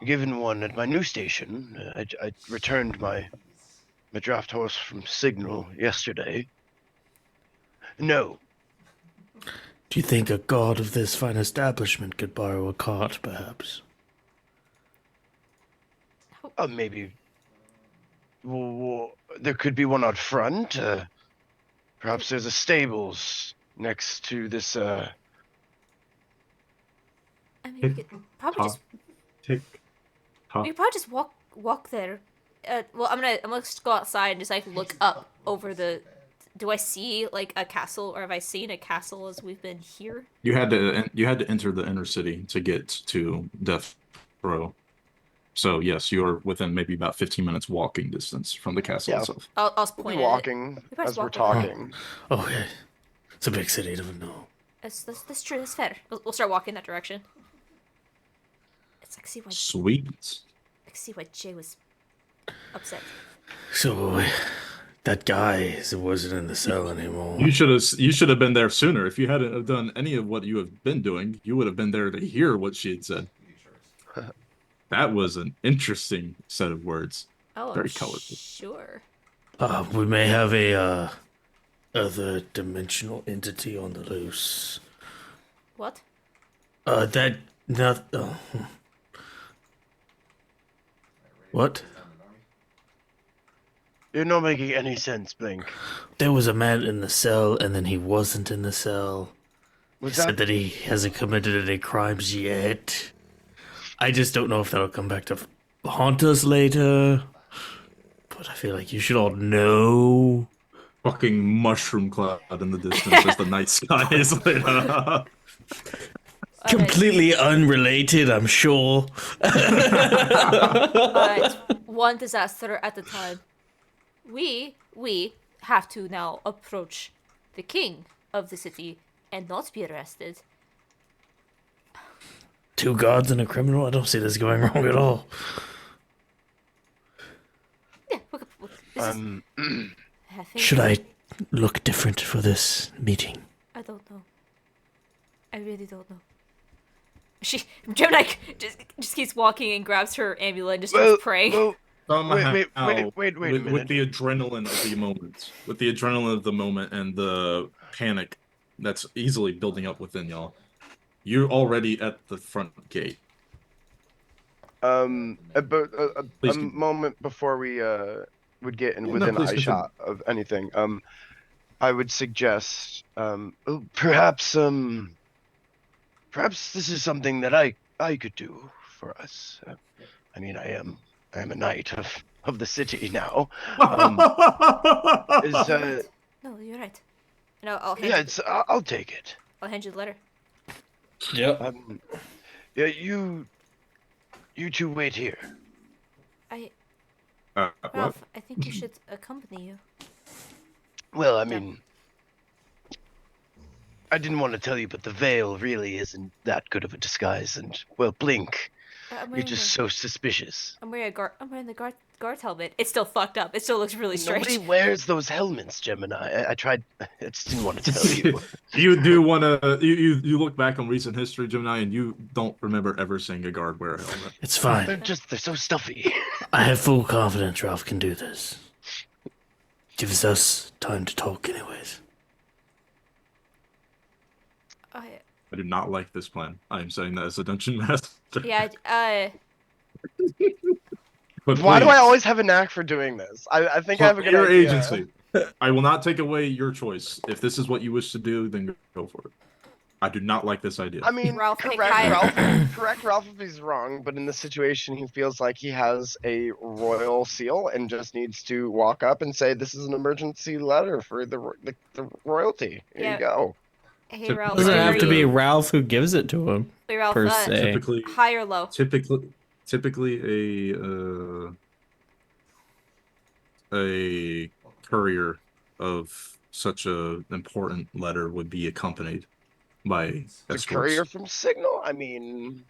given one at my new station. I returned my draft horse from Signal yesterday. No. Do you think a god of this fine establishment could borrow a cart, perhaps? Maybe. Well, there could be one out front. Perhaps there's a stables next to this. I mean, we could probably just Tick. we could probably just walk there. Well, I'm gonna just go outside and just like look up over the. Do I see like a castle, or have I seen a castle as we've been here? You had to enter the inner city to get to Death Row. So yes, you're within maybe about 15 minutes walking distance from the castle Yeah. itself. I'll We'll point be at it. walking We better as we're walk over there. talking. Oh, yeah. It's a big city, don't know. That's true. That's fair. We'll start walking that direction. It's like Sweet. see why Jay was upset. So, that guy wasn't in the cell anymore. You should have been there sooner. If you hadn't have done any of what you have been doing, you would have been there to hear what she had said. That was an interesting set of words. Oh, Very I'm colorful. sure. We may have a, other dimensional entity on the loose. What? What? You're not making any sense, Blink. There was a man in the cell, and then he wasn't in the cell. He Was said that he hasn't committed any crimes yet. I just don't know if that'll come back to haunt us later. But I feel like you should all know. Fucking mushroom cloud in the distance as the night sky is lit up. Completely unrelated, I'm sure. Alright, one disaster at a time. We have to now approach the king of the city and not be arrested. Two gods and a criminal? I don't see this going wrong at all. Yeah, this is, I think, Should I look different for this meeting? I don't know. I really don't know. Gemini just keeps walking and grabs her amulet and just keeps praying. Well, Somehow, wait a with minute. the adrenaline of the moment, and the panic that's easily building up within y'all, you're already at the front gate. But Please a do. moment before we would get in No, within please eye continue. shot of anything, I would suggest perhaps this is something that I could do for us. I mean, I am a knight of the city now. No, you're right. No, I'll hand Yeah, you, it's I'll take it. I'll hand you the letter. Yep. Yeah, you two wait here. What? Ralph, I think you should accompany you. Well, I mean, I didn't want to tell you, but the veil really isn't that good of a disguise. And well, Blink, you're just so suspicious. I'm wearing the guard helmet. It's still fucked up. It still looks really strange. Nobody wears those helmets, Gemini. I tried. I just didn't want to tell you. You do want to. You look back on recent history, Gemini, and you don't remember ever seeing a guard wear a helmet. It's They're fine. they're so stuffy. I have full confidence Ralph can do this. Gives us time to talk anyways. I do not like this plan. I am saying that as a dungeon master. Yeah, But Why do I please, always have a knack for doing this? I think I have a good your idea. agency. I will not take away your choice. If this is what you wish to do, then go for it. I do not like this idea. I mean, Ralph, pick correct higher. Ralph. Correct Ralph if he's wrong, but in this situation, he feels like he has a royal seal and just needs to walk up and say, "This is an emergency letter for the royalty." Here Yeah. you go. Hey, Tip- Ralph. It doesn't why have are to be you- Ralph who gives it to him, Wait, Ralph, per se. typically, high or low? typically a courier of such a important letter would be accompanied by The escorts. courier from Signal. I mean,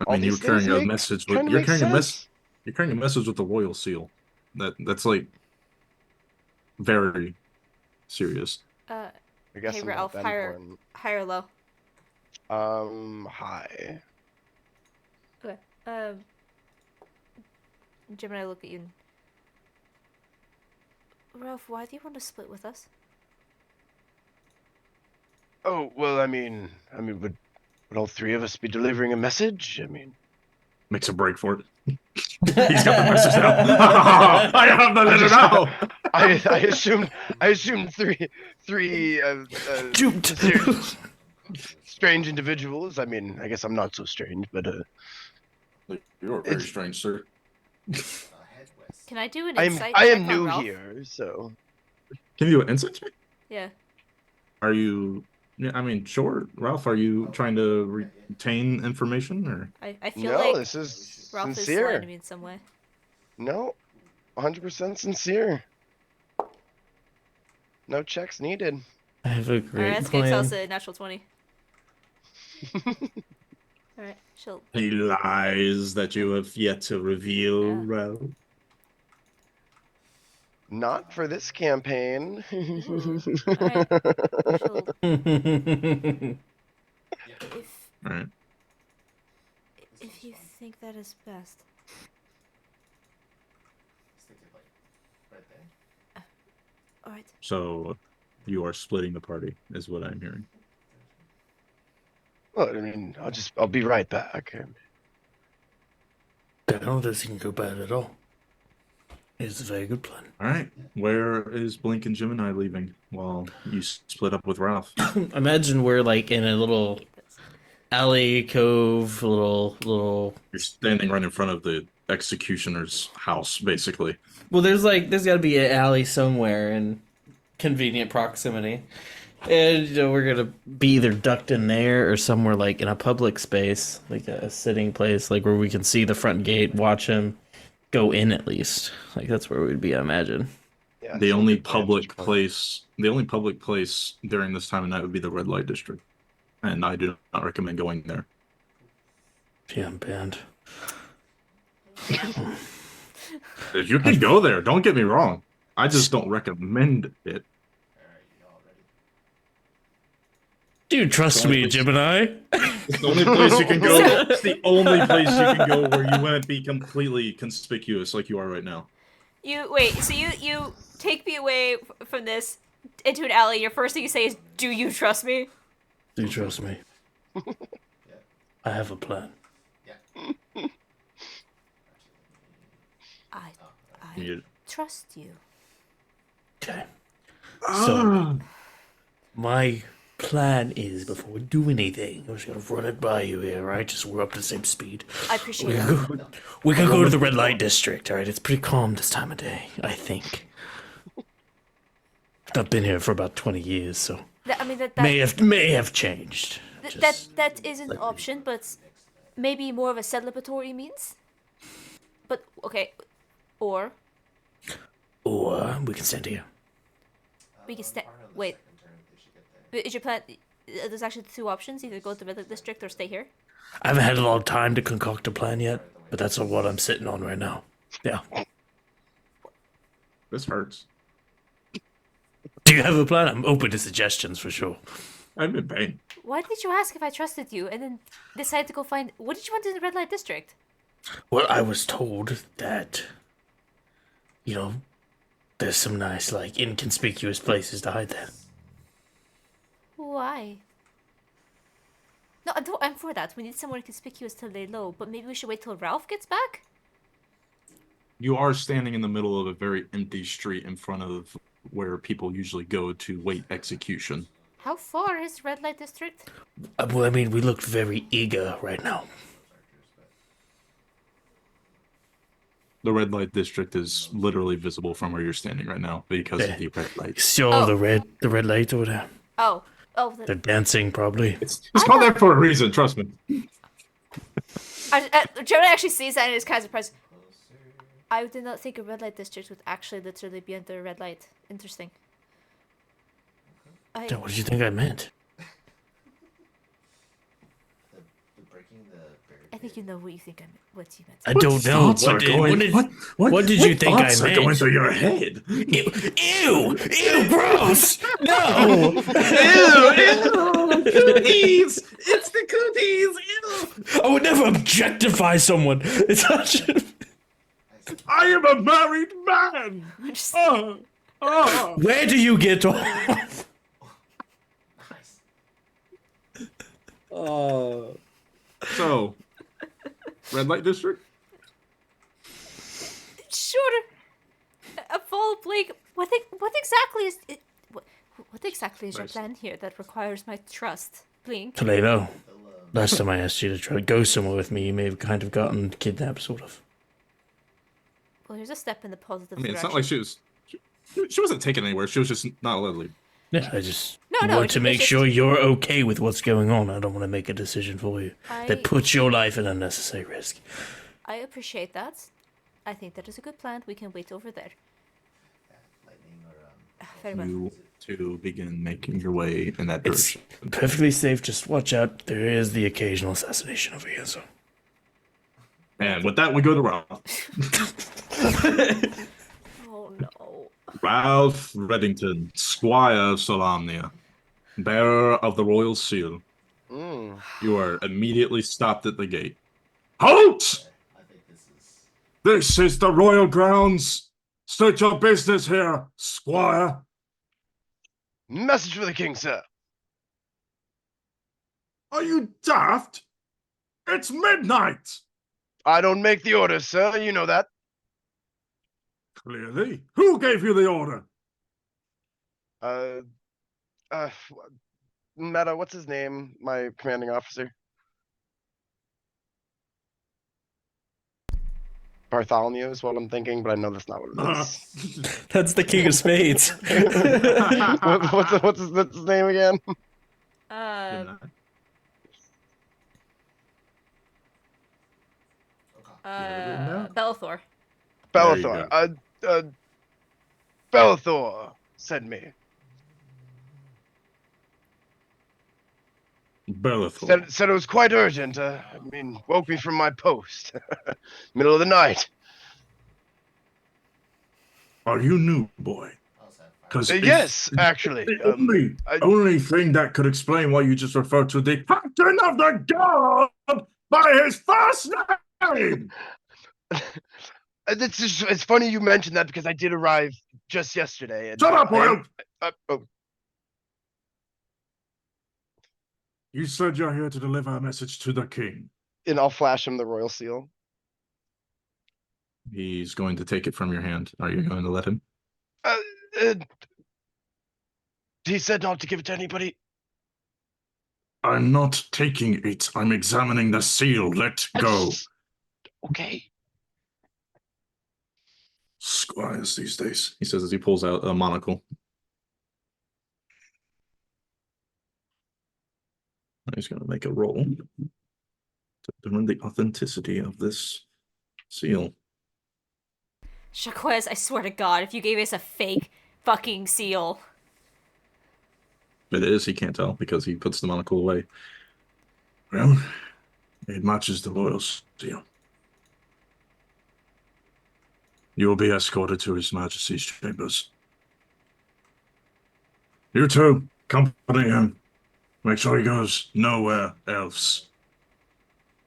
I all mean, you're these things carrying a make- message kind with of you're make carrying a message. sense. You're carrying a message with the royal seal. That's like very serious. I guess Hey, I'm Ralph, not that higher. important. High or low? High. Okay. Jim and I look at you. Ralph, why do you want to split with us? Oh well, would all three of us be delivering a message? I mean, Makes a break for it. He's got the message now. I have the letter now. I assumed three Duped. serious- strange individuals. I mean, I guess I'm not so strange, but You're very It's- strange, sir. Head west. Can I do an I am insight I check am on new Ralph? here, so Can you do an insight check? Yeah. Are you? Yeah, I mean, sure, Ralph. Are you trying to retain information, or I feel no, like this is Ralph is sincere. lying to me in some way. No, 100% sincere. No checks needed. I have a Alright, great that's good. Tell us plan. a natural 20. Alright, she'll. any lies that you have yet to reveal, Yeah. Ralph? Not for this campaign. Alright, she'll. If All right. if you think that is best. Stick it like right there. Alright. So you are splitting the party, is what I'm hearing. Well, I mean, I'll be right back. That doesn't go bad at all. It's a very good plan. All right. Where is Blink and Gemini leaving while you split up with Ralph? Imagine we're like in a little alley cove, little. You're standing right in front of the executioner's house, basically. Well, there's got to be an alley somewhere in convenient proximity, and we're gonna be either ducked in there or somewhere like in a public space, like a sitting place, like where we can see the front gate, watch him go in at least. Like that's where we'd be, I imagine. Yeah, The so only good public vantage point. place during this time of night would be the red light district, and I do not recommend going there. Yeah, I'm banned. If you can go there, don't get me wrong. I just don't recommend it. Alright, you all ready? Do you trust me, Gemini? It's the only place you can go. It's the only place you can go where you wouldn't be completely conspicuous like you are right now. You wait. So you take me away from this into an alley. Your first thing you say is, "Do you trust me?" Do you trust me? I have a plan. I You- trust you. Okay. So, my plan is before we do anything, I'm just gonna run it by you here, right? Just we're up to the same speed. I appreciate We it. can go to the red light district, all right? It's pretty calm this time of day, I think. I've been here for about 20 years, so I mean that may have changed. that is an option, but maybe more of a celebratory means. But okay, or Or we can stand here. we can wait. Is your plan? There's actually two options: either go to the red light district or stay here. I haven't had a lot of time to concoct a plan yet, but that's what I'm sitting on right now. Yeah. This hurts. Do you have a plan? I'm open to suggestions for sure. I'm in pain. Why did you ask if I trusted you, and then decide to go find? What did you want to do in the red light district? Well, I was told that, there's some nice, like, inconspicuous places to hide there. Why? No, I'm for that. We need somewhere conspicuous to lay low, but maybe we should wait till Ralph gets back. You are standing in the middle of a very empty street in front of where people usually go to wait execution. How far is red light district? Well, I mean, we look very eager right now. The red light district is literally visible from where you're standing right now because of the red light. Sure, Oh. the red light over there. Oh. They're dancing, probably. It's called that for a reason, trust me. Jonah actually sees that and is kind of surprised. I did not think a red light district would actually literally be under a red light. Interesting. What did you think I meant? I think you know what you think what you meant. I don't know. What did you think I thoughts meant? are going through your head? Ew, gross. No. Cooties! It's the cooties! Ew. I would never objectify someone. It's such. I am a married man! Where do you get off? So, red light district? Sure. Follow Blake. What exactly is it? What exactly is your plan here that requires my trust, Blink? Toledo. Last time I asked you to try to go somewhere with me, you may have kind of gotten kidnapped, sort of. Well, here's a step in the positive I mean, it's direction. not like she wasn't taken anywhere. She was just not allowed to leave. Yeah, I just No, want to make sure you're okay with what's going on. I don't want to make a decision for you that puts your life at unnecessary risk. I appreciate that. I think that is a good plan. We can wait over there. Very well. You to begin making your way in that It's direction. perfectly safe. Just watch out. There is the occasional assassination over here, so. And with that, we go to Ralph. Oh no. Ralph Reddington, Squire of Solamnia, bearer of the Royal Seal. You are immediately stopped at the gate. Halt! This is the royal grounds. State your business here, Squire. Message for the king, sir. Are you daft? It's midnight. I don't make the orders, sir. You know that. Clearly. Who gave you the order? Meta, what's his name? My commanding officer. Bartholomew is what I'm thinking, but I know that's not what it is. That's the King of Spades. What's his name again? Bellathor. Bellathor. Bellathor sent me. Bellathor. Said it was quite urgent. I mean, woke me from my post. Middle of the night. Are you new, boy? Because Yes, actually. the only thing that could explain why you just referred to the captain of the guard by his first name. It's funny you mentioned that because I did arrive just yesterday. And Shut up, Will! You said you're here to deliver a message to the king. And I'll flash him the royal seal. He's going to take it from your hand. Are you going to let him? He said not to give it to anybody. I'm not taking it. I'm examining the seal. Let go. Okay. Squires these days, he says as he pulls out a monocle. He's going to make a roll to determine the authenticity of this seal. Shaquez, I swear to God, if you gave us a fake fucking seal. It is, he can't tell because he puts the monocle away. Well, it matches the royal seal. You will be escorted to His Majesty's chambers. You two, accompany him. Make sure he goes nowhere else.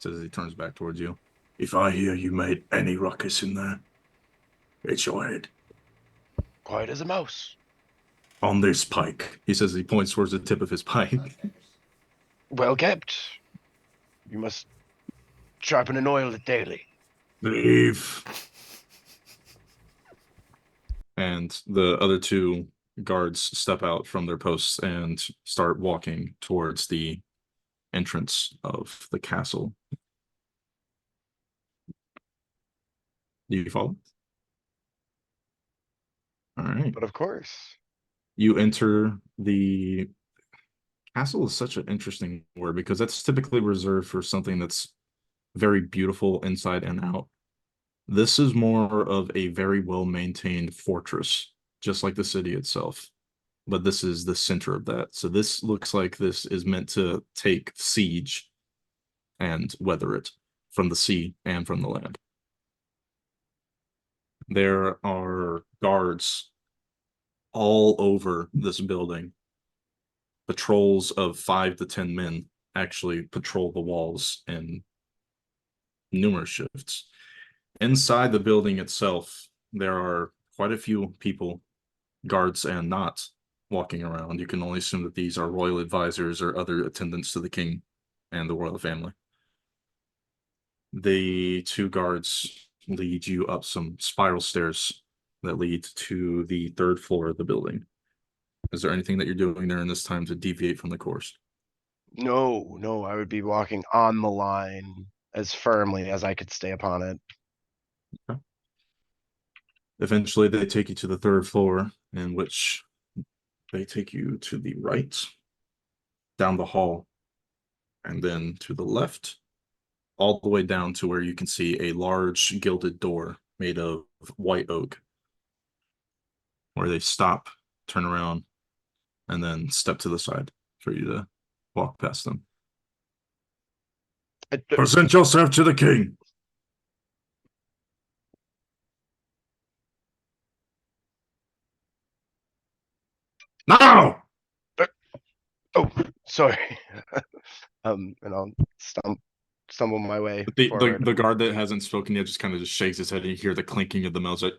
Says as he turns back towards you. If I hear you made any ruckus in there, it's your head. Quiet as a mouse. On this pike. He says he points towards the tip of his pike. Well kept. You must sharpen and oil it daily. Leave. and the other two guards step out from their posts and start walking towards the entrance of the castle. Do you follow? All right. But of course. You enter the castle is such an interesting word because that's typically reserved for something that's very beautiful inside and out. This is more of a very well-maintained fortress, just like the city itself. But this is the center of that. So this looks like this is meant to take siege and weather it from the sea and from the land. There are guards all over this building. Patrols of 5 to 10 men actually patrol the walls in numerous shifts. Inside the building itself, there are quite a few people, guards and not, walking around. You can only assume that these are royal advisors or other attendants to the king and the royal family. The two guards lead you up some spiral stairs that lead to the 3rd floor of the building. Is there anything that you're doing there in this time to deviate from the course? No, I would be walking on the line as firmly as I could stay upon it. Okay. Eventually, they take you to the 3rd floor, in which they take you to the right, down the hall, and then to the left, all the way down to where you can see a large gilded door made of white oak, where they stop, turn around, and then step to the side for you to walk past them. Present yourself to the king. Now! Oh, sorry. And I'll stumble my way forward. The guard that hasn't spoken yet just kind of just shakes his head, and you hear the clinking of the melons like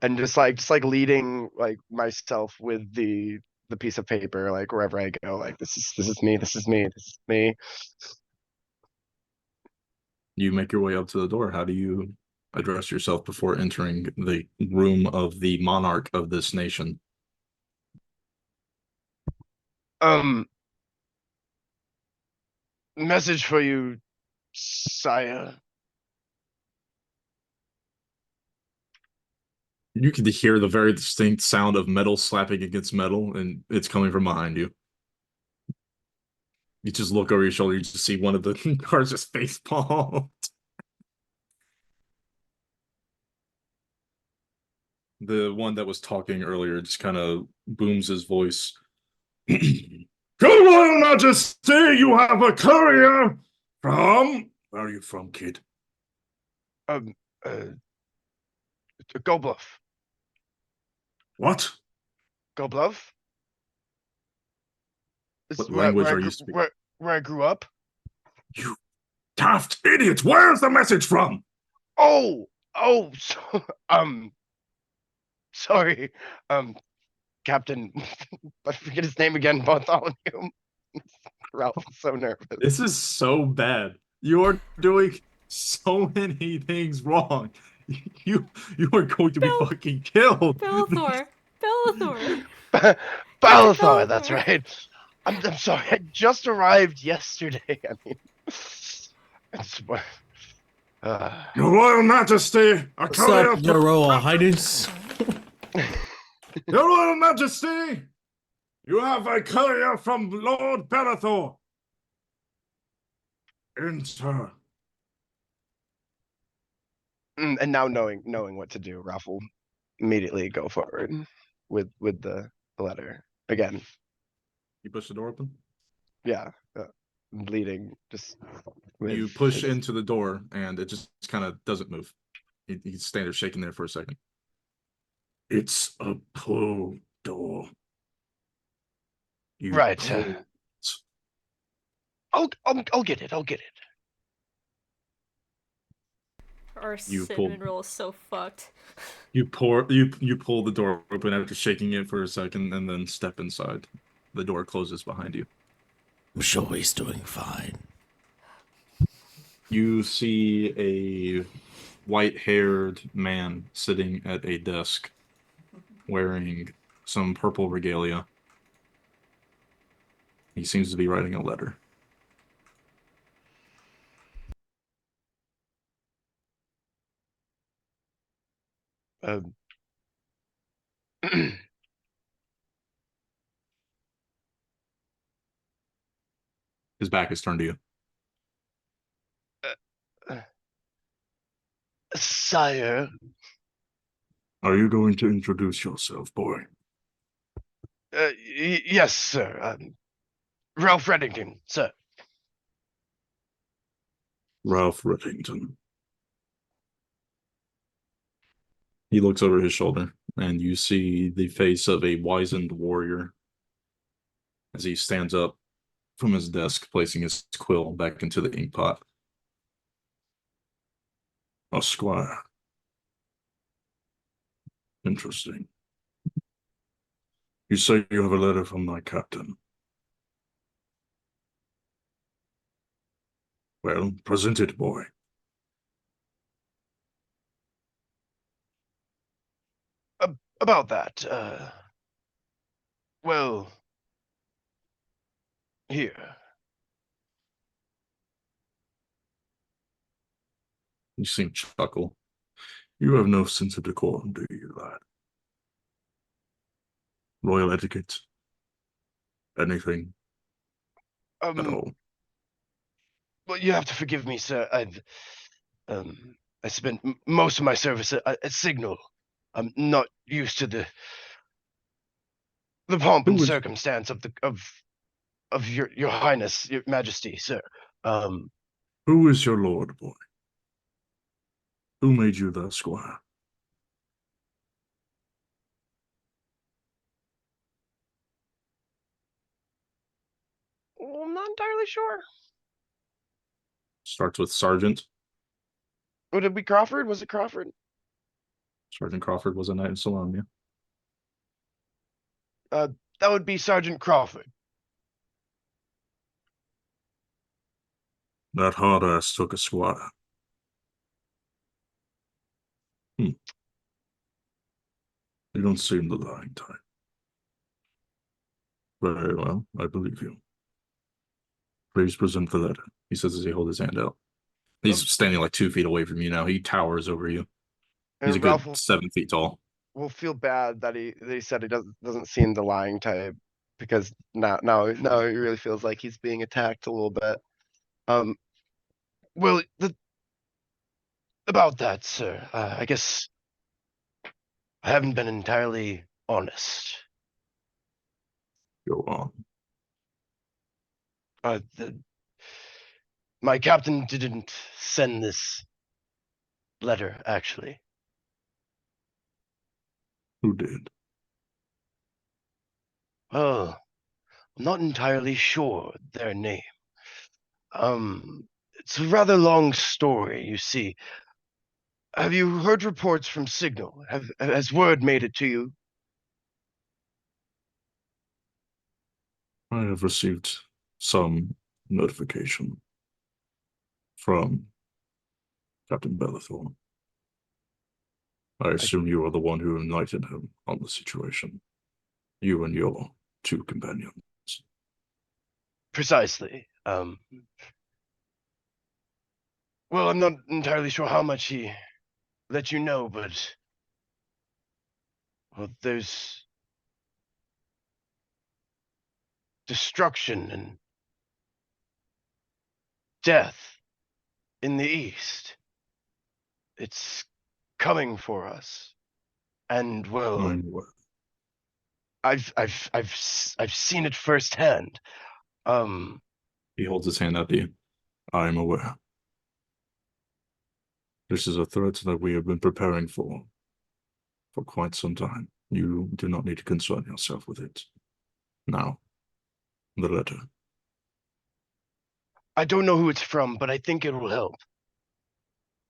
And just like leading like myself with the piece of paper, like wherever I go, like this is me. You make your way up to the door. How do you address yourself before entering the room of the monarch of this nation? Message for you, sire. You can hear the very distinct sound of metal slapping against metal, and it's coming from behind you. You just look over your shoulder, you just see one of the guards just face palmed. The one that was talking earlier just kind of booms his voice. Your Royal Majesty, you have a courier from... Where are you from, kid? Go Bluff. What? Go Bluff? This What is language are you speaking? Where I grew up? You daft idiot! Where's the message from? Oh, so, sorry, Captain, I forget his name again, Bartholomew. Ralph is so nervous. This is so bad. You are doing so many things wrong. You are going to be fucking killed. Bellathor. Bellathor, that's right. I'm sorry, I just arrived yesterday. I mean, it's Your Royal Majesty, a What's courier up, Your Royal Highness? Your Royal Majesty, you have a courier from Lord Bellathor. Enter. And now knowing what to do, Ralph will immediately go forward with the letter again. You push the door open? Yeah, bleeding. Just You push into the door, and it just kind of doesn't move. You stand there shaking there for a second. It's a pull door. You right. pull. I'll get it. I'll get it. Our You cinnamon pull- roll is so fucked. You pull the door open after shaking it for a second, and then step inside. The door closes behind you. I'm sure he's doing fine. You see a white-haired man sitting at a desk wearing some purple regalia. He seems to be writing a letter. Um, His back is turned to you. Sire, Are you going to introduce yourself, boy? yes, sir. Ralph Reddington, sir. Ralph Reddington. He looks over his shoulder, and you see the face of a wizened warrior as he stands up from his desk, placing his quill back into the inkpot. A squire. Interesting. You say you have a letter from my captain. Well, present it, boy. About that, well, here. You seem to chuckle. You have no sense of decorum, do you, lad? Royal etiquette? Anything at all? Well, you have to forgive me, sir. I spent most of my service at Signal. I'm not used to the pomp and circumstance of your Highness, your Majesty, sir. Who is your lord, boy? Who made you the squire? Well, I'm not entirely sure. Starts with Sergeant. Would it be Crawford? Was it Crawford? Sergeant Crawford was a knight in Salomia. That would be Sergeant Crawford. That hard ass took a squire. You don't seem the lying type. Very well, I believe you. Please present the letter, he says as he holds his hand out. He's standing like 2 feet away from you now. He towers over you. He's a good Ralph 7 feet tall. will feel bad that he said he doesn't seem the lying type, because now he really feels like he's being attacked a little bit. Well, about that, sir, I guess I haven't been entirely honest. Go on. My captain didn't send this letter, actually. Who did? Oh, I'm not entirely sure their name. It's a rather long story, you see. Have you heard reports from Signal? Has word made it to you? I have received some notification from Captain Bellathorn. I assume you are the one who enlightened him on the situation. You and your 2 companions. Precisely. Well, I'm not entirely sure how much he let you know, but well, there's destruction and death in the east. It's coming for us, and well, I've seen it firsthand. He holds his hand out to you. I am aware. This is a threat that we have been preparing for quite some time. You do not need to concern yourself with it. Now, the letter. I don't know who it's from, but I think it will help.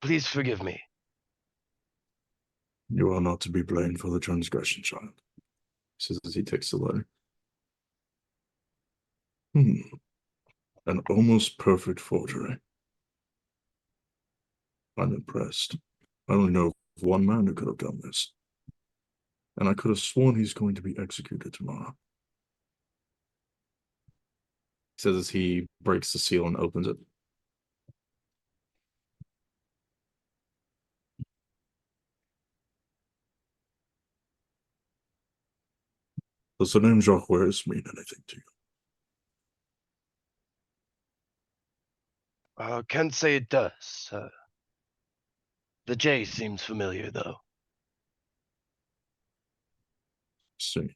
Please forgive me. You are not to be blamed for the transgression, child, says as he takes the letter. An almost perfect forgery. I'm impressed. I only know of one man who could have done this. And I could have sworn he's going to be executed tomorrow. He says as he breaks the seal and opens it. Does the name Jacques mean anything to you? Can't say it does. The J seems familiar, though. See.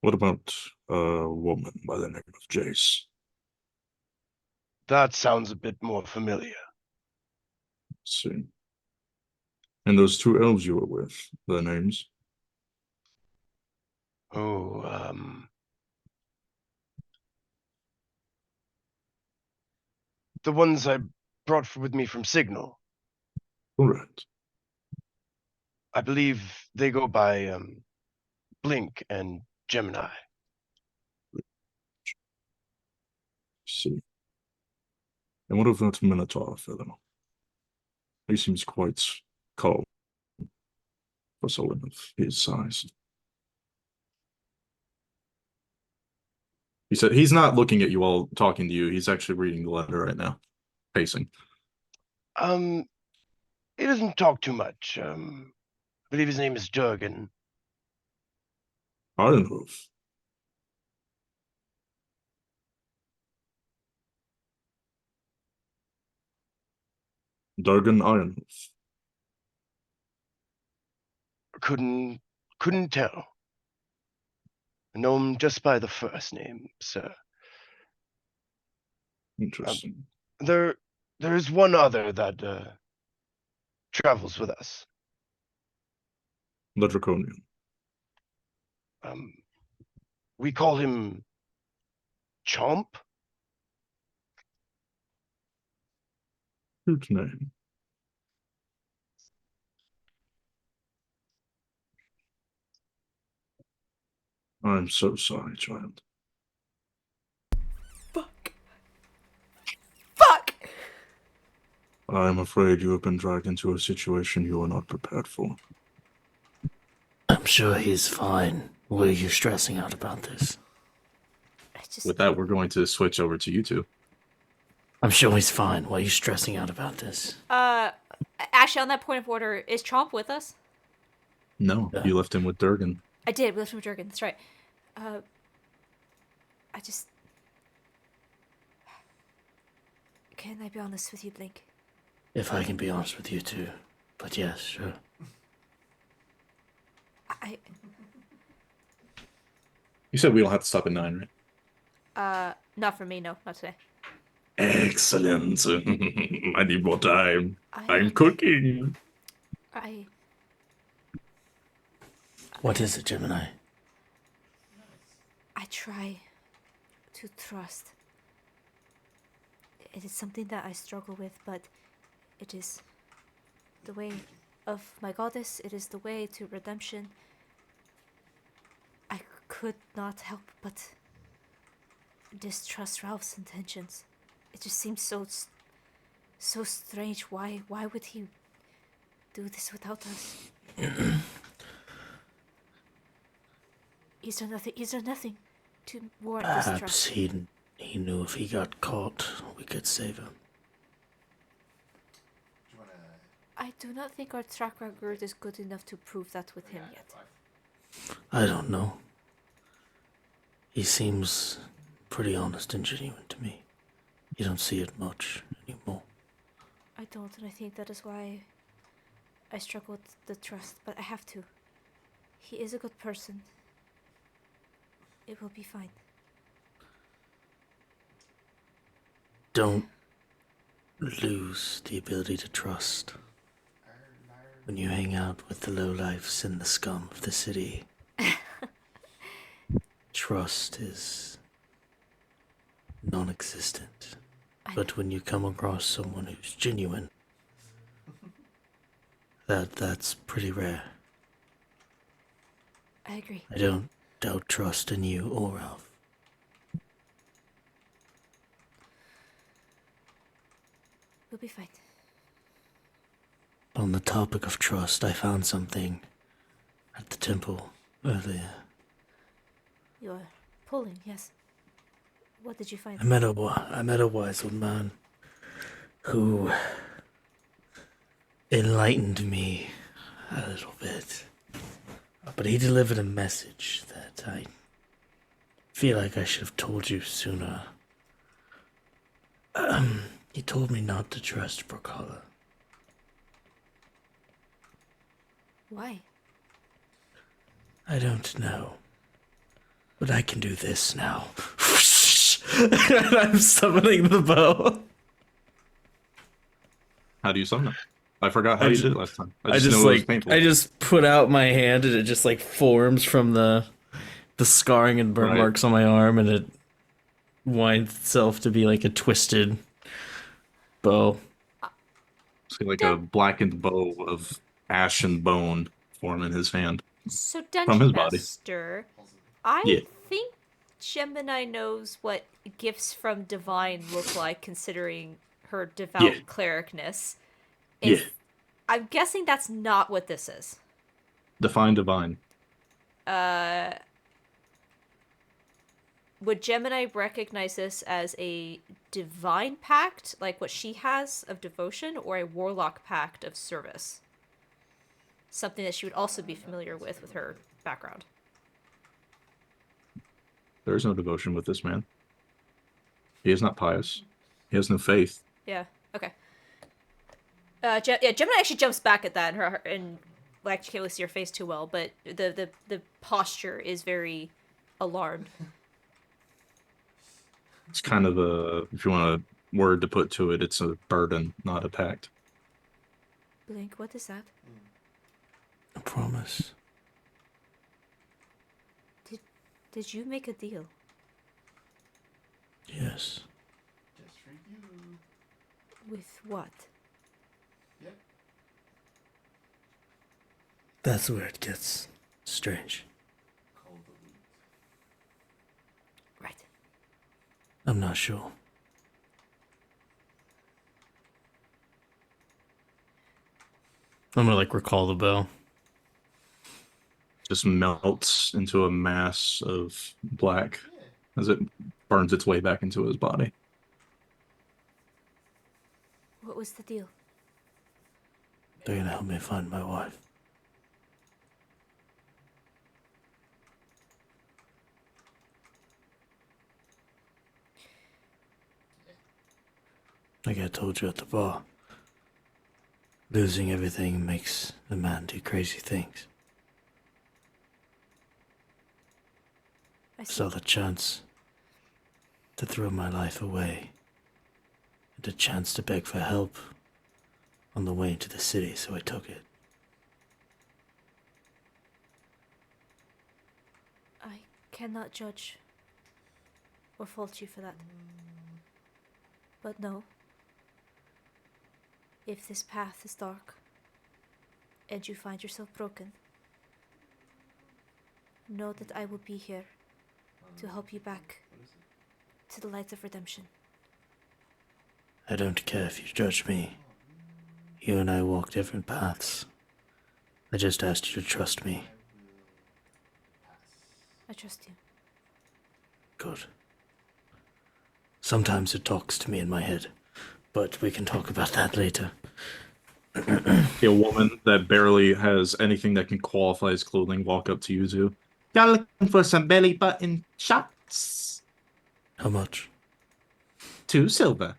What about a woman by the name of Jace? That sounds a bit more familiar. See. And those two elves you were with, their names? Oh, the ones I brought with me from Signal. Correct. I believe they go by Blink and Gemini. See. And what of that Minotaur fellow? He seems quite calm for someone of his size. He said he's not looking at you while talking to you. He's actually reading the letter right now, pacing. He doesn't talk too much. I believe his name is Durgan. Ironhoof. Durgan Ironhoof. Couldn't tell. I know him just by the first name, sir. Interesting. There is one other that travels with us. The Draconian. We call him Chomp. Cute name. I'm so sorry, child. Fuck. Fuck! I'm afraid you have been dragged into a situation you are not prepared for. I'm sure he's fine. Why are you stressing out about this? With that, we're going to switch over to you two. I'm sure he's fine. Why are you stressing out about this? Actually, on that point of order, is Chomp with us? No, Yeah. you left him with Durgan. I did, we left him with Jurgen, that's right. I just... Can I be honest with you, Blink? If I can be honest with you too. But yes, sure. You said we don't have to stop at 9, right? Not for me, no, not today. Excellent. I need more time. I'm cooking. What is it, Gemini? I try to trust. It is something that I struggle with, but it is the way of my goddess. It is the way to redemption. I could not help but distrust Ralph's intentions. It just seems so strange. Why would he do this without us? He's done nothing to warrant this Perhaps trust. he knew if he got caught, we could save him. Do you wanna... I do not think our track record is good enough to prove that with him yet. I don't know. He seems pretty honest and genuine to me. You don't see it much anymore. I don't, and I think that is why I struggle with the trust, but I have to. He is a good person. It will be fine. Don't lose the ability to trust. When you hang out with the lowlifes and the scum of the city, trust is non-existent. But when you come across someone who's genuine, that's pretty rare. I agree. I don't doubt trust in you or Ralph. We'll be fine. the topic of trust, I found something at the temple earlier. You're pulling, yes. What did you find? I met a wise old man who enlightened me a little bit. But he delivered a message that I feel like I should have told you sooner. He told me not to trust Brokala. Why? I don't know. But I can do this now. I'm summoning the bow. How do you summon it? I forgot how I you ju- did it last time. I just know it was like painful. I just put out my hand and it just like forms from the scarring and burn Right. marks on my arm, and it winds itself to be like a twisted bow. See, like a blackened bow of ash and bone form in his hand. So, From Dungeon his body. Master, I Yeah. think Gemini knows what gifts from Divine look like, considering her devout Yeah. clericness. Yeah. I'm guessing that's not what this is. Define divine. Would Gemini recognize this as a divine pact, like what she has of devotion, or a warlock pact of service? Something that she would also be familiar with her background. There is no devotion with this man. He is not pious. He has no faith. Yeah. Okay. Gemini actually jumps back at that, and well, actually can't really see her face too well, but the posture is very alarmed. It's kind of a, if you want a word to put to it, it's a burden, not a pact. Blink, what is that? I promise. Did you make a deal? Yes. Just for you. With what? Yep. That's where it gets strange. Call the week. Right. I'm not sure. I'm gonna like recall the bow. Just melts into a mass of black as it burns its way back into his body. What was the deal? They're gonna help me find my wife. Like I told you at the bar, losing everything makes a man do crazy things. I see. Saw the chance to throw my life away, and a chance to beg for help on the way into the city, so I took it. I cannot judge or fault you for that. But no. If this path is dark and you find yourself broken, know that I will be here to help you back to the light of redemption. I don't care if you judge me. You and I walk different paths. I just asked you to trust me. I trust you. Good. Sometimes it talks to me in my head, but we can talk about that later. A woman that barely has anything that can qualify as clothing walk up to you two. Y'all looking for some belly button shots? How much? 2 silver.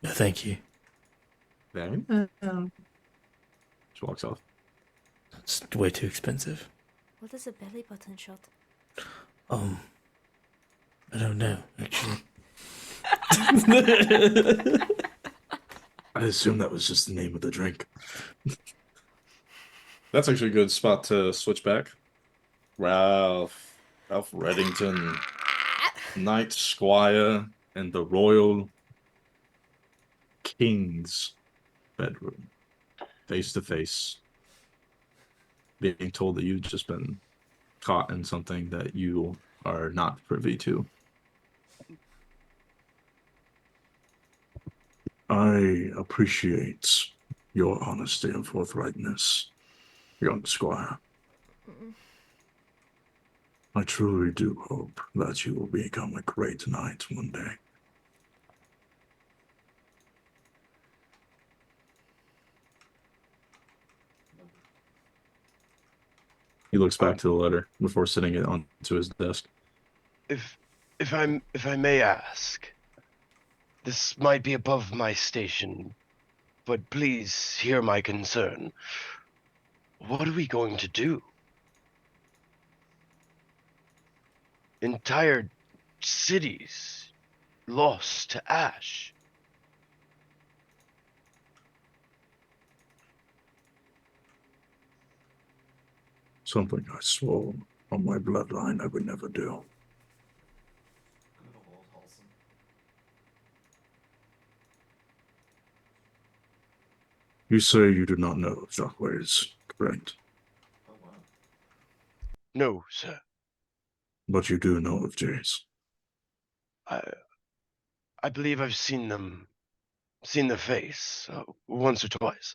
Yeah, thank you. Very She walks off. That's way too expensive. What is a belly button shot? I don't know, actually. I assume that was just the name of the drink. That's actually a good spot to switch back. Ralph Reddington, Knight Squire, and the Royal King's bedroom, face to face, being told that you've just been caught in something that you are not privy to. I appreciate your honesty and forthrightness, young squire. I truly do hope that you will become a great knight one day. He looks back to the letter before sitting it onto his desk. If I may ask, this might be above my station, but please hear my concern. What are we going to do? Entire cities lost to ash. Something I swore on my bloodline I would never do. Good old wholesome. You say you do not know of Jacques, correct? Oh wow. No, sir. But you do know of Jace. I believe I've seen their face once or twice.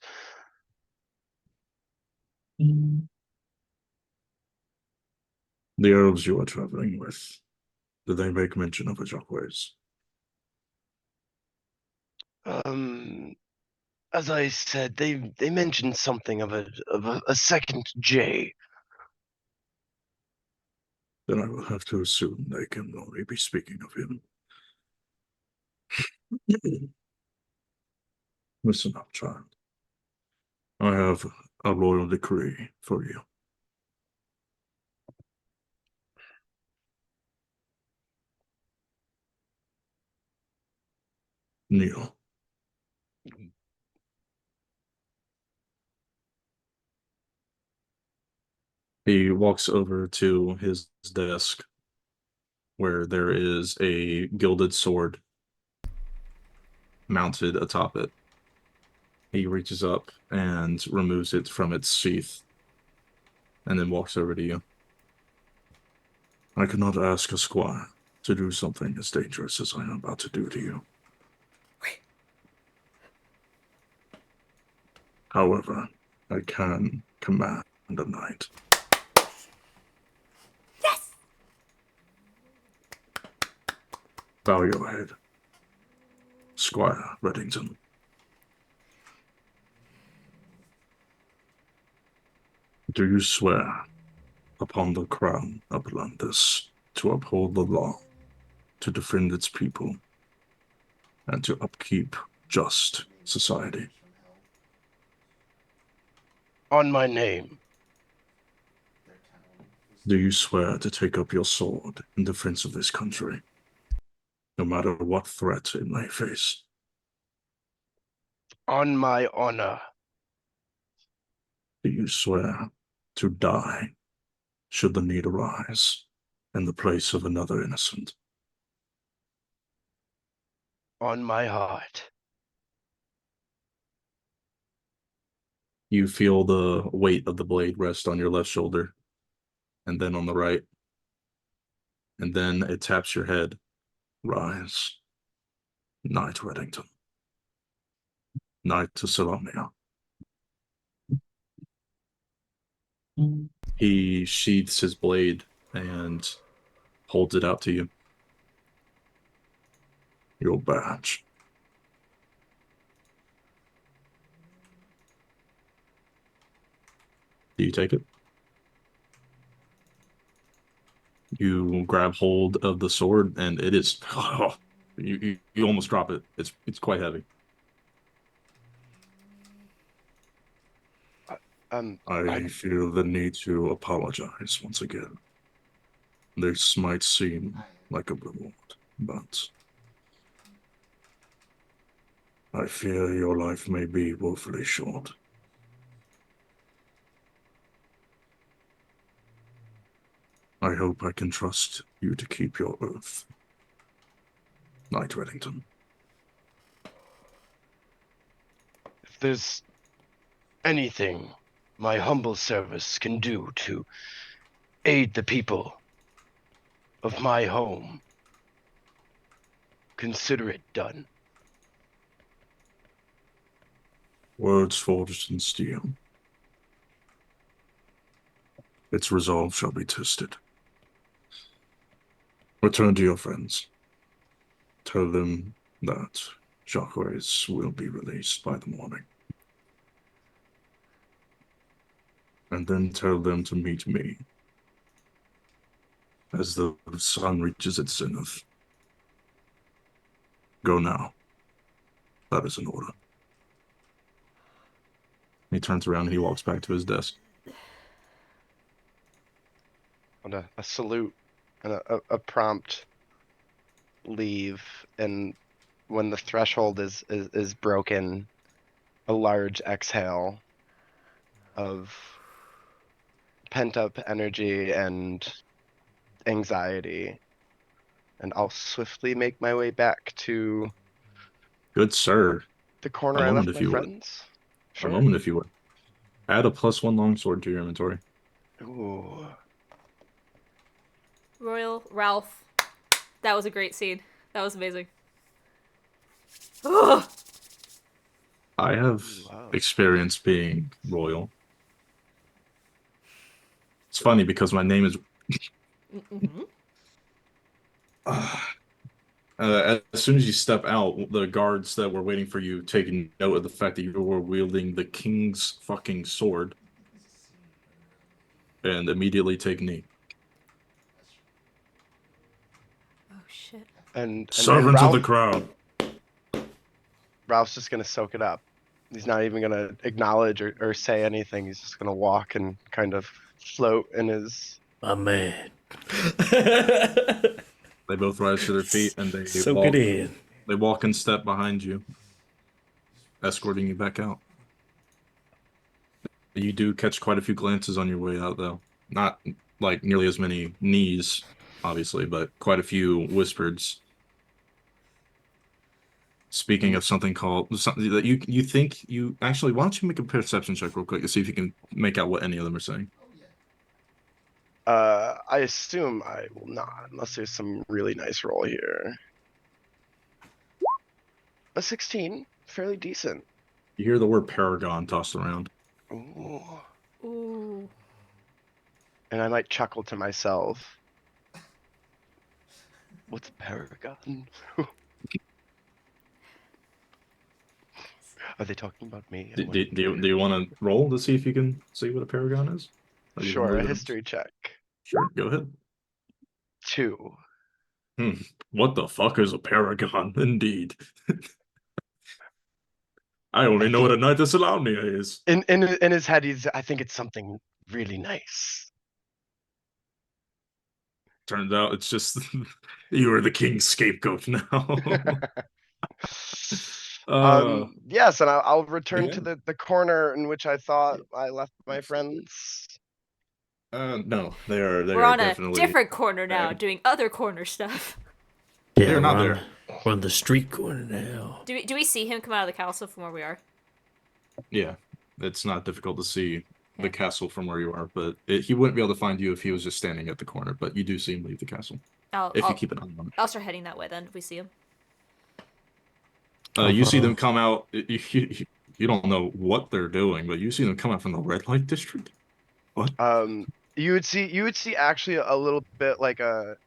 The elves you are traveling with, do they make mention of a Jacques? As I said, they mentioned something of a second J. Then I will have to assume they can only be speaking of him. Listen up, child. I have a royal decree for you. Kneel. He walks over to his desk where there is a gilded sword mounted atop it. He reaches up and removes it from its sheath and then walks over to you. I cannot ask a squire to do something as dangerous as I am about to do to you. However, I can command a knight. Yes! Bow your head, Squire Reddington. Do you swear upon the crown of Atlantis to uphold the law, to defend its people, and to upkeep just society? On my name. Do you swear to take up your sword in defense of this country, no matter what threat it may face? On my honor. Do you swear to die should the need arise in the place of another innocent? On my heart. You feel the weight of the blade rest on your left shoulder, and then on the right, and then it taps your head. Rise, Knight Reddington. Knight to Salomia. He sheaths his blade and holds it out to you. Your badge. Do you take it? You grab hold of the sword, and it is. Oh, you almost drop it. It's quite heavy. I feel the need to apologize once again. This might seem like a reward, but I fear your life may be woefully short. I hope I can trust you to keep your oath, Knight Reddington. If there's anything my humble service can do to aid the people of my home, consider it done. Words forged in steel. Its resolve shall be tested. Return to your friends. Tell them that Jacques will be released by the morning. And then tell them to meet me as the sun reaches its zenith. Go now. That is an order. He turns around and he walks back to his desk. And a salute and a prompt leave, and when the threshold is broken, a large exhale of pent up energy and anxiety, and I'll swiftly make my way back to Good sir. the corner A I moment left if my you would. friends. A moment if you would. Add a +1 longsword to your inventory. Ooh. Royal, Ralph. That was a great scene. That was amazing. Ugh! I have Wow. experience being royal. It's funny because my name is. As soon as you step out, the guards that were waiting for you take note of the fact that you were wielding the king's fucking sword, and immediately take knee. Oh shit. And Servants Ralph, of the crown. Ralph's just gonna soak it up. He's not even gonna acknowledge or say anything. He's just gonna walk and kind of float in his. My man. They both rise to their feet and they Soak walk. it in. They walk in step behind you, escorting you back out. You do catch quite a few glances on your way out, though. Not like nearly as many knees, obviously, but quite a few whispers. Speaking of something that you think you actually, why don't you make a perception check real quick to see if you can make out what any of them are saying? I assume I will not, unless there's some really nice roll here. A 16, fairly decent. You hear the word paragon tossed around. Ooh. Ooh. And I might chuckle to myself. What's paragon? Are they talking about me? Do you want to roll to see if you can see what a paragon is? Or you can Sure, a leave it- history check. Sure, go ahead. 2. What the fuck is a paragon? Indeed. I only know what a Knight of Salaunia is. In his head, I think it's something really nice. Turns out it's just you are the king's scapegoat now. Yes, and I'll return yeah. to the corner in which I thought I left my friends. No, they are We're on definitely a different corner now, bad. doing other corner stuff. Yeah, They're not we're there. We're on the street corner now. Do we see him come out of the castle from where we are? Yeah, it's not difficult to see Yeah. the castle from where you are, but he wouldn't be able to find you if he was just standing at the corner. But you do see him leave the castle if you keep an eye on it. I'll start heading that way then if we see him. You see them come out. You don't know what they're doing, but you see them come out from the red light district. What? You would see actually a little bit like a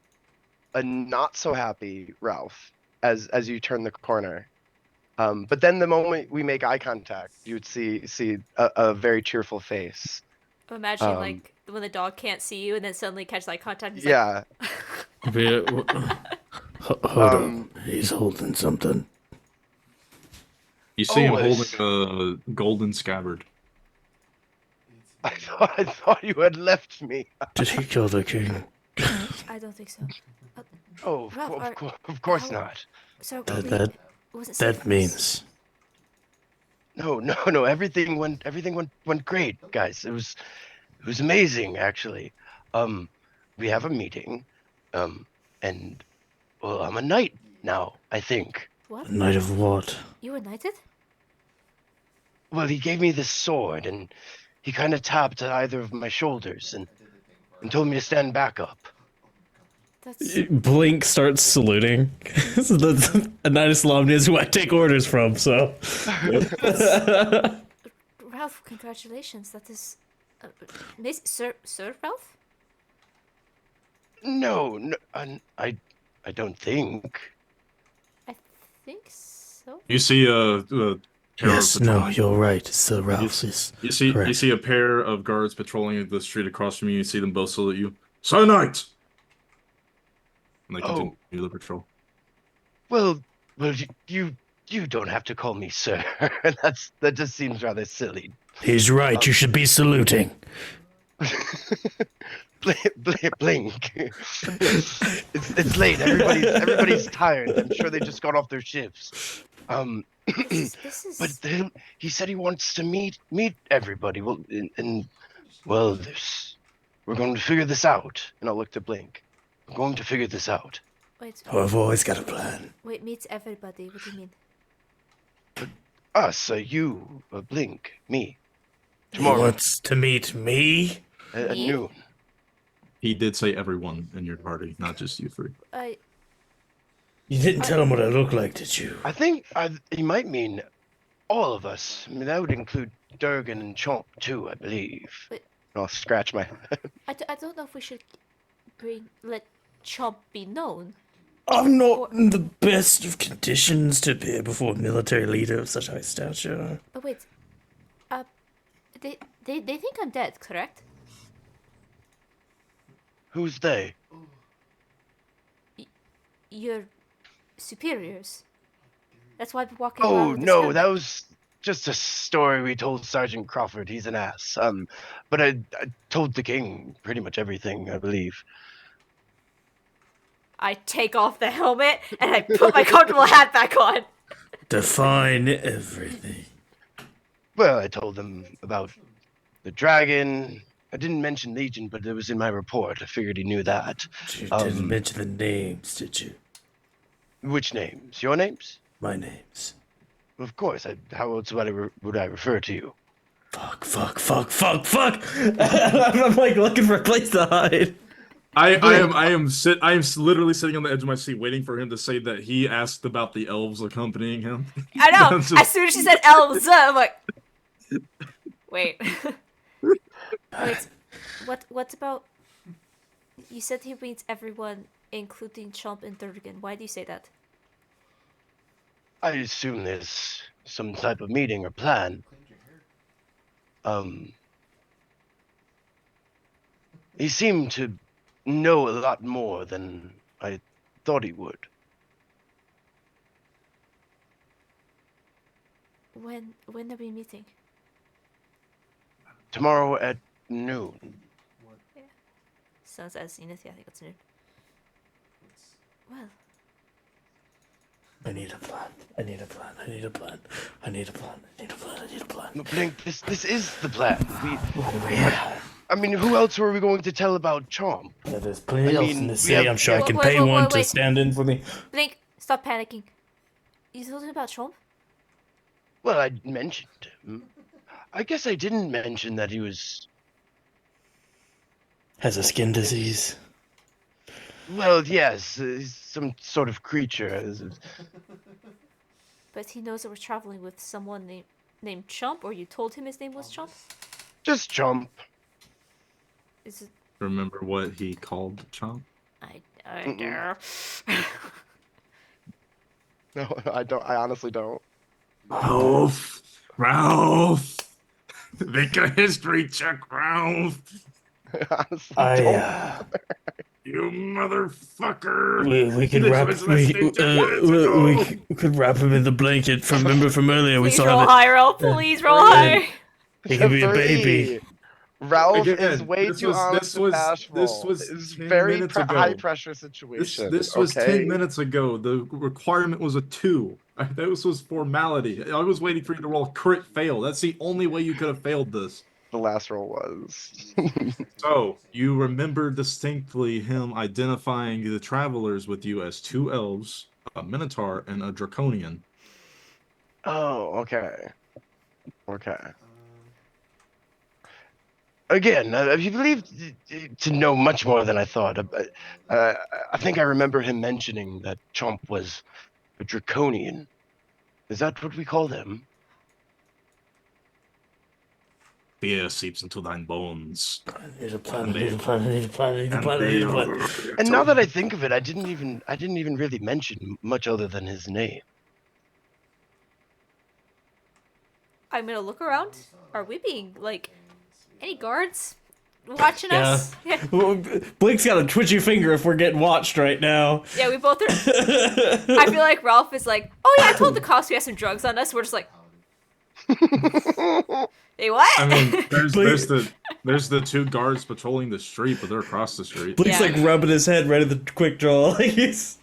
not so happy Ralph as you turn the corner. But then the moment we make eye contact, you would see a very cheerful face. I'm imagining like when the dog can't see you and then suddenly catches eye contact. He's Yeah. Hold up. He's holding something. You see him Always. holding a golden scabbard. I thought you had left me. Did he kill the king? I don't think so. Oh, Ralph, of course how- not. So That wasn't that safe. means No. Everything went great, guys. It was amazing, actually. We have a meeting, and well, I'm a knight now, I think. What? a night of what? You were knighted? Well, he gave me this sword, and he kind of tapped at either of my shoulders and told me to stand back up. That's Blink starts saluting. So that's a Knight of Salomnia is who I take orders from. So Ralph, congratulations. That is, Sir Ralph. No, I don't think. I think so. You see a pair Yes, of no, patrol- you're right. Sir Ralph is you correct. see a pair of guards patrolling the street across from you. You see them both salute you. Sir Knight! And they continue the patrol. Well, you don't have to call me sir. That just seems rather silly. He's right. You should be saluting. Blink. It's late. Everybody's tired. I'm sure they just got off their shifts. This is. But then he said he wants to meet everybody. Well, we're going to figure this out. And I'll look to Blink. We're going to figure this out. Wait. Oh, I've always got a plan. Wait. Meets everybody. What do you mean? Us, you, Blink, me. He Tomorrow wants to meet me? at Me? noon. He did say everyone in your party, not just you three. You didn't tell him what I look like, did you? I think he might mean all of us. I mean, that would include Durgan and Chomp too, I believe. But- I'll scratch my I don't know if we should let Chomp be known. I'm not in the best of conditions to appear before a military leader of such high stature. But wait. They think I'm dead, correct? Who's they? Your superiors. That's why I'm walking Oh around with this no, helmet. that was just a story we told Sergeant Crawford. He's an ass. But I told the king pretty much everything, I believe. I take off the helmet and I put my comfortable hat back on. Define everything. Well, I told them about the dragon. I didn't mention Legion, but it was in my report. I figured he knew that. You didn't mention the names, did you? Which names? Your names? My names. Of course. How else would I refer to you? Fuck. I'm like looking for a place to hide. I am literally sitting on the edge of my seat waiting for him to say that he asked about the elves accompanying him. I know. That's just- As soon as she said elves, I'm like, wait. Wait. What about? You said he meets everyone, including Chomp and Durgan. Why do you say that? I assume there's some type of meeting or plan. He seemed to know a lot more than I thought he would. When are we meeting? Tomorrow at noon. Sounds as Zenith. Yeah, I think it's noon. Well, I need a plan. No, Blink, this is the plan. Yeah. I mean, who else were we going to tell about Chomp? There's plenty I else mean, in the we city. have- I'm sure I can Wait, pay wait, one wait, to wait. stand in for me. Blink, stop panicking. You told him about Chomp? Well, I mentioned him. I guess I didn't mention that he was. Has a skin disease. Well, yes, he's some sort of creature. But he knows that we're traveling with someone named Chomp, or you told him his name was Chomp? Just Chomp. Is it? Remember what he called Chomp? I dare. No, I don't. I honestly don't. Ralph! Make a history check, Ralph! Honestly, don't. You motherfucker! We could This wrap was less than 10 minutes ago. we could wrap him in the blanket. Remember from earlier, we Please saw roll him. high, roll. Please roll high. He could be a 3. baby. Ralph Again, is way this too was- honest this and was- bashful. this was It's 10 very minutes ago. high pressure situation. This was okay? 10 minutes ago. The requirement was a 2. This was formality. I was waiting for you to roll crit fail. That's the only way you could have failed this. The last roll was. So, you remember distinctly him identifying the travelers with you as 2 elves, a minotaur, and a draconian. Oh, okay. Okay. Again, he believed to know much more than I thought. I think I remember him mentioning that Chomp was a draconian. Is that what we call them? Fear seeps into thine bones. I need a plan. I need a plan. I need a plan. I need a And plan. I they need a plan. are And now that I think of it, I didn't even really mention much other than his name. I'm gonna look around. Are we being, like, any guards watching Yeah. us? Yeah. Blake's got a twitchy finger if we're getting watched right now. Yeah, we both are. I feel like Ralph is like, oh yeah, I told the cops we have some drugs on us. We're just like, hey, what? I mean, there's the two guards patrolling the street, but they're across the street. Blake's Yeah. like rubbing his head right at the quick draw. Like he's...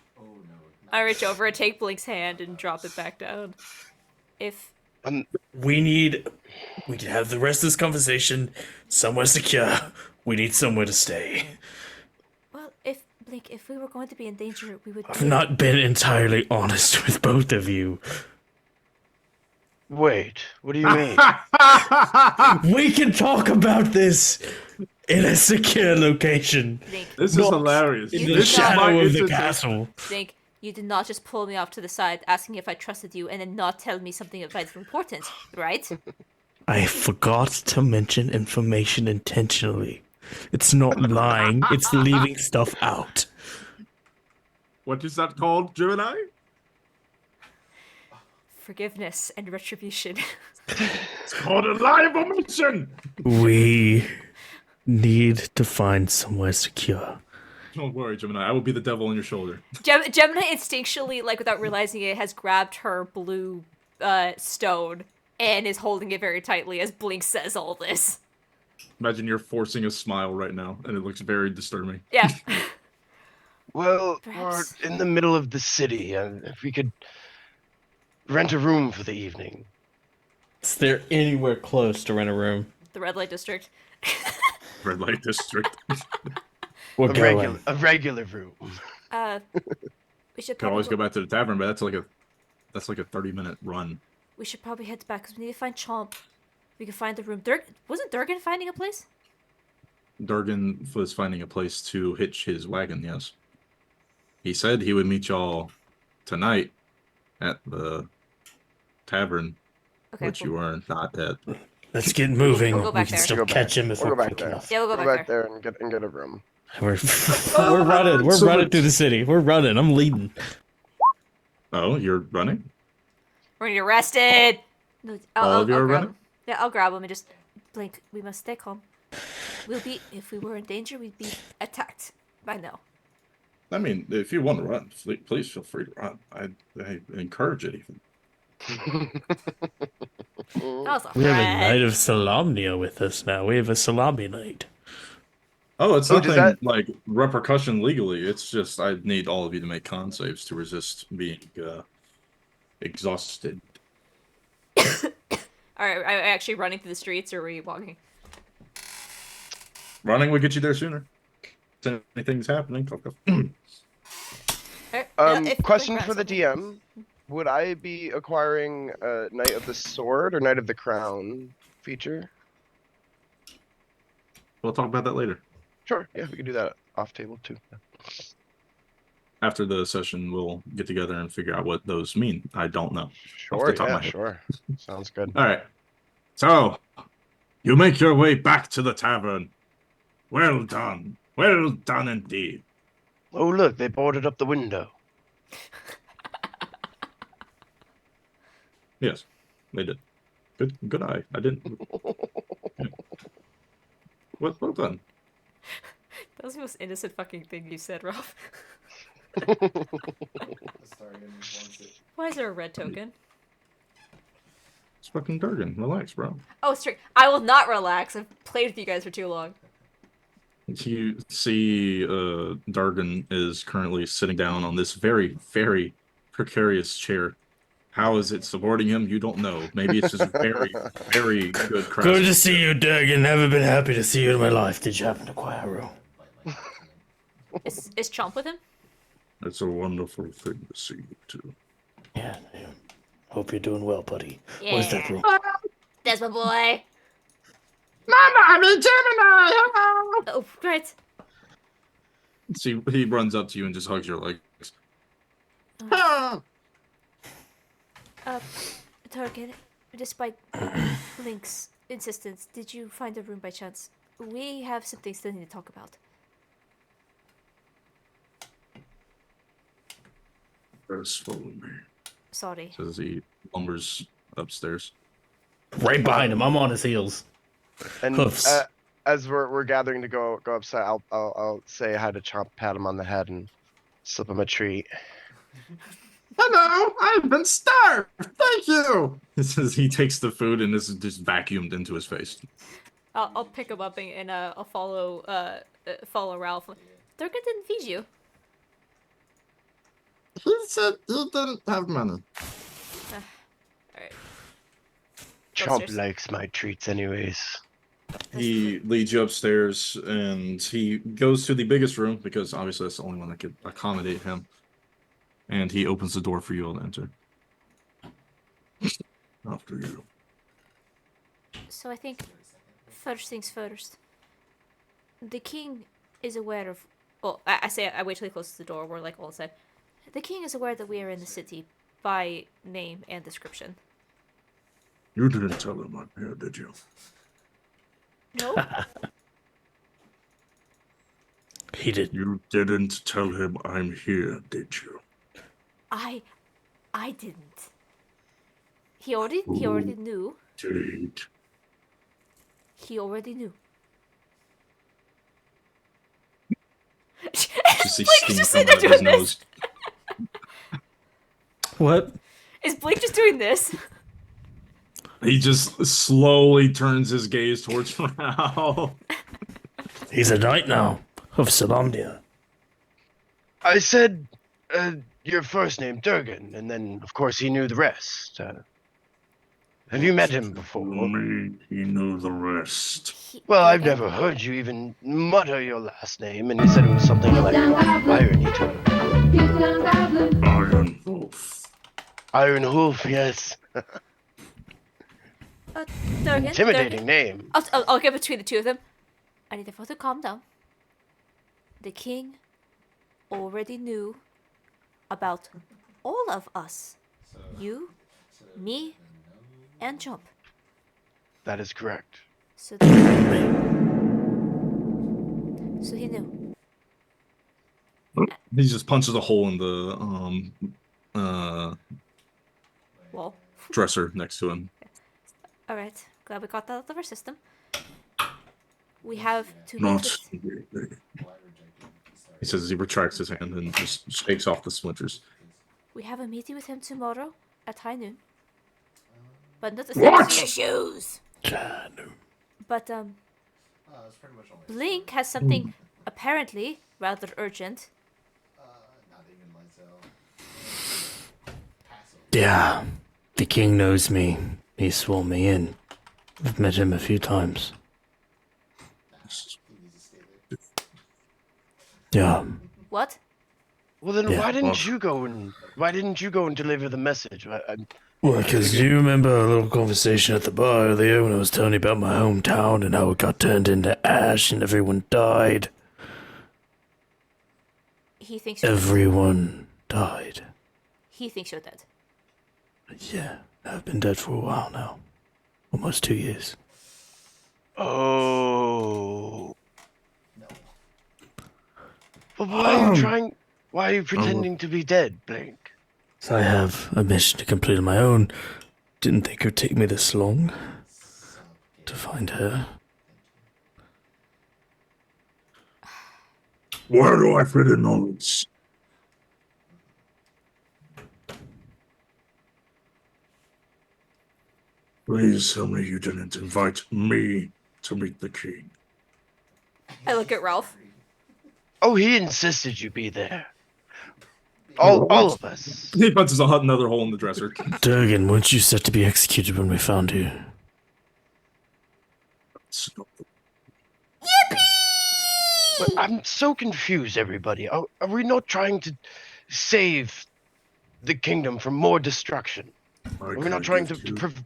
I reach over and take Blink's hand and drop it back down. If We can have the rest of this conversation somewhere secure. We need somewhere to stay. well, if Blink, if we were going to be in danger, we would. I've not been entirely honest with both of you. Wait, what do you mean? We can talk about this in a secure location. Blink, This is Not hilarious. in In the the This is my shadow of the instance castle. Blink, you did not just pull me off to the side, asking if I trusted you, and then not tell me something of vital importance, right? I forgot to mention information intentionally. It's not lying, it's leaving stuff out. What is that called, Gemini? Forgiveness and retribution. It's called a lie of omission. We need to find somewhere secure. Don't worry, Gemini. I will be the devil on your shoulder. Gemini instinctually, like without realizing it, has grabbed her blue stone and is holding it very tightly as Blink says all this. Imagine you're forcing a smile right now, and it looks very disturbing. Yeah. Well, Perhaps- we're in the middle of the city, and if we could rent a room for the evening. Is there anywhere close to rent a room? The red light district. Red light district. We're going. A regular room. We should Can always probably go back to the tavern, but that's like a 30-minute run. we should probably head back because we need to find Chomp. We can find the room. Wasn't Durgan finding a place? Durgan was finding a place to hitch his wagon, yes. He said he would meet y'all tonight at the tavern, Okay. which you are not at. Let's get moving. We'll go We back can there. still Go back. catch him if We'll we're go back quick there. enough. Yeah, we'll go Go back there. and get a room. We're running. We're So running much- through the city. We're running. I'm leading. Oh, you're running? We're gonna get arrested. No, All of you are grab running? him. Yeah, I'll grab him and just Blink. We must stay calm. If we were in danger, we'd be attacked by now. I mean, if you want to run, please feel free to run. I encourage it even. That was a We have a threat. night of Salamnia with us now. We have a salami night. Oh, it's So does nothing that- like repercussion legally. It's just I need all of you to make con saves to resist being exhausted. All right, are I actually running through the streets, or are we walking? Running will get you there sooner. If anything's happening. If Question Blink for the grabs DM. Would I be acquiring Knight of the Sword or Knight of the Crown feature? We'll talk about that later. Sure, yeah, we can do that off table too. After the session, we'll get together and figure out what those mean. I don't know. Sure, top of yeah, my head. sure. Sounds good. All right. So, you make your way back to the tavern. Well done. Well done indeed. Oh, look, they boarded up the window. Yes, they did. Good eye. I didn't. Yeah. Well done. That was the most innocent fucking thing you said, Ralph. Why is there a red token? It's fucking Durgan. Relax, bro. Oh, straight. I will not relax. I've played with you guys for too long. You see, Dargan is currently sitting down on this very, very precarious chair. How is it supporting him? You don't know. Maybe it's just very, very good craft. Good to see you, Durgan. Never been happy to see you in my life. Did you happen to acquire a room? Is Chomp with him? It's a wonderful thing to see you too. Yeah, yeah. Hope you're doing well, buddy. Where's that room? That's my boy. Mama, I'm in Gemini. Hello. Oh, great. See, he runs up to you and just hugs your legs. Oh, Target, despite Blink's insistence, did you find a room by chance? We have some things still need to talk about. First, follow me. Sorry. Says he lumbers upstairs. Right behind him. I'm on his heels. And Hoofs. as we're gathering to go upside, I'll say hi to Chomp, pat him on the head, and slip him a treat. Hello, I've been starved. Thank you. It says he takes the food and this is just vacuumed into his face. I'll pick him up and I'll follow Ralph. Durgan didn't feed you. He said he didn't have money. Alright. Chomp Upstairs. likes my treats, anyways. He leads you upstairs and he goes to the biggest room because obviously that's the only one that could accommodate him. And he opens the door for you all to enter. After you. So I think first things first. The king is aware of. Well, I wait till he closes the door. We're like all inside. The king is aware that we are in the city by name and description. You didn't tell him I'm here, did you? No. He did. You didn't tell him I'm here, did you? I didn't. He already knew. Did. He already knew. Just see Blake steam is just sitting coming there out of his doing nose. this. What? Is Blake just doing this? He just slowly turns his gaze towards Ralph. He's a knight now of Salamnia. I said your first name, Durgan, and then of course he knew the rest. Have you met him before? Me, he knew the rest. Well, I've never heard you even mutter your last name, and you said it was something like Iron Eater. Iron Wolf. Iron Hoof, yes. Durgan, Intimidating name. I'll get between the two of them. I need everyone to calm down. The king already knew about all of us. You, me, and Jump. That is correct. So he knew. He just punches a hole in the Well, dresser next to him. alright. Glad we got that out of our system. We have to Not. meet with, He says as he retracts his hand and just shakes off the splinters. we have a meeting with him tomorrow at high noon. But not the What? shoes. God. But It's pretty much only Blink has something apparently rather urgent. not even myself. Passive. Yeah. The king knows me. He swore me in. I've met him a few times. He needs to stay there. Yeah. What? Well, then Yeah, why didn't well- you go and deliver the message? Well, because do you remember a little conversation at the bar earlier when I was telling you about my hometown and how it got turned into ash and everyone died? He thinks Everyone died. he thinks you're dead. Yeah, I've been dead for a while now. Almost 2 years. Oh. No. But why are you pretending to be dead, Blink? So I have a mission to complete on my own. Didn't think it would take me this long to find her. Where do I fit in all this? Please tell me you didn't invite me to meet the king. I look at Ralph. Oh, he insisted you be there. All of us. He punches another hole in the dresser. Durgan, weren't you set to be executed when we found you? But I'm so confused, everybody. Are we not trying to save the kingdom from more destruction? Are we not trying to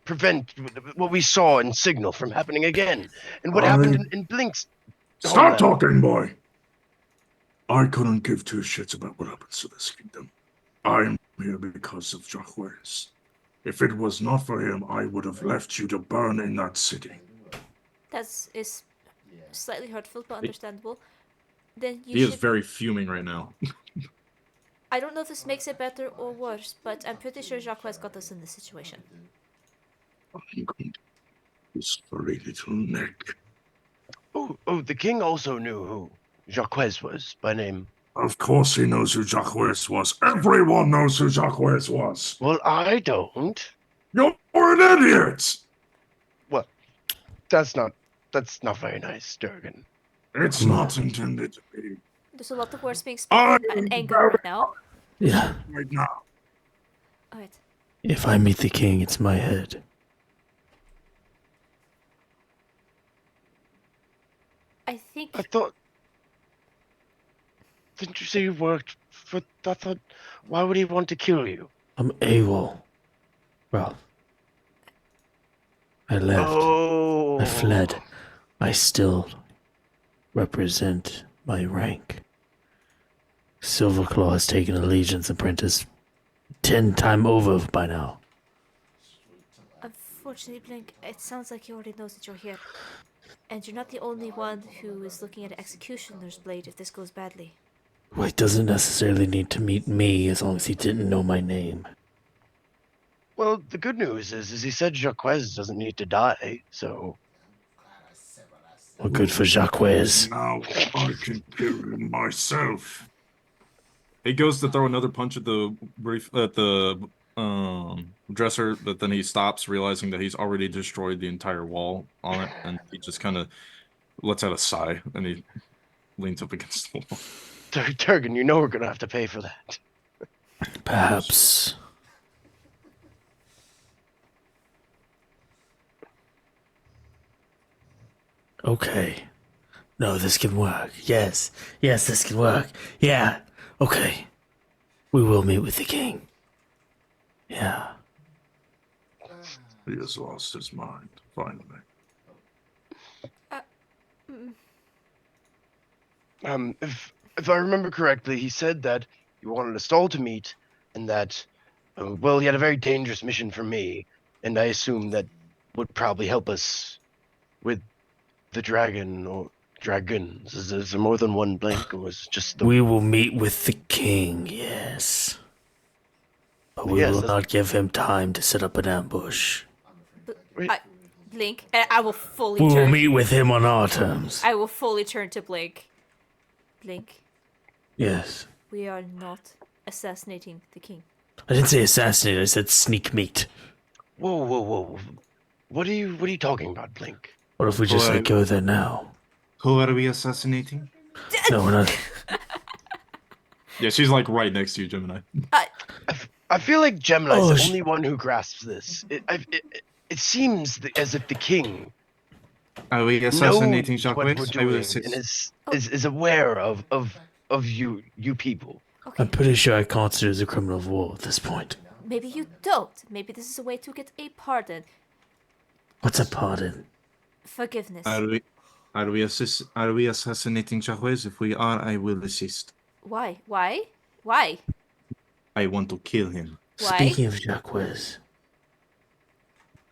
prevent what we saw in Signal from happening again? And what happened in Blink's Stop homeland? talking, boy! I couldn't give two shits about what happens to this kingdom. I'm here because of Dragonlance. If it was not for him, I would have left you to burn in that city. That is Yeah. slightly hurtful, but understandable. Then you He is should. very fuming right now. I don't know if this makes it better or worse, but I'm pretty sure Jacques got us in this situation. I'm going to this furry little neck. Oh, the king also knew who Jacques was by name. Of course he knows who Jacques was. Everyone knows who Jacques was. Well, I don't. You're an idiot! Well, that's not very nice, Durgan. It's not intended to be. There's a lot of words being I'm spoken in anger right now. Yeah. right now. Alright. If I meet the king, it's my head. I think I thought. Didn't you say you worked for? I thought. Why would he want to kill you? I'm AWOL. Well, I left. Oh. I fled. I still represent my rank. Silverclaw has taken Allegiance Apprentice 10 times over by now. unfortunately, Blink, it sounds like he already knows that you're here. And you're not the only one who is looking at an executioner's blade if this goes badly. Well, he doesn't necessarily need to meet me as long as he didn't know my name. Well, the good news is he said Jacques doesn't need to die, so. Well, good for Jacques. Now I can kill him myself. He goes to throw another punch at the dresser, but then he stops, realizing that he's already destroyed the entire wall on it, and he just kind of lets out a sigh, and he leans up against the wall. Durgan, you know we're gonna have to pay for that. Perhaps. Okay. No, this can work. Yes. Yes, this can work. Yeah. Okay. We will meet with the king. Yeah. He has lost his mind, finally. If I remember correctly, he said that you wanted a stall to meet, and that, well, he had a very dangerous mission for me, and I assume that would probably help us with the dragon or dragons. Is there more than one Blink, or was it just the? We will meet with the king, yes. But we Yes, will that's- not give him time to set up an ambush. Wait. Blink, and I will fully We will turn. meet with him on our terms. I will fully turn to Blink. Blink, Yes. we are not assassinating the king. I didn't say assassinate, I said sneak meet. Whoa! What are you talking about, Blink? What if we just Well, go there now? Who are we assassinating? No, we're not. Yeah, she's like right next to you, Gemini. I feel like Gemini's Oh, the only one who grasps this. It seems as if the king Are we knows assassinating Jacques? what we're I will doing assist. and is aware of you people. Okay, I'm pretty sure I consider it as a criminal of war at this point. maybe you don't. Maybe this is a way to get a pardon. What's a pardon? Forgiveness. Are we assassinating Jacques? If we are, I will assist. Why? Why? I want to kill him. Why? Speaking of Jacques,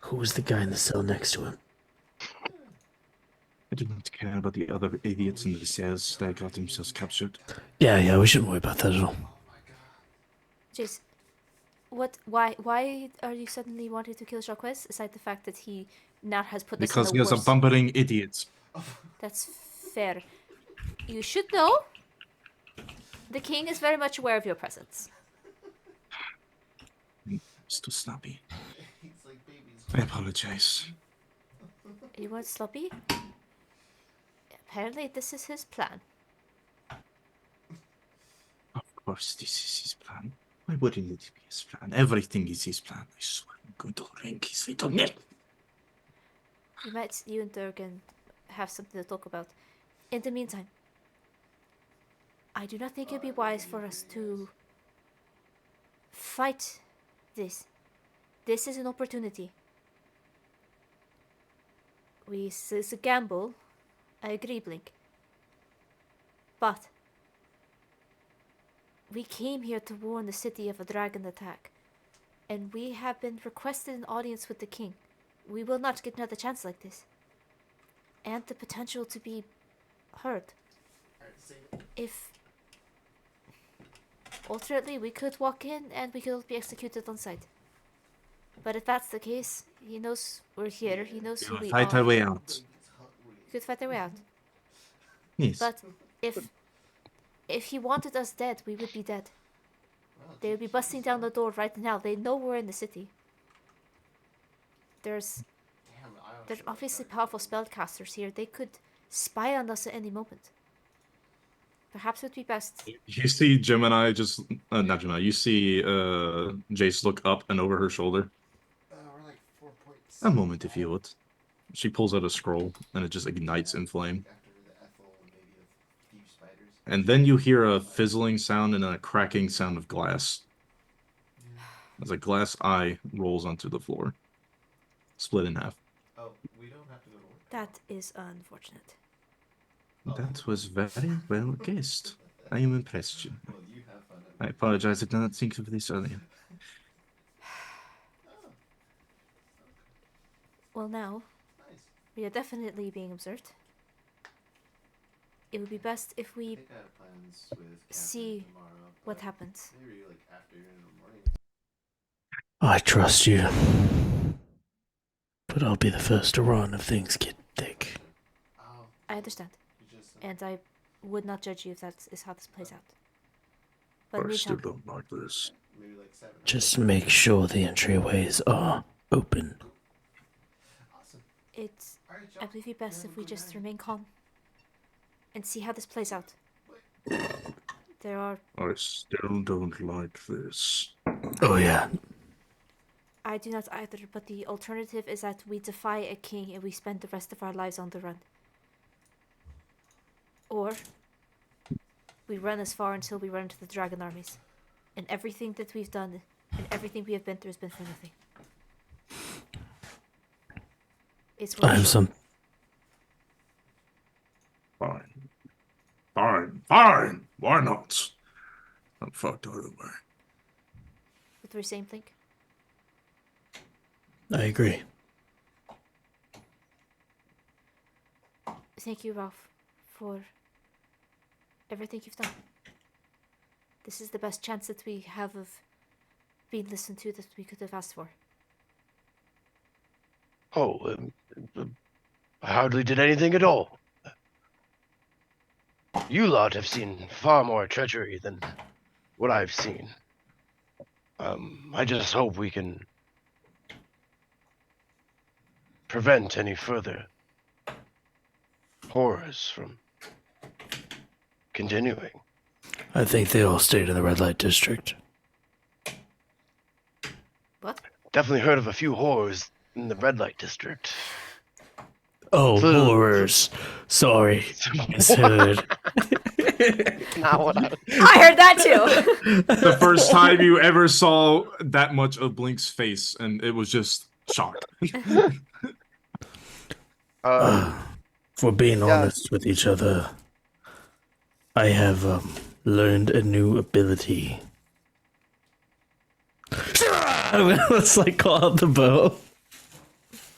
who was the guy in the cell next to him? I do not care about the other idiots in the cells that got themselves captured. Yeah, we shouldn't worry about that at all. Jace, why are you suddenly wanting to kill Jacques, aside the fact that he now has put us Because in he the is a worst... bumbling idiot. That's fair. You should know. The king is very much aware of your presence. It's too snappy. I apologize. You want sloppy? Apparently this is his plan. Of course, this is his plan. Why wouldn't it be his plan? Everything is his plan. I swear I'm going to wring his little neck. You and Durgan have something to talk about. In the meantime, I do not think it'd be wise for us to fight this. This is an opportunity. It's a gamble. I agree, Blink. But we came here to warn the city of a dragon attack, and we have been requested an audience with the king. We will not get another chance like this. and the potential to be hurt. If alternately we could walk in and we could all be executed on sight. But if that's the case, he knows we're here. He knows who we Fight are. our way out. We could fight our way out. Yes. But if he wanted us dead, we would be dead. They would be busting down the door right now. They know we're in the city. There's obviously powerful spellcasters here. They could spy on us at any moment. Perhaps it would be best. You see Gemini just not Gemini. You see Jace look up and over her shoulder. We're like 4.6. A moment, if you would. She pulls out a scroll and it just ignites in flame. After the Ethel and maybe the thief spiders. And then you hear a fizzling sound and a cracking sound of glass. As a glass eye rolls onto the floor. Split in half. Oh, we don't have to go to work. That is unfortunate. That was very well guessed. I am impressed, you. Well, you have fun. I apologize, I did not think of this earlier. Well, now Nice. we are definitely being observed. It would be best if I we think I have plans with Catherine see tomorrow, what but happens. maybe like afternoon or morning. I trust you. But I'll be the first to run if things get thick. Oh, I understand, you just and I would not judge you if that is how this plays out. But I still meantime, don't like this. maybe like 7. Just make sure the entryways are open. Awesome. it's All right, I y'all. believe it best Yeah, if we good just night. remain calm and see how this plays out. There are I still don't like this. Oh yeah. I do not either, but the alternative is that we defy a king and we spend the rest of our lives on the run. Or we run as far until we run into the dragon armies. And everything that we've done and everything we have been through has been for nothing. It's I have worth some. Fine. Fine. Fine. Why not? I'm fucked either way. what we're saying, Blink. I agree. Thank you, Ralph, for everything you've done. This is the best chance that we have of being listened to that we could have asked for. Oh, I hardly did anything at all. You lot have seen far more treachery than what I've seen. I just hope we can prevent any further horrors from continuing. I think they all stayed in the red light district. What? Definitely heard of a few horrors in the red light district. Oh, Food. horrors. Sorry. Misheard. Not what I I heard that too! The first time you ever saw that much of Blink's face, and it was just shock. For being Yeah. honest with each other, I have learned a new ability. Let's like call out the bow.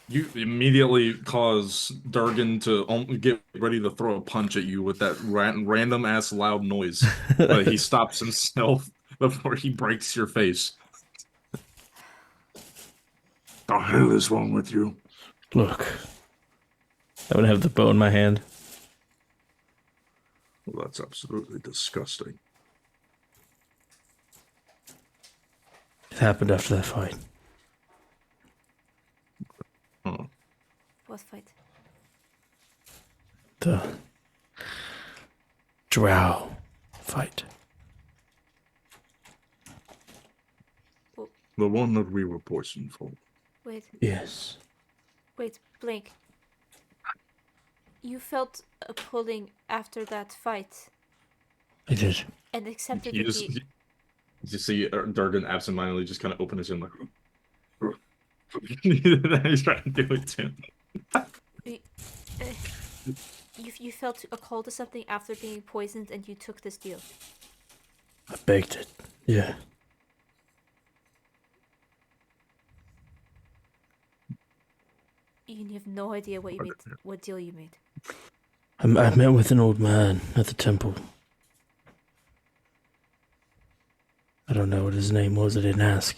You immediately cause Durgan to get ready to throw a punch at you with that random ass loud noise. But he stops himself before he breaks your face. The hell is wrong with you? Look, I would have the bow in my hand. Well, that's absolutely disgusting. It happened after that fight. Oh, What fight? The drow fight. the one that we were poisoned for. Wait, Yes. Blink. You felt a pulling after that fight I did. and accepted You that just, you see Durgan absentmindedly just kind of open his hand like. He's trying to do it too. you felt a call to something after being poisoned and you took this deal. I begged it. Yeah. You have no idea what you made, what deal you made. I met with an old man at the temple. I don't know what his name was. I didn't ask.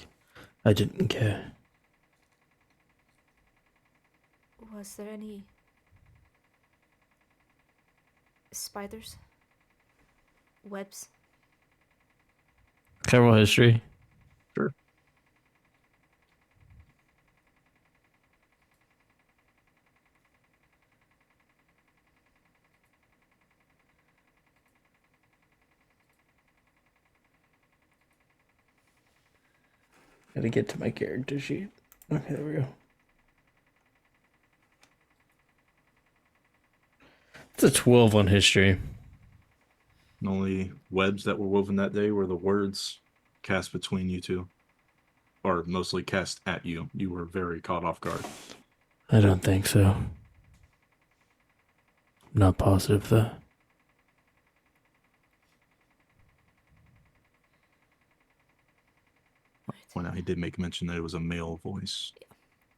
I didn't care. Was there any spiders? Webs? Can I roll history? Sure. Gotta get to my character sheet. Okay, there we go. It's a 12 on history. The only webs that were woven that day were the words cast between you two, or mostly cast at you. You were very caught off guard. I don't think so. I'm not positive though. Point out he did make mention that it was a male voice.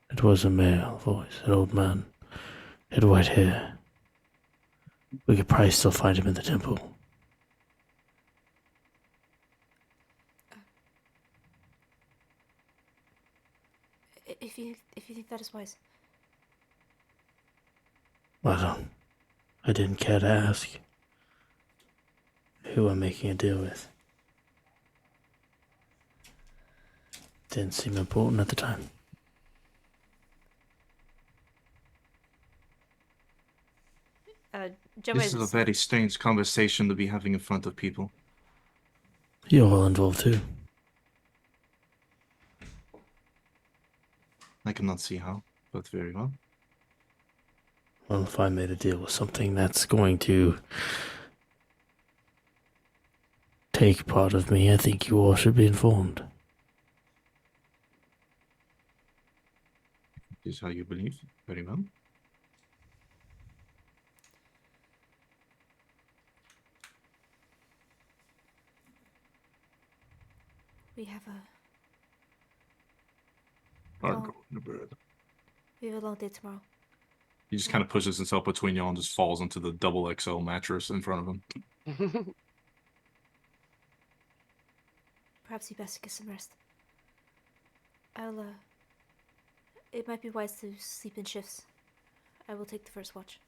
It was a male voice, an old man. He had white hair. We could probably still find him in the temple. If you think that is wise. I didn't care to ask who I'm making a deal with. Didn't seem important at the time. This is a very strange conversation to be having in front of people. You're all involved too. I cannot see how, but very well. Well, if I made a deal with something that's going to take part of me, I think you all should be informed. This is how you believe. Very well. We have a I'll go in the bed. we have a long day tomorrow. He just kind of pushes himself between y'all and just falls into the double XL mattress in front of him. Perhaps you best get some rest. It might be wise to sleep in shifts. I will take the first watch.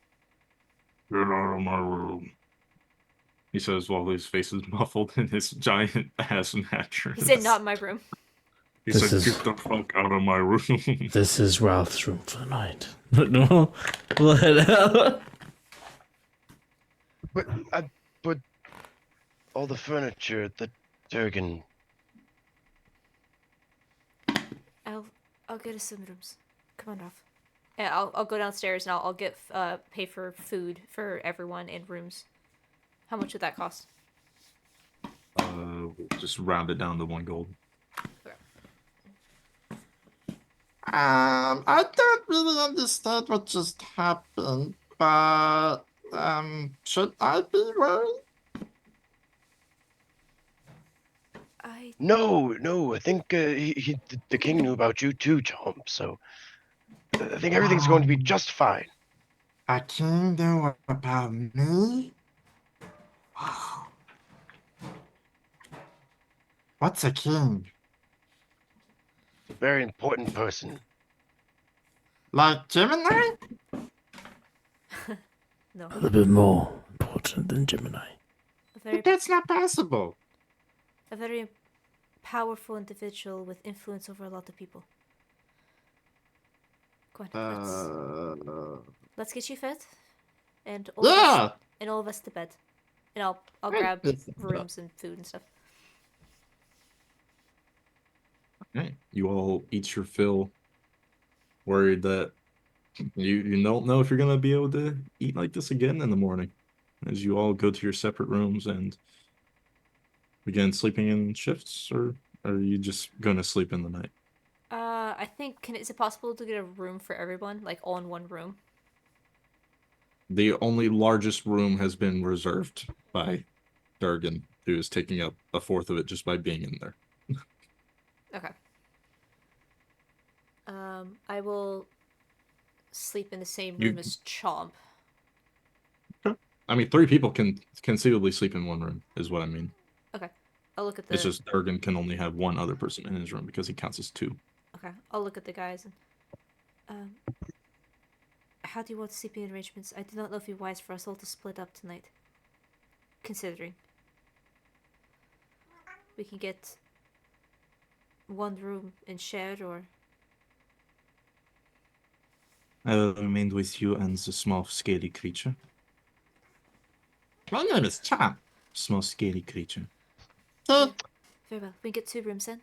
Get out of my room, he says while his face is muffled in his giant ass mattress. He said, "Not in my room." He This said, is- "Get the fuck out of my room." This is Ralph's room for the night. But no, let out. But I put all the furniture at the Durgan. I'll get us some rooms. Come on, Ralph. Yeah, I'll go downstairs and I'll get pay for food for everyone in rooms. How much would that cost? Just round it down to 1 gold. I don't really understand what just happened, but should I be worried? No, I think the king knew about you too, Chomp, so I think everything's going to be just fine. A king knew about me? Wow. What's a king? A very important person. Like Gemini? No. A little bit more important than Gemini. That's not possible. A very powerful individual with influence over a lot of people. Go on, let's get you fed, and all of us to bed, and I'll grab rooms and food and stuff. Okay. You all eat your fill, worried that you don't know if you're gonna be able to eat like this again in the morning, as you all go to your separate rooms and begin sleeping in shifts, or are you just gonna sleep in the night? I think is it possible to get a room for everyone, like all in one room? The only largest room has been reserved by Durgan, who is taking up a fourth of it just by being in there. Okay. I will sleep in the same You- room as Chomp. I mean, 3 people can conceivably sleep in one room, is what I mean. Okay. I'll look at It's the. just Durgan can only have one other person in his room because he counts as 2. Okay. I'll look at the guys and. How do you want sleeping arrangements? I do not know if it'd be wise for us all to split up tonight. Considering. We can get one room and shared, or. I will remain with you and the small scary creature. My name is Chomp. Small scary creature. Very well. We can get 2 rooms then.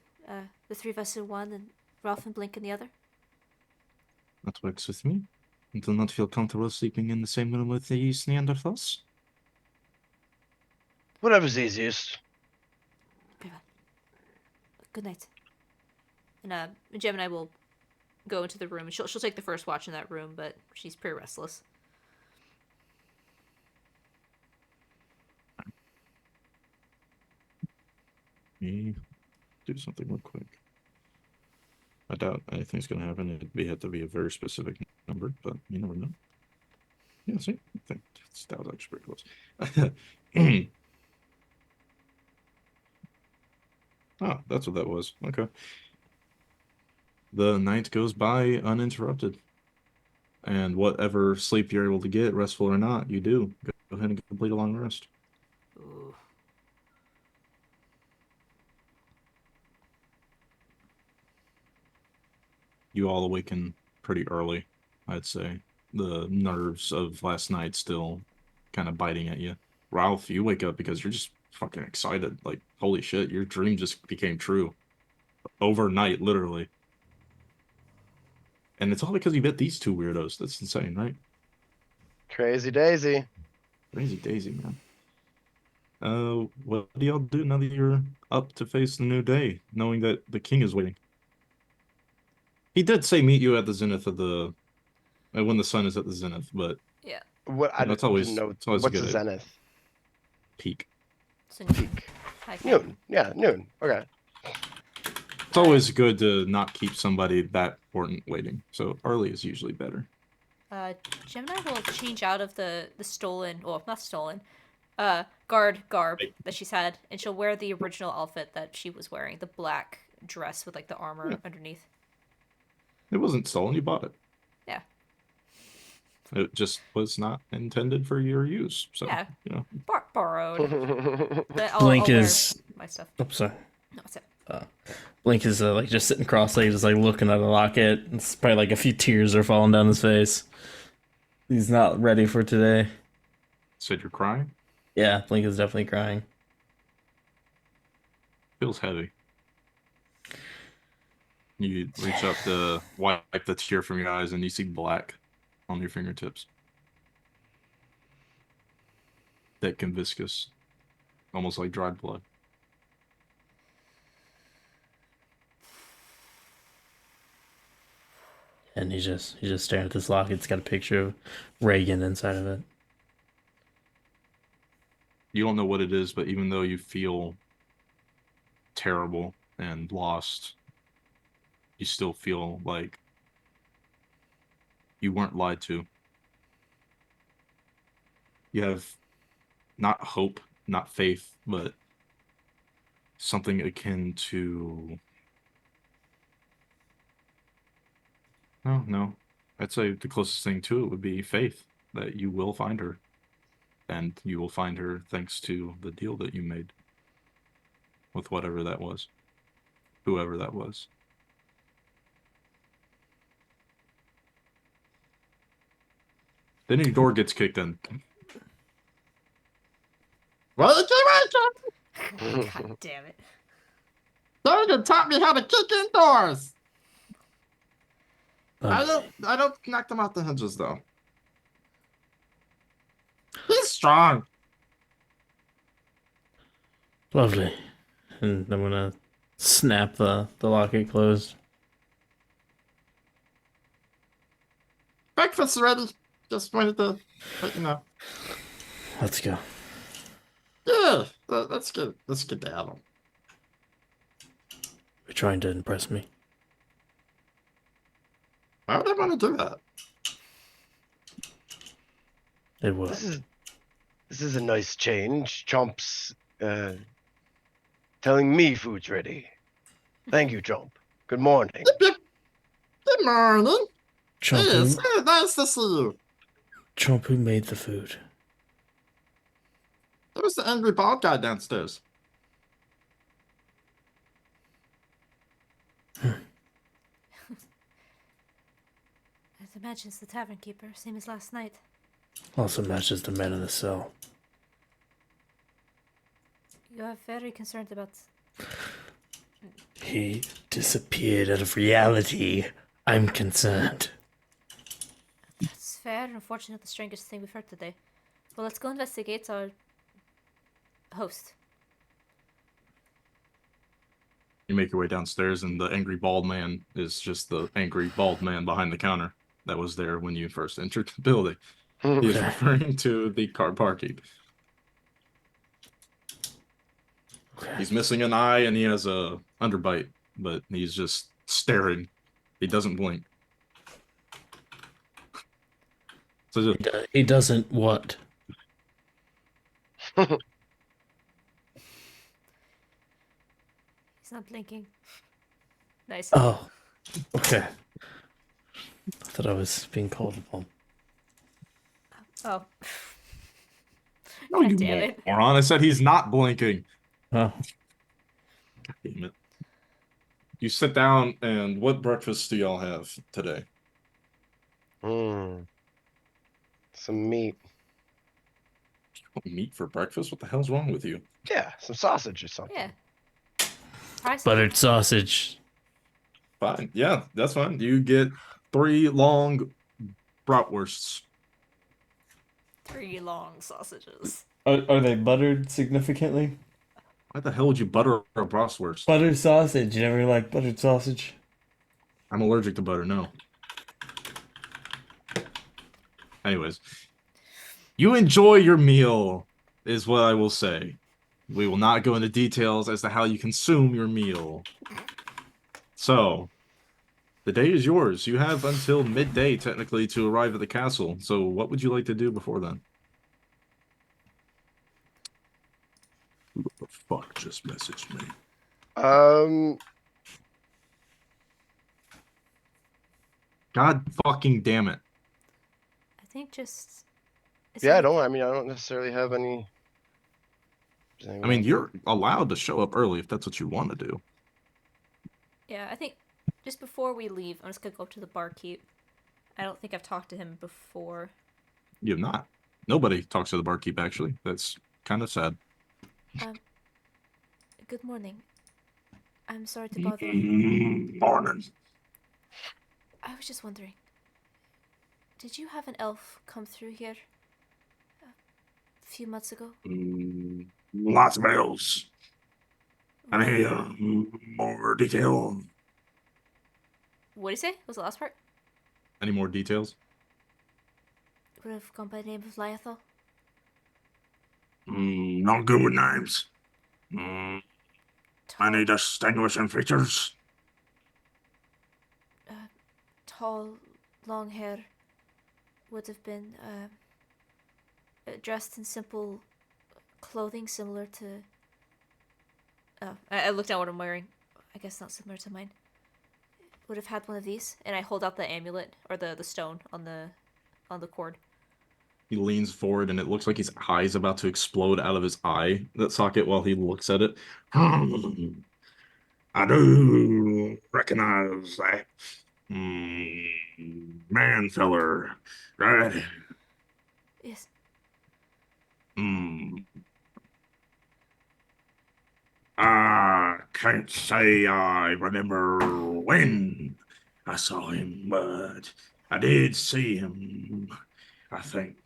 The 3 of us in one, and Ralph and Blink in the other. That works with me. You do not feel comfortable sleeping in the same room with these Neanderthals? Whatever's easiest. Very well. Good night. And Gemini will go into the room. She'll take the first watch in that room, but she's pretty restless. Me do something real quick. I doubt anything's gonna happen. It'd have to be a very specific number, but you never know. Yeah, see, I think that was actually pretty close. Oh, that's what that was. Okay. The night goes by uninterrupted. And whatever sleep you're able to get, restful or not, you do. Go ahead and complete a long rest. Ooh. You all awaken pretty early, I'd say. The nerves of last night still kind of biting at you. Ralph, you wake up because you're just fucking excited. Like, holy shit, your dream just became true. Overnight, literally. And it's all because you met these 2 weirdos. That's insane, right? Crazy Daisy. Crazy Daisy, man. What do y'all do now that you're up to face the new day, knowing that the king is waiting? He did say meet you at the zenith of the... when the sun is at the zenith, but... Yeah. What I That's always- didn't know. it's always a What's good the zenith? Peak. So peak. Noon. Yeah, noon. Okay. It's always good to not keep somebody that important waiting. So early is usually better. Gemini will change out of the stolen, well, not stolen, guard garb that she's had, and she'll wear the original outfit that she was wearing, the black dress with like the armor underneath. It wasn't stolen, you bought it. Yeah. It just was not intended for your use. So, Yeah. you know. Borrowed. But Blink I'll wear is- my stuff. Oh, sorry. No, it's it. Blink is like just sitting cross-legged, just like looking at the locket. It's probably like a few tears are falling down his face. He's not ready for today. Said you're crying? Yeah, Blink is definitely crying. Feels heavy. You reach up to wipe the tear from your eyes and you see black on your fingertips. Thick and viscous. Almost like dried blood. And he's just staring at this locket. It's got a picture of Reagan inside of it. You don't know what it is, but even though you feel terrible and lost, you still feel like you weren't lied to. You have not hope, not faith, but something akin to... No. I'd say the closest thing to it would be faith, that you will find her. And you will find her thanks to the deal that you made with whatever that was. Whoever that was. Then your door gets kicked in. Well, the God damn it. Durgan taught me how to kick in doors. Um, I don't knock them off the hinges though. He's strong. Lovely. And I'm gonna snap the locket closed. Breakfast's ready. Just wanted to let you know. Let's go. Yeah, let's get down. You're trying to impress me. Why would I want to do that? They will. This is a nice change. Chomp's telling me food's ready. Thank you, Chomp. Good morning. Good morning. Chomp Yes, who, nice to see you. Chomp who made the food. There's the angry bald guy downstairs. I'd imagine it's the tavern keeper, same as last night. Also matches the man in the cell. You are very concerned about... He disappeared out of reality. I'm concerned. That's fair. Unfortunately, the strangest thing we've heard today. Well, let's go investigate our host. You make your way downstairs, and the angry bald man is just the angry bald man behind the counter that was there when you first entered the building. He is Okay. referring to the car barkeep. Okay. He's missing an eye, and he has a underbite, but he's just staring. He doesn't blink. So just, He doesn't what? He's not blinking. Nice. Oh. Okay. I thought I was being called upon. Oh. no, God you damn it. moron! I said he's not blinking. Oh. God damn it! You sit down, and what breakfast do y'all have today? Some meat. Meat for breakfast? What the hell's wrong with you? Yeah, some sausage or something. Yeah. Price Buttered sausage. Fine. Yeah, that's fine. You get 3 long bratwursts. 3 long sausages. Are they buttered significantly? Why the hell would you butter a bratwurst? Buttered sausage. You never like buttered sausage? I'm allergic to butter, no. Anyways, you enjoy your meal, is what I will say. We will not go into details as to how you consume your meal. So, the day is yours. You have until midday, technically, to arrive at the castle. So, what would you like to do before then? Who the fuck just messaged me? God fucking damn it. I think just... Yeah, I don't necessarily have any. I mean, you're allowed to show up early if that's what you want to do. Yeah, I think just before we leave, I'm just gonna go to the barkeep. I don't think I've talked to him before. You have not. Nobody talks to the barkeep, actually. That's kind of sad. Good morning. I'm sorry to bother you. Morning. I was just wondering, did you have an elf come through here a few months ago? Lots of elves. Any more detail? What did he say? What was the last part? Any more details? Would have gone by the name of Lyethal. Not good with names. Any distinguishing features? Tall, long hair. Would have been dressed in simple clothing similar to... Oh, I looked at what I'm wearing. I guess not similar to mine. Would have had one of these, and I hold out the amulet or the stone on the cord. He leans forward, and it looks like his eye's about to explode out of his eye, that socket, while he looks at it. I do recognize that man feller, right? Yes. I can't say I remember when I saw him, but I did see him, I think.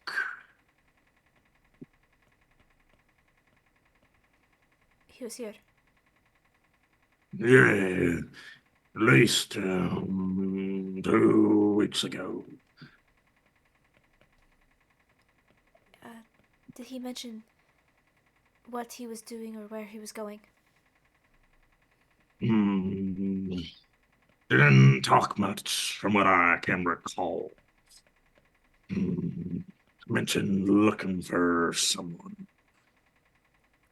He was here. Yeah, at least 2 weeks ago. Did he mention what he was doing or where he was going? Didn't talk much from what I can recall. mentioned looking for someone.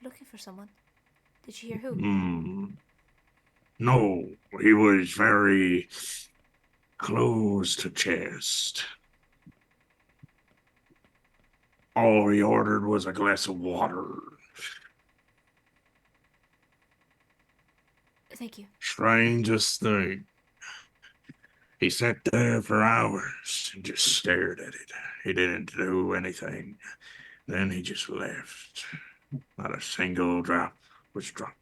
Looking for someone. Did you hear who? Hmm. No, he was very close to chest. All he ordered was a glass of water. Thank you. Strangest thing. He sat there for hours and just stared at it. He didn't do anything. Then he just left. Not a single drop was drunk.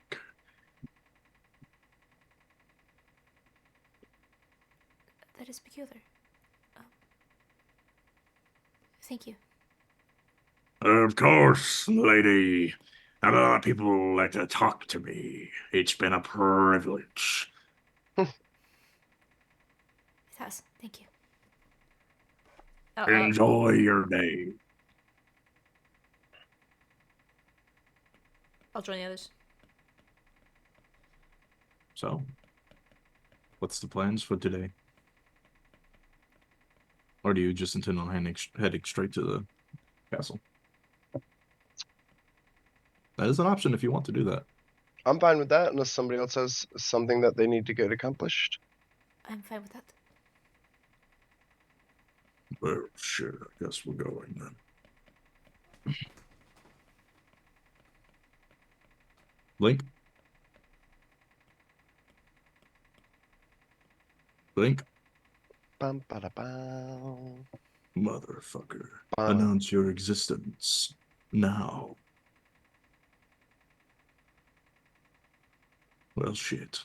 That is peculiar. Thank you. Of course, lady. Not a lot of people like to talk to me. It's been a privilege. It has. Thank you. Enjoy your day. I'll join the others. So, what's the plans for today? Or do you just intend on heading straight to the castle? That is an option if you want to do that. I'm fine with that unless somebody else has something that they need to get accomplished. I'm fine with that. Well, sure, I guess we're going then. Blink? Blink? Bum, ba, da, bum. Motherfucker. Bum. Announce your existence. Now. Well, shit.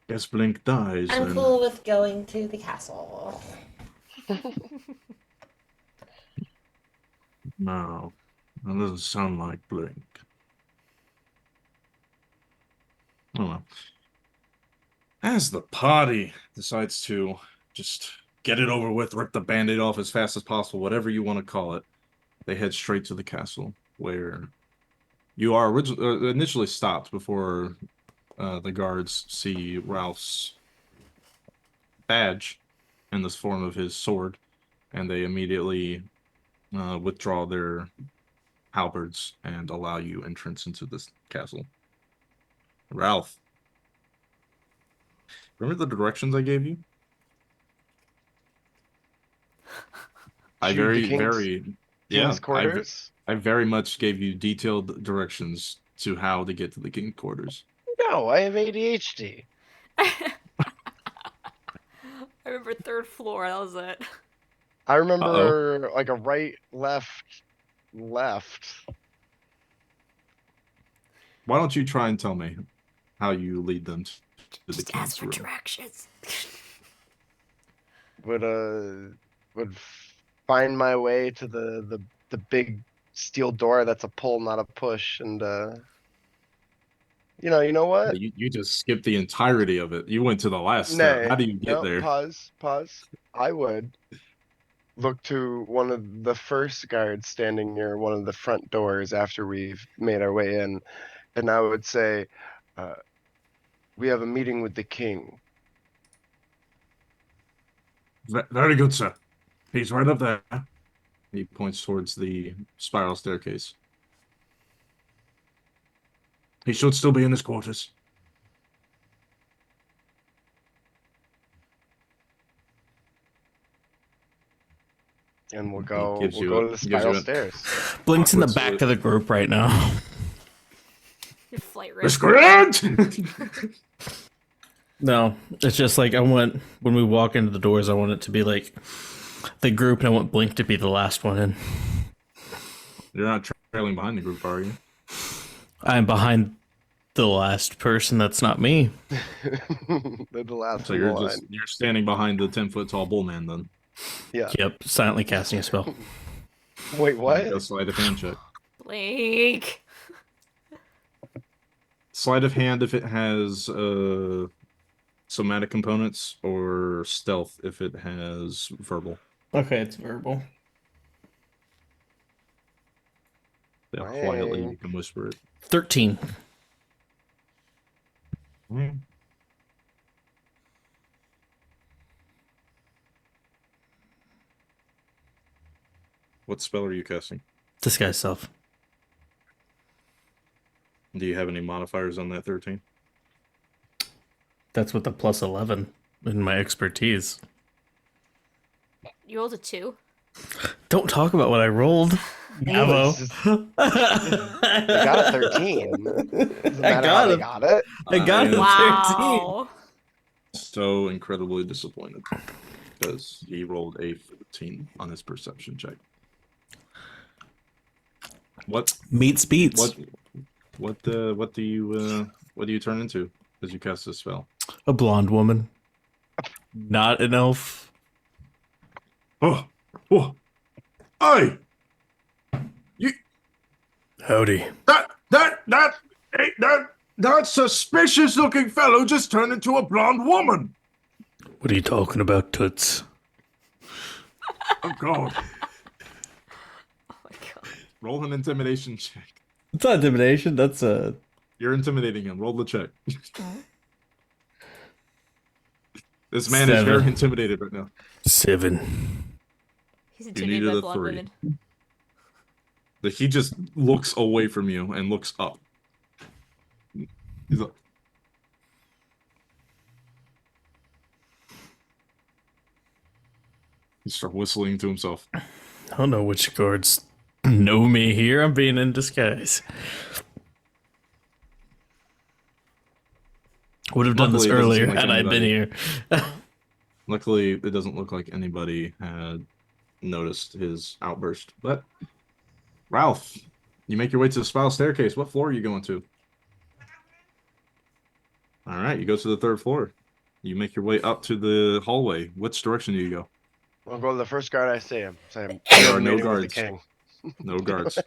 Guess Blink dies I'm then. cool with going to the castle. No. That doesn't sound like Blink. Oh well. As the party decides to just get it over with, rip the band-aid off as fast as possible, whatever you want to call it, they head straight to the castle, where you are initially stopped before the guards see Ralph's badge in this form of his sword, and they immediately withdraw their halberds and allow you entrance into this castle. Ralph, remember the directions I gave you? I To the very, king's- very, King's yeah, quarters? I very much gave you detailed directions to how to get to the king's quarters. No, I have ADHD. I remember third floor. That was it. I remember like a right, left. Why don't you try and tell me how you lead them to the Just king's ask for room? directions. Would find my way to the big steel door that's a pull, not a push, and you know what? You just skipped the entirety of it. You went to the last step. Nay, How do you get no, there? pause. I would look to one of the first guards standing near one of the front doors after we've made our way in, and I would say, we have a meeting with the king. Very good, sir. He's right up there. He points towards the spiral staircase. He should still be in his quarters. And we'll He go gives you to the gives you spiral a- stairs. Blink's in the Puts back it- of the group right now. Your flight risk. Miscreant! No, it's just like when we walk into the doors, I want it to be like the group, and I want Blink to be the last one in. You're not trailing behind the group, are you? I'm behind the last person. That's not me. They're the last So in the line. you're standing behind the 10-foot tall bull man then. Yeah. Yep, silently casting a spell. Wait, what? Go sleight of hand check. Blake. Sleight of hand if it has somatic components, or stealth if it has verbal. Okay, it's verbal. Yeah, quietly you Blank. can whisper it. 13. What spell are you casting? Disguise self. Do you have any modifiers on that 13? That's with the plus 11 in my expertise. You rolled a 2. Don't talk about what I rolled. It's Gavo. just- they got a 13. Doesn't I matter got how they him. got it. I got him. 13. Wow. So incredibly disappointed because he rolled a 14 on his perception check. What Meets beats. what do you turn into as you cast this spell? A blonde woman. Not an elf. Oh, hey, you Howdy. that suspicious looking fellow just turned into a blonde woman. What are you talking about, Toots? Oh God! Oh my god. Roll an intimidation check. It's not intimidation. That's a. You're intimidating him. Roll the check. This man is 7. very intimidated right now. 7. He's You intimidated needed by a blonde 3. women. Like he just looks away from you and looks up. He's like, he starts whistling to himself. I don't know which guards know me here. I'm being in disguise. Would have done this Luckily, it doesn't earlier seem like had I been anybody- here. Luckily, it doesn't look like anybody had noticed his outburst. But Ralph, you make your way to the spiral staircase. What floor are you going to? All right, you go to the 3rd floor. You make your way up to the hallway. Which direction do you go? I'll go to the first guard I see him. Say I'm There are no meeting with the guards. king. No guards.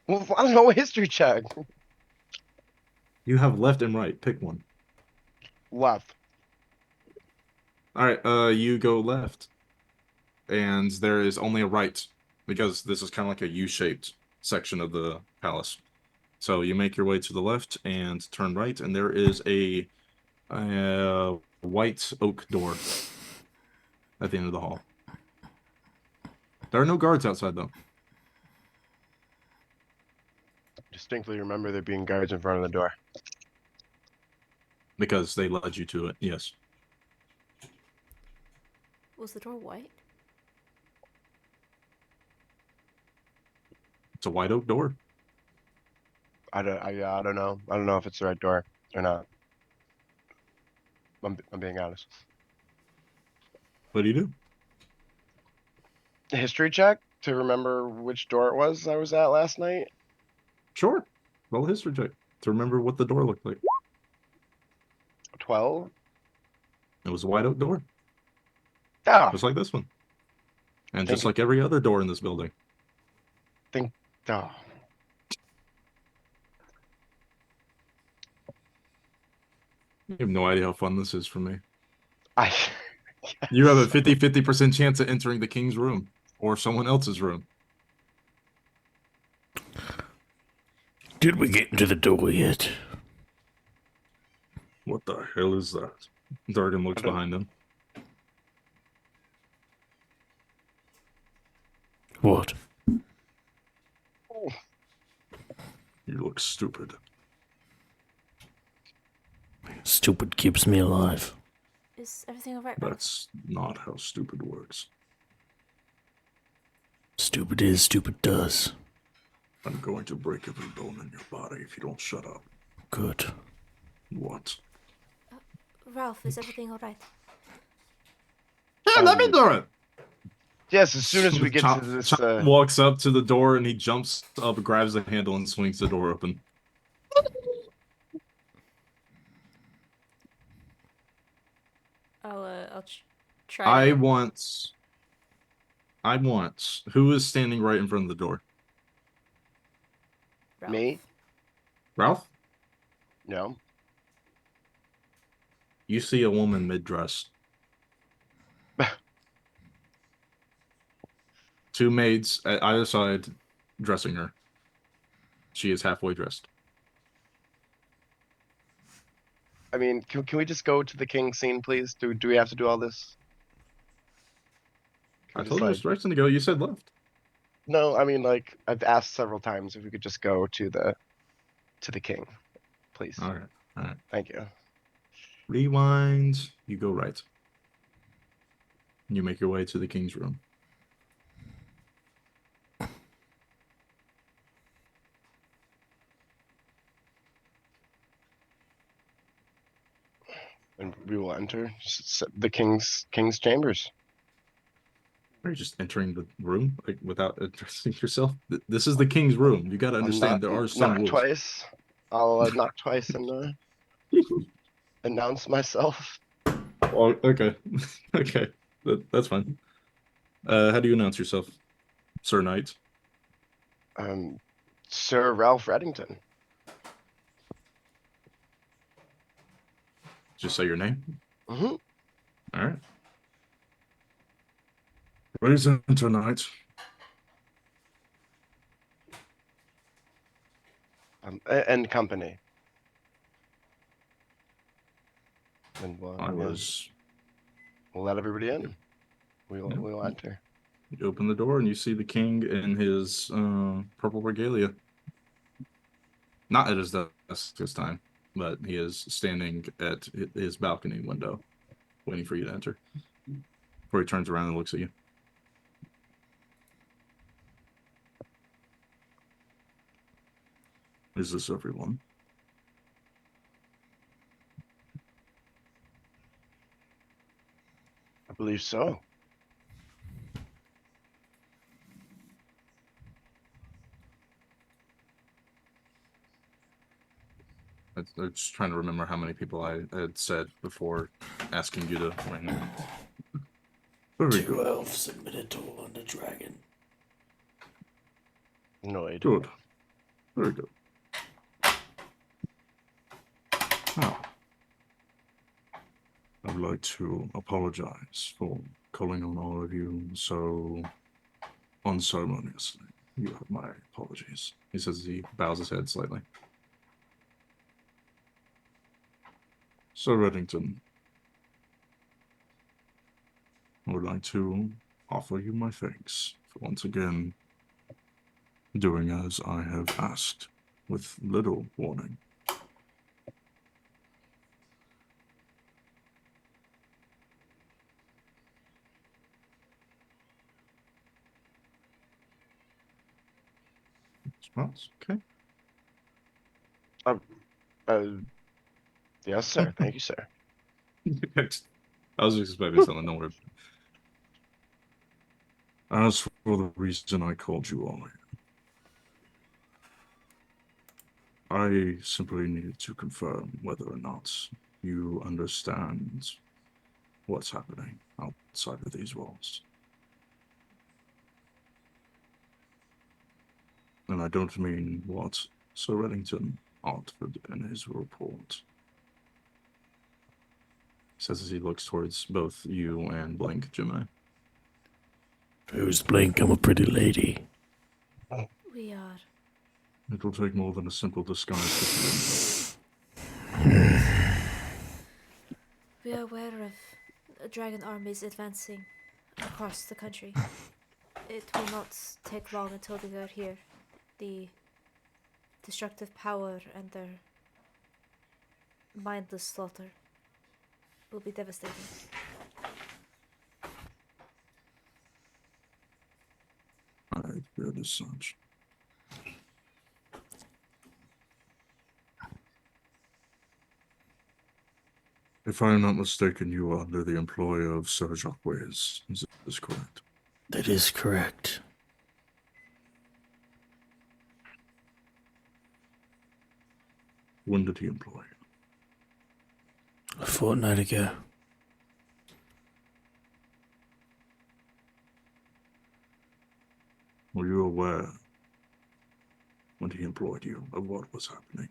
Well, I don't know. History check. You have left and right. Pick one. Left. All right, you go left. And there is only a right because this is kind of like a U-shaped section of the palace. So you make your way to the left and turn right, and there is a white oak door at the end of the hall. There are no guards outside, though. Distinctly remember there being guards in front of the door. Because they led you to it, yes. Was the door white? It's a white oak door. I don't know. I don't know if it's the right door or not. I'm being honest. What do you do? History check to remember which door it was I was at last night. Sure. Roll a history check to remember what the door looked like. 12. It was a white oak door, Oh, just like this one. And Thank just you. like every other door in this building. oh. You have no idea how fun this is for me. I. You have a 50% chance of entering the king's room or someone else's room. Did we get into the door yet? What the hell is that? Dargan looks I don't- behind him. What? You look stupid. Stupid keeps me alive. Is everything alright, Ralph? That's not how stupid works. Stupid is, stupid does. I'm going to break every bone in your body if you don't shut up. Good. What? Ralph, is everything alright? Yeah, let me do it! Yes, as soon as we get Chop, to this. Chop walks up to the door and he jumps up, grabs the handle, and swings the door open. I'll try. I to- want. Who is standing right in front of the door? Ralph. Me? Ralph? No. You see a woman mid-dress. 2 maids at either side dressing her. She is halfway dressed. I mean, can we just go to the king scene, please? Do we have to do all this? I Just told you it was direction to go. You said left. No, I mean like I've asked several times if we could just go to the king, please. All right. All right. Thank you. Rewind. You go right. You make your way to the king's room. And we will enter the king's chambers. Are you just entering the room like without addressing yourself? This is the king's room. You got to understand there are some knock rules. twice. I'll knock twice and announce myself. Oh, okay. Okay. That's fine. How do you announce yourself, Sir Knight? Sir Ralph Reddington. Just say your name. Mm-hmm. All right. Please enter, Knight. And company. And we'll let everybody in. We'll enter. You open the door and you see the king in his purple regalia. Not at his desk this time, but he is standing at his balcony window, waiting for you to enter. Before he turns around and looks at you. Is this everyone? I believe so. I'm just trying to remember how many people I had said before asking you to ring them. Very Two good. elves submitted to on the dragon. No idea. Good. Very good. Now, I would like to apologize for calling on all of you so unceremoniously. You have my apologies. He says he bows his head slightly. Sir Reddington, I would like to offer you my thanks for once again doing as I have asked with little warning. Okay. Yes, sir. Thank you, sir. I was expecting something, don't worry. As for the reason I called you all here, I simply needed to confirm whether or not you understand what's happening outside of these walls. And I don't mean what Sir Reddington offered in his report. Says as he looks towards both you and Blink, Gemini. Who's Blink? I'm a pretty lady. We are. It will take more than a simple disguise to fool. We are aware of dragon armies advancing across the country. It will not take long until they are here. The destructive power and their mindless slaughter will be devastating. I fear as such. If I am not mistaken, you are under the employ of Sir Jacques. Is this correct? That is correct. When did he employ you? A fortnight ago. Were you aware, when he employed you, of what was happening?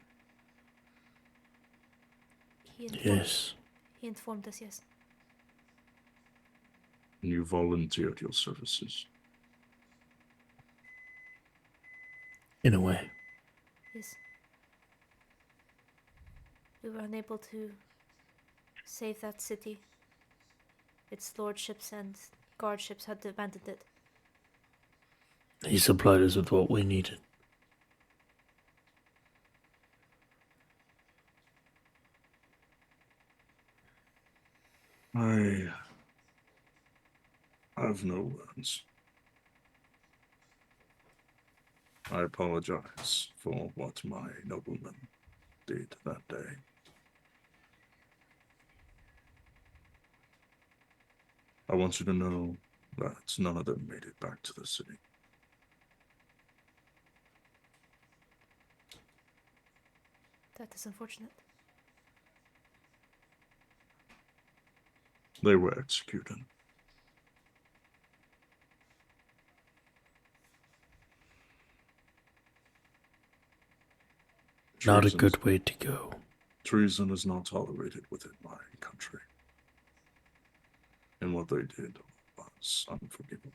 Yes. He informed us, yes. And you volunteered your services? In a way. Yes. We were unable to save that city, its lordships and guard ships had abandoned it. He supplied us with what we needed. I have no words. I apologize for what my nobleman did that day. I want you to know that none of them made it back to the city. That is unfortunate. They were executed. Not a Treason good way to go. Treason is not tolerated within my country. And what they did was unforgivable.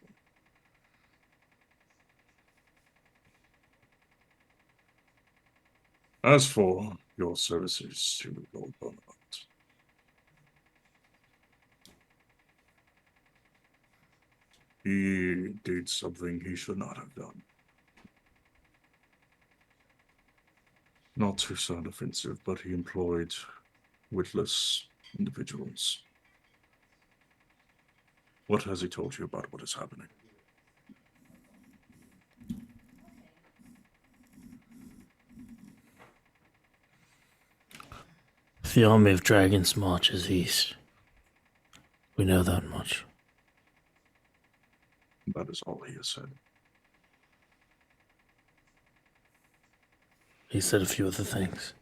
As for your services to Lord Bonaparte, he did something he should not have done. Not to sound offensive, but he employed witless individuals. What has he told you about what is happening? The army of dragons marches east. We know that much. That is all he has said. He said a few other things.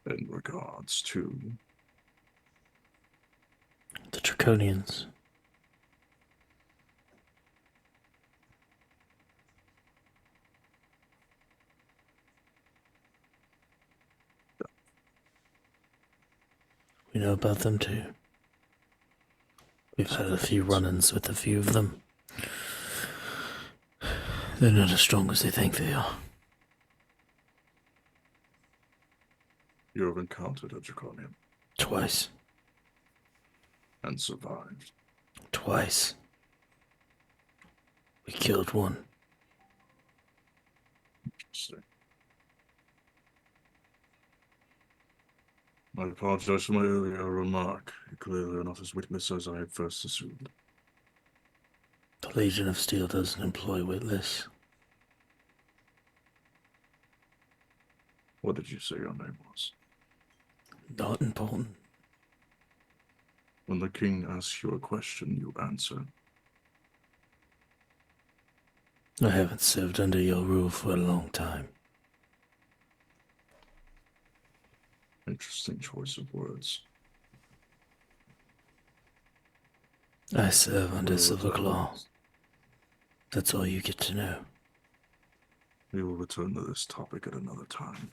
In regards to The Draconians. We know about them too. We've had a few run-ins with a few of them. They're not as strong as they think they are. you have encountered a draconian Twice. and survived. Twice. We killed one. Interesting. I apologize for my earlier remark. You clearly are not as witless as I had first assumed. The Legion of Steel doesn't employ witless. What did you say your name was? Not important. When the king asks you a question, you answer. I haven't served under your rule for a long time. Interesting choice of words. I serve under Well, Silverclaw. That's all you get to know. We will return to this topic at another time.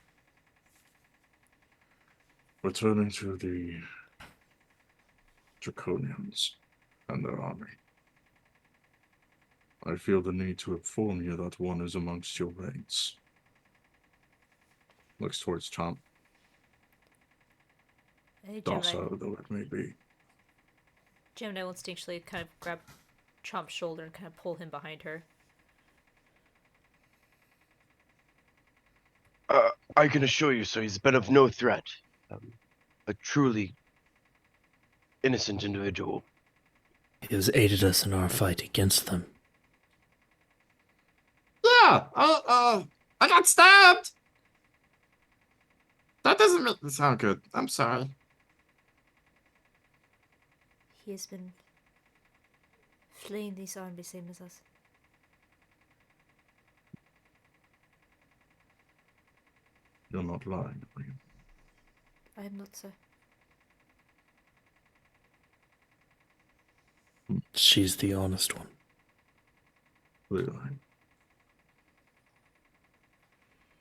Returning to the Draconians and their army. I feel the need to inform you that one is amongst your ranks. Looks towards Chomp, Hey, docile though it may be. Gemini will instinctually kind of grab Chomp's shoulder and kind of pull him behind her. I can assure you, sir, he's been of no threat. A truly innocent individual. He has aided us in our fight against them. Yeah. I got stabbed. That doesn't really sound good. I'm sorry. He has been fleeing these armies same as us. You're not lying, are you? I am not, sir. She's the honest one. Clearly.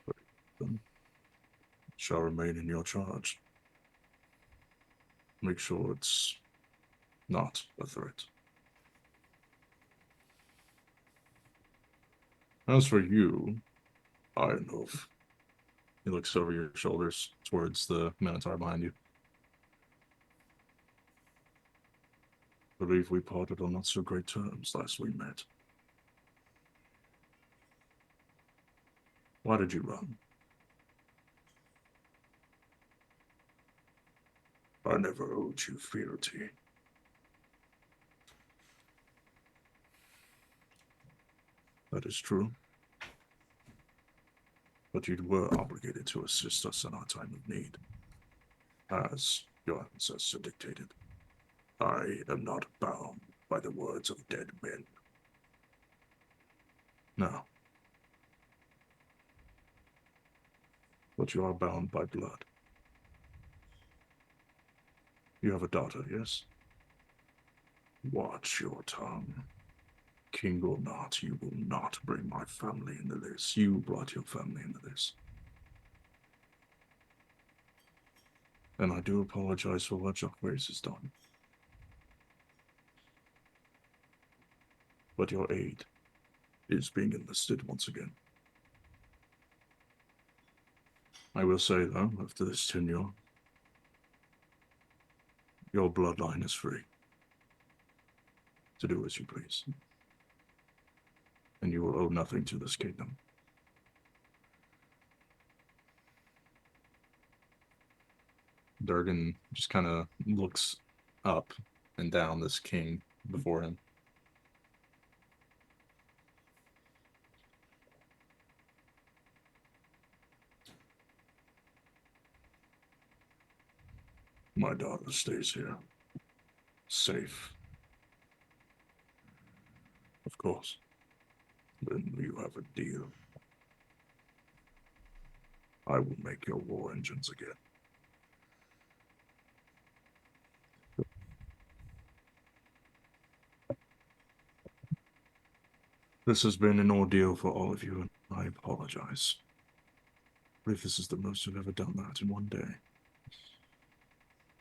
But then shall remain in your charge. Make sure it's not a threat. As for you, Ironhoof, he looks over your shoulders towards the Minotaur behind you. believe we parted on not so great terms last we met. Why did you run? I never owed you fealty. That is true. But you were obligated to assist us in our time of need, as your ancestor dictated. I am not bound by the words of dead men. No. But you are bound by blood. You have a daughter, yes? Watch your tongue. King or not, you will not bring my family into this. You brought your family into this. And I do apologize for what Jacques has done. But your aid is being enlisted once again. I will say, though, after this tenure, your bloodline is free to do as you please. And you will owe nothing to this kingdom. Durgan just kind of looks up and down this king before him. My daughter stays here. Safe. Of course. Then you have a deal. I will make your war engines again. This has been an ordeal for all of you, and I apologize. But if this is the most you've ever done that in one day.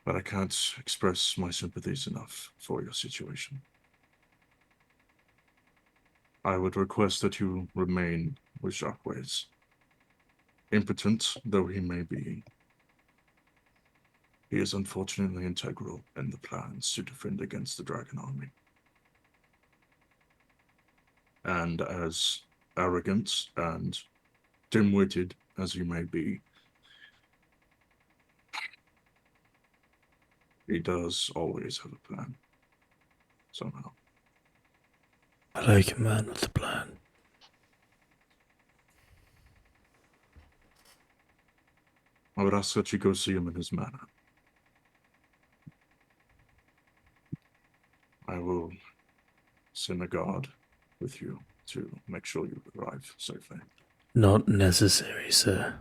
But I can't express my sympathies enough for your situation. I would request that you remain with Jacques. Impotent though he may be, he is unfortunately integral in the plans to defend against the Dragon Army. And as arrogant and dim-witted as you may be, he does always have a plan. Somehow. I like a man with a plan. I would ask that you go see him in his manor. I will send a guard with you to make sure you arrive safely. Not necessary, sir.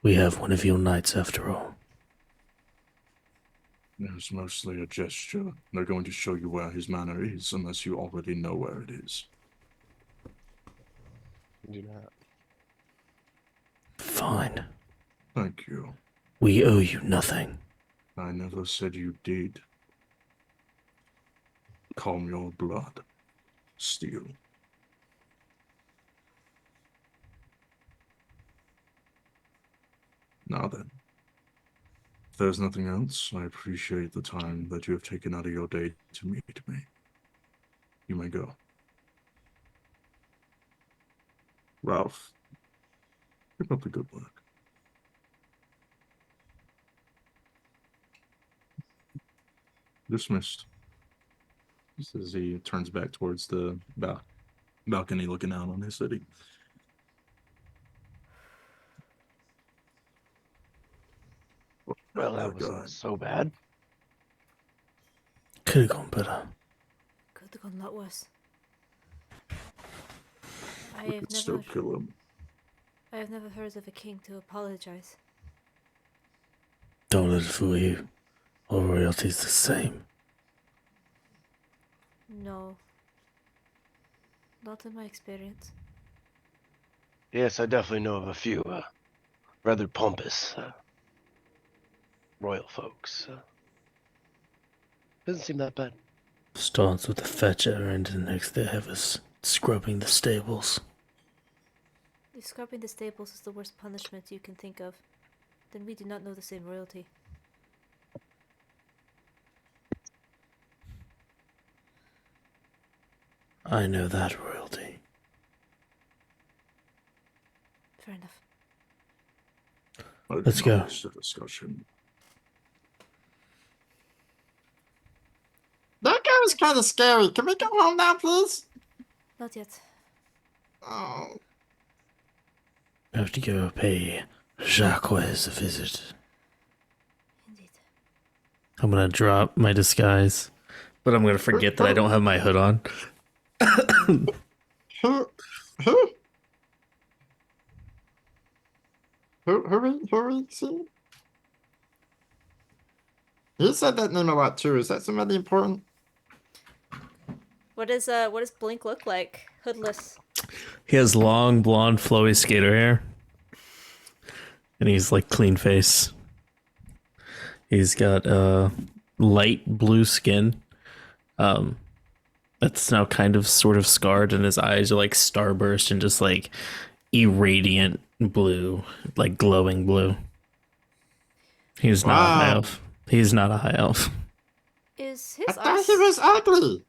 We have one of your knights after all. It was mostly a gesture. They're going to show you where his manor is, unless you already know where it is. Do not. Fine. Thank you. We owe you nothing. I never said you did. Calm your blood. Steel. Now then, if there's nothing else, I appreciate the time that you have taken out of your day to meet me. You may go. Ralph, keep up the good work. Dismissed. Just as he turns back towards the balcony looking out on his city. Well, that wasn't so bad. Could have gone better. Could have gone a lot worse. We could still kill him. I have never heard of a king to apologize. Don't let it fool you. All royalty's the same. No. Not in my experience. Yes, I definitely know of a few rather pompous royal folks. Doesn't seem that bad. Starts with the fetcher and the next they have us scrubbing the stables. If scrubbing the stables is the worst punishment you can think of, then we do not know the same royalty. I know that, royalty. Fair enough. Let's go. The discussion. That guy was kind of scary. Can we go home now, please? Not yet. Oh. I have to go pay Jacques a visit. Indeed. I'm gonna drop my disguise, but I'm gonna forget that I don't have my hood on. Who are we seeing? You said that name a lot too. Is that somebody important? What does Blink look like? Hoodless. He has long, blonde, flowy skater hair. And he's like clean face. He's got light blue skin. That's now kind of sort of scarred, and his eyes are like starburst and just like irradiant blue, like glowing blue. He's not a high elf. He's not a high elf. Is I his thought eyes he was ugly.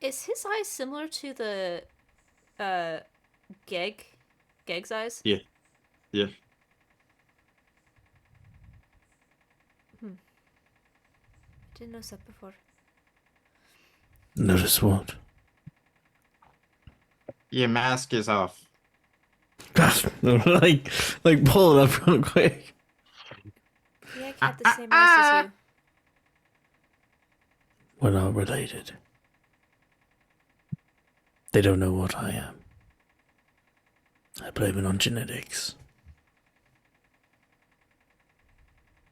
Is his eyes similar to the Geg's eyes? Yeah. Yeah. Didn't notice that before. Notice what? Your mask is off. like pull it up real quick. Yeah, I had the same eyes as you. We're not related. They don't know what I am. I blame it on genetics.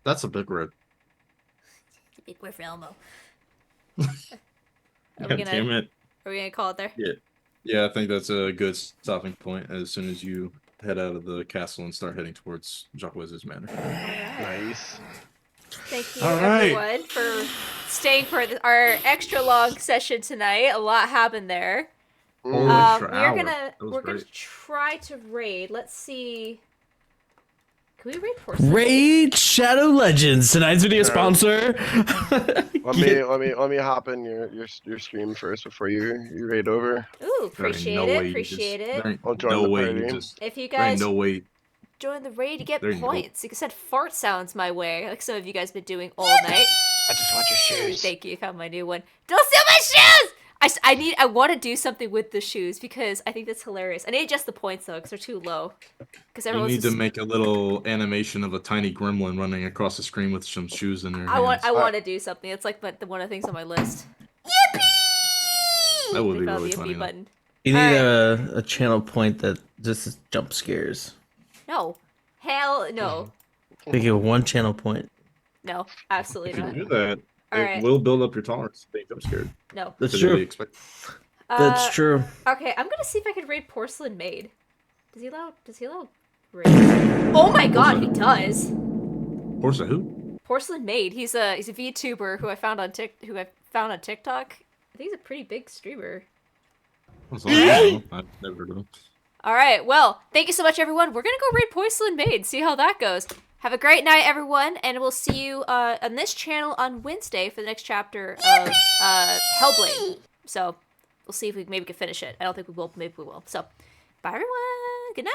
That's a big word. Big word for Elmo. God damn it. Are we gonna call it there? Yeah. Yeah, I think that's a good stopping point as soon as you head out of the castle and start heading towards Jacques' manor. Nice. Thank you, All right. everyone, for staying for our extra long session tonight. A lot happened there. Whole extra We're hour. gonna That was we're gonna great. try to raid. Let's see. Can we raid Porcelain? Raid Shadow Legends, tonight's video Sure. sponsor. Let me hop in your stream first before you raid over. Ooh, There ain't appreciate no it. way you Appreciate just, it. There ain't I'll join no the way party. you just. If you There ain't guys no way. join the raid, you get There you go. points. You can send fart sounds my way, like some of you guys been doing all night. I just want your shoes. Thank you. Found my new one. Don't steal my shoes. I want to do something with the shoes because I think that's hilarious. I need to adjust the points though because they're too low. Because You everyone's need to just, make a little animation of a tiny gremlin running across the screen with some shoes in their I hands. want to do something. It's like one of the things on my list. That would I be found really the funny. yippee though. button. You need Alright. a channel point that just is jump scares. No, hell no, They give one channel point. no, absolutely If you not. do that, All it right. will build up your tolerance to being jump scared. No. That's To really true. expect. That's true. Okay, I'm gonna see if I can raid Porcelain Maid. Does he allow raid? Oh my god, he does. Horse who? Porcelain Maid. He's a VTuber who I found on TikTok. I think he's a pretty big streamer. I've never heard of him. All right. Well, thank you so much, everyone. We're gonna go raid Porcelain Maid. See how that goes. Have a great night, everyone, and we'll see you on this channel on Wednesday for the next chapter of Hellblade. So we'll see if we maybe can finish it. I don't think we will. Maybe we will. So bye, everyone. Good night.